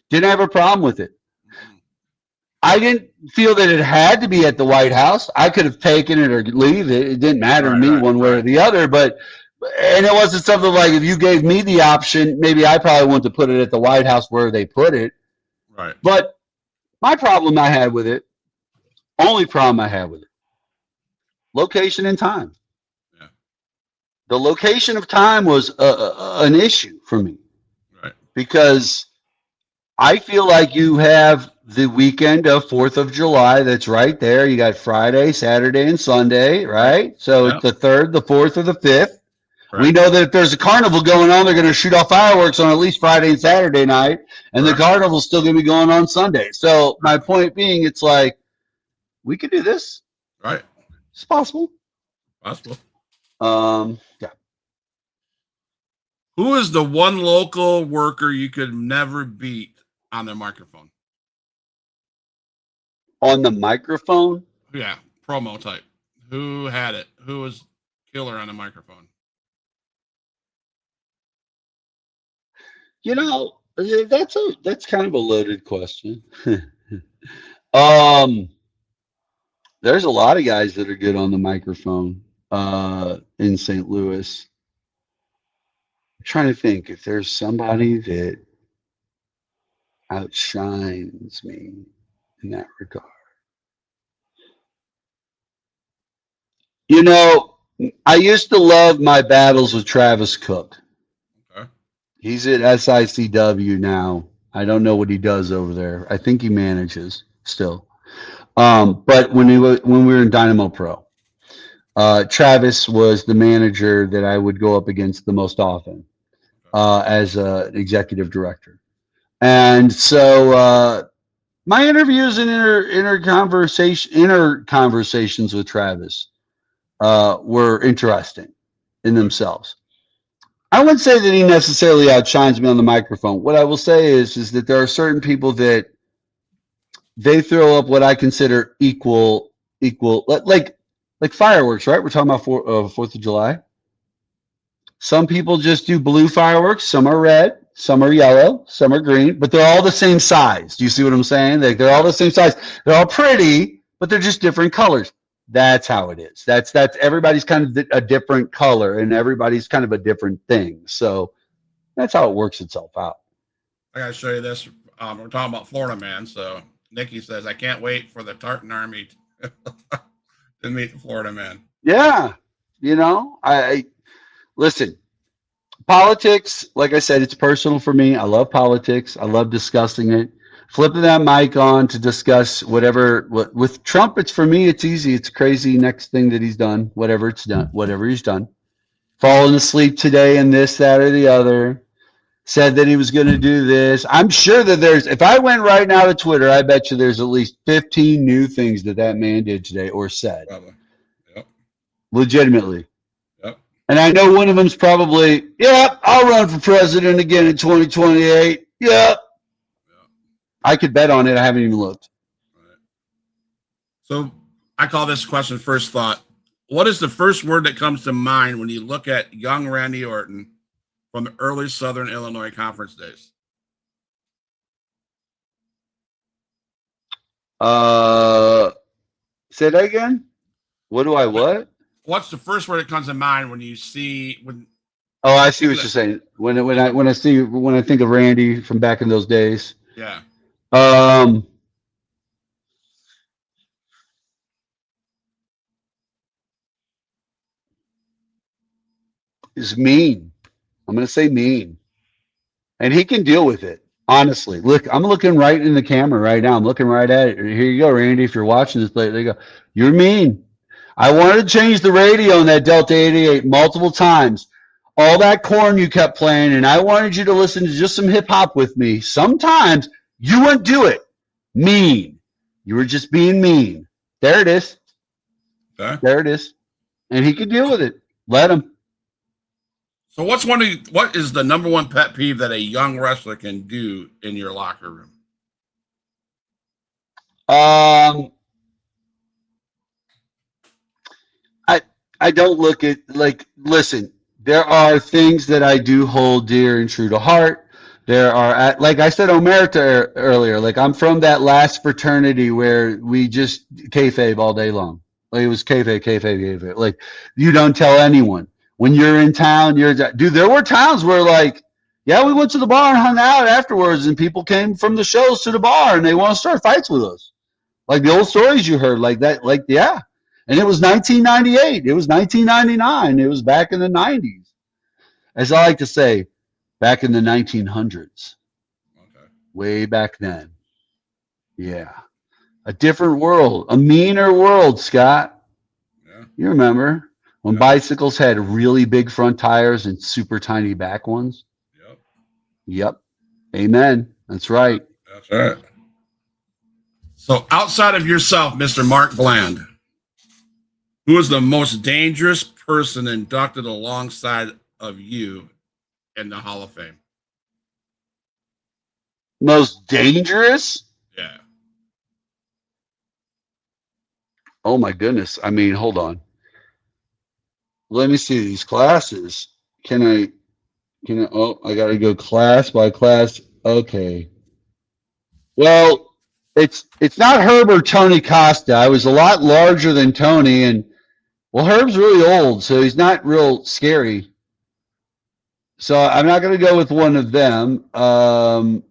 Didn't have a problem with it. I didn't feel that it had to be at the White House. I could have taken it or leave it. It didn't matter to me one way or the other. And it wasn't something like, if you gave me the option, maybe I probably want to put it at the White House where they put it. Right. But my problem I had with it, only problem I had with it, location and time. Yeah. The location of time was an issue for me. Right. Because I feel like you have the weekend of 4th of July that's right there. You got Friday, Saturday, and Sunday, right? So it's the 3rd, the 4th, or the 5th. Right. We know that if there's a carnival going on, they're going to shoot off fireworks on at least Friday and Saturday night, and the carnival's still going to be going on Sunday. So my point being, it's like, we could do this. Right. It's possible. Possible. Yeah. Who is the one local worker you could never beat on their microphone? On the microphone? Yeah, promo type. Who had it? Who was killer on the microphone? You know, that's kind of a loaded question. There's a lot of guys that are good on the microphone in St. Louis. I'm trying to think if there's somebody that outshines me in that regard. You know, I used to love my battles with Travis Cook. Okay. He's at SICW now. I don't know what he does over there. I think he manages still. But when we were in Dynamo Pro, Travis was the manager that I would go up against the most often as an executive director. And so my interviews and inner conversations with Travis were interesting in themselves. I wouldn't say that he necessarily outshines me on the microphone. What I will say is that there are certain people that they throw up what I consider equal, like fireworks, right? We're talking about 4th of July. Some people just do blue fireworks. Some are red. Some are yellow. Some are green. But they're all the same size. Do you see what I'm saying? They're all the same size. They're all pretty, but they're just different colors. That's how it is. That's everybody's kind of a different color, and everybody's kind of a different thing. So that's how it works itself out. I got to show you this. We're talking about Florida Man. So Nikki says, I can't wait for the Tartan Army to meet the Florida Man. Yeah. You know, I listen, politics, like I said, it's personal for me. I love politics. I love discussing it. Flipping that mic on to discuss whatever. With Trump, it's for me, it's easy. It's crazy next thing that he's done, whatever he's done. Falling asleep today and this, that, or the other. Said that he was going to do this. I'm sure that if I went right now to Twitter, I bet you there's at least 15 new things that man did today or said. Probably. Yep. Legitimately. Yep. And I know one of them's probably, yep, I'll run for president again in 2028. Yep. I could bet on it. I haven't even looked. Right. So I call this question first thought. What is the first word that comes to mind when you look at young Randy Orton from the early Southern Illinois Conference days? Say that again. What? What's the first word that comes to mind when you see when? Oh, I see what you're saying. When I think of Randy from back in those days. Yeah. Is mean. I'm going to say mean. And he can deal with it. Honestly, look, I'm looking right in the camera right now. I'm looking right at it. Here you go, Randy. If you're watching this, there you go. You're mean. I wanted to change the radio on that Delta 88 multiple times. All that corn you kept playing, and I wanted you to listen to just some hip hop with me. Sometimes you wouldn't do it. Mean. You were just being mean. There it is. Okay. There it is. And he can deal with it. Let him. So what is the number one pet peeve that a young wrestler can do in your locker room? I don't look at, like, listen, there are things that I do hold dear and true to heart. There are, like I said, Omerta earlier, like I'm from that last fraternity where we just kayfabe all day long. Like it was kayfabe. Like you don't tell anyone. When you're in town, dude, there were towns where like, yeah, we went to the bar and hung out afterwards and people came from the shows to the bar and they want to start fights with us. Like the old stories you heard like that, like, yeah. And it was 1998. It was 1999. It was back in the 90s. As I like to say, back in the 1900s. Okay. Way back then. Yeah. A different world. A meaner world, Scott. Yeah. You remember when bicycles had really big front tires and super tiny back ones? Yep. Amen. That's right. That's right. So outside of yourself, Mr. Mark Bland, who is the most dangerous person inducted alongside of you in the Hall of Fame? Most dangerous? Yeah. Oh my goodness. I mean, hold on. Let me see these classes. I gotta go class by class. Okay. Well, it's not Herb or Tony Costa. I was a lot larger than Tony, and well, Herb's really old, so he's not real scary. So I'm not going to go with one of them. I'm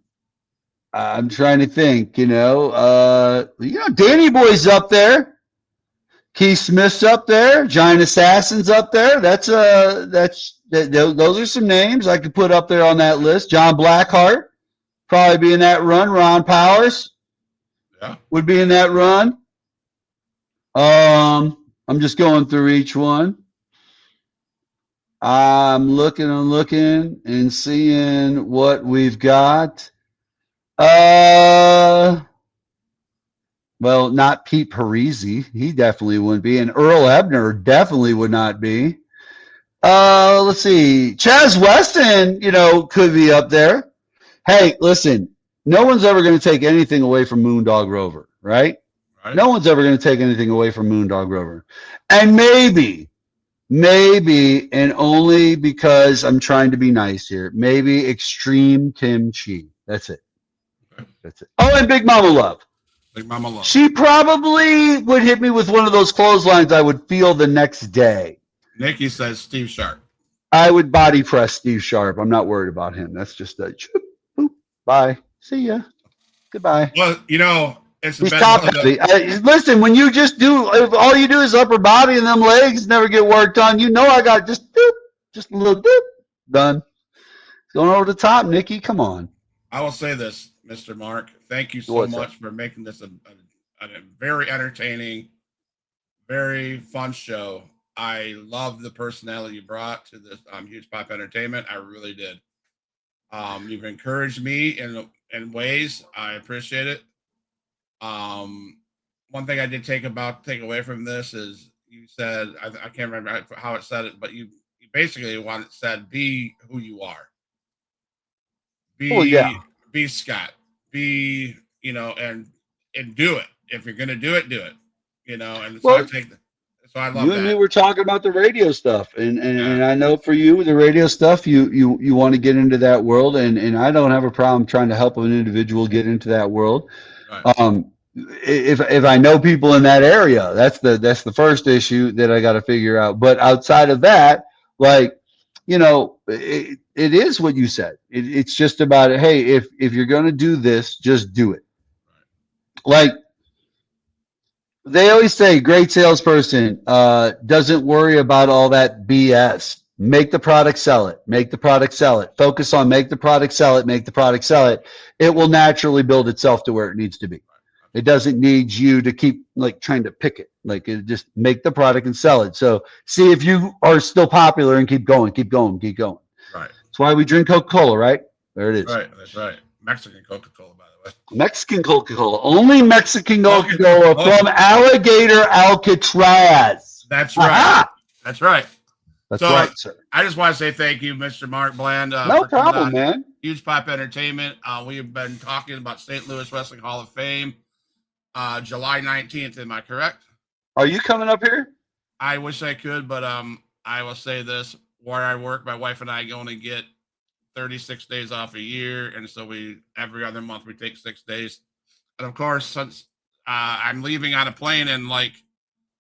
trying to think, Danny Boy's up there. Keith Smith's up there. Giant Assassin's up there. Those are some names I could put up there on that list. John Blackheart, probably be in that run. Ron Powers would be in that run. I'm just going through each one. I'm looking and seeing what we've got. Well, not Pete Parisi. He definitely wouldn't be. And Earl Ebner definitely would not be. Let's see. Chaz Weston, could be up there. Hey, listen, no one's ever going to take anything away from Moondog Rover, right? Right. No one's ever going to take anything away from Moondog Rover. And maybe, and only because I'm trying to be nice here, maybe Extreme Kim Chi. That's it. That's it. Oh, and Big Mama Love. Big Mama Love. She probably would hit me with one of those clotheslines I would feel the next day. Nikki says Steve Sharp. I would body press Steve Sharp. I'm not worried about him. That's just a boop, bye. See ya. Goodbye. Well, it's He's top heavy. Listen, when you just if all you do is upper body and them legs never get worked on, I got just a little doop, done. Going over the top, Nikki. Come on. I will say this, Mr. Mark. Thank you so much for making this a very entertaining, very fun show. I love the personality you brought to this Huge Pop Entertainment. I really did. You've encouraged me in ways. I appreciate it. One thing I did take away from this is you said, I can't remember how it said it, but you basically said, be who you are. Be Scott. Be, and do it. If you're going to do it, do it. And so I love you that. and me were talking about the radio stuff, and I know for you, the radio stuff, you want to get into that world, and I don't have a problem trying to help an individual get into that world. Right. If I know people in that area, that's the first issue that I got to figure out. But outside of that, it is what you said. It's just about, hey, if you're going to do this, just do it. Like they always say, great salesperson doesn't worry about all that BS. Make the product, sell it. Make the product, sell it. Focus on make the product, sell it. Make the product, sell it. It will naturally build itself to where it needs to be. It doesn't need you to keep trying to pick it. It just make the product and sell it. So see if you are still popular and keep going. Right. That's why we drink Coca-Cola, right? There it is. Right. That's right. Mexican Coca-Cola, by the way. Mexican Coca-Cola. Only Mexican Coca-Cola from Alligator Alcatraz. That's right. Aha! That's right. That's right, sir. I just want to say thank you, Mr. Mark Bland. No problem, man. Huge Pop Entertainment. We've been talking about St. Louis Wrestling Hall of Fame. July 19th, am I correct? Are you coming up here? I wish I could, but I will say this. Where I work, my wife and I only get 36 days off a year, and so every other month we take 6 days. And of course, since I'm leaving on a plane in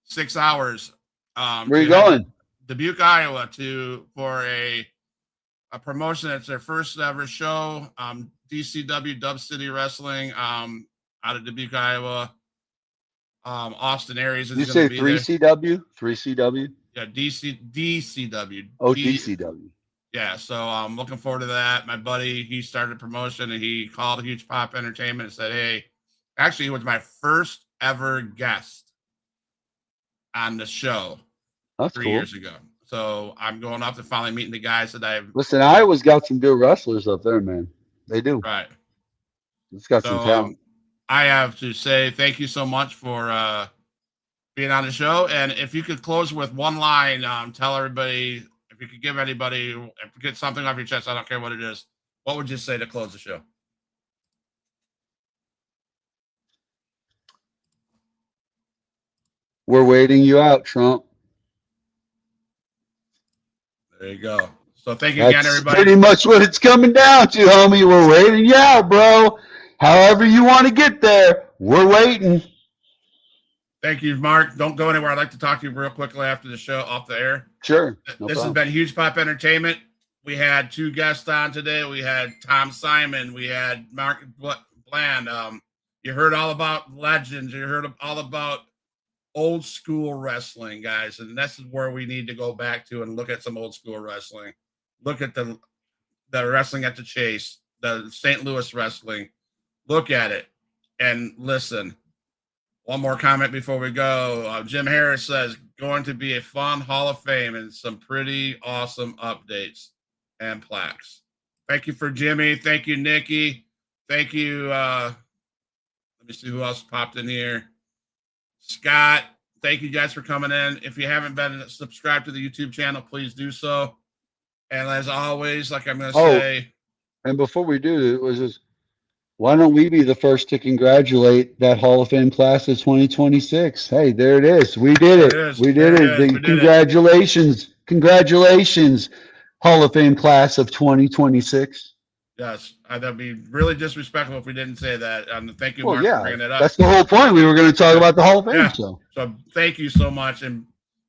6 hours. Where are you going? Dubuque, Iowa, for a promotion. It's their first ever show. DCW Dub City Wrestling. Out of Dubuque, Iowa. Austin Aries is you say 3CW? 3CW? Yeah, DCW. Oh, DCW. Yeah, so I'm looking forward to that. My buddy, he started a promotion and he called Huge Pop Entertainment and said, hey, actually, he was my first ever guest on the show. That's 3 cool. years ago. So I'm going up to finally meeting the guys that I've. Listen, Iowa's got some good wrestlers up there, man. They do. Right. It's got some talent. I have to say thank you so much for being on the show. And if you could close with one line, tell everybody, if you could give anybody, get something off your chest, I don't care what it is. What would you say to close the show? We're waiting you out, Trump. There you go. So thank you again, everybody. Pretty much what it's coming down to, homie. We're waiting you out, bro. However you want to get there, we're waiting. Thank you, Mark. Don't go anywhere. I'd like to talk to you real quickly after the show, off the air. Sure. This has been Huge Pop Entertainment. We had 2 guests on today. We had Tom Simon. We had Mark Bland. You heard all about legends. You heard all about old school wrestling, guys. And this is where we need to go back to and look at some old school wrestling. Look at the wrestling at the Chase, the St. Louis wrestling. Look at it and listen. One more comment before we go. Jim Harris says, going to be a fun Hall of Fame and some pretty awesome updates and plaques. Thank you for Jimmy. Thank you, Nikki. Thank you. Let me see who else popped in here. Scott, thank you guys for coming in. If you haven't been subscribed to the YouTube channel, please do so. And as always, like I'm going to say. And before we do, it was just, why don't we be the first to congratulate that Hall of Fame class of 2026? Hey, there it is. We did it. We did it. Congratulations. Congratulations, Hall of Fame class of 2026. Yes, that'd be really disrespectful if we didn't say that. Thank you, Mark, for bringing it up. That's the whole point. We were going to talk about the Hall of Fame. Yeah. So thank you so much, and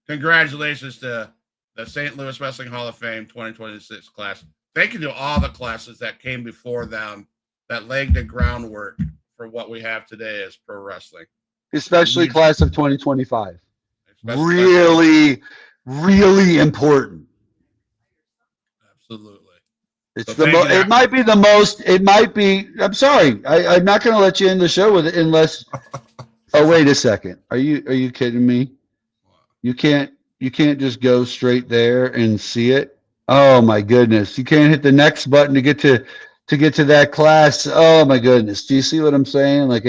congratulations to the St. Louis Wrestling Hall of Fame 2026 class. Thank you to all the classes that came before them that laid the groundwork for what we have today as pro wrestling. Especially class of 2025. Really, really important. Absolutely. It's it might be the most, I'm sorry. I'm not going to let you end the show with it unless, oh, wait a second. Are you kidding me? You can't just go straight there and see it. Oh my goodness. You can't hit the next button to get to that class. Oh my goodness. Do you see what I'm saying? Like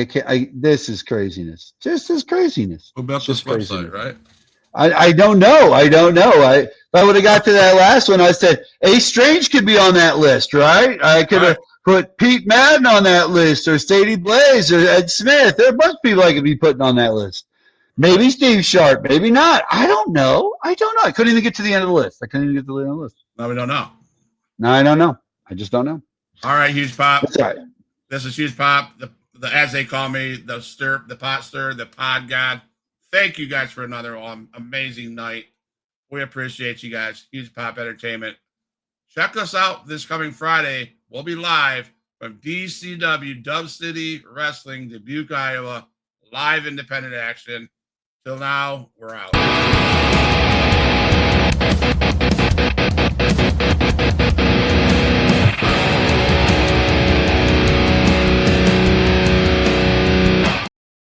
this is craziness. Just as craziness. What about this website, right? I don't know. If I would have got to that last one, I said Ace Strange could be on that list, right? I could have put Pete Madden on that list, or Sadie Blaze, or Ed Smith. There are a bunch of people I could be putting on that list. Maybe Steve Sharp, maybe not. I don't know. I couldn't even get to the end of the list. No, we don't know. No, I don't know. I just don't know. All right, Huge Pop. That's all right. This is Huge Pop, the as they call me, the Stirp, the Pot Stir, the Pod God. Thank you guys for another amazing night. We appreciate you guys. Huge Pop Entertainment. Check us out this coming Friday. We'll be live from DCW, Dub City Wrestling, Dubuque, Iowa. Live independent action. Till now, we're out.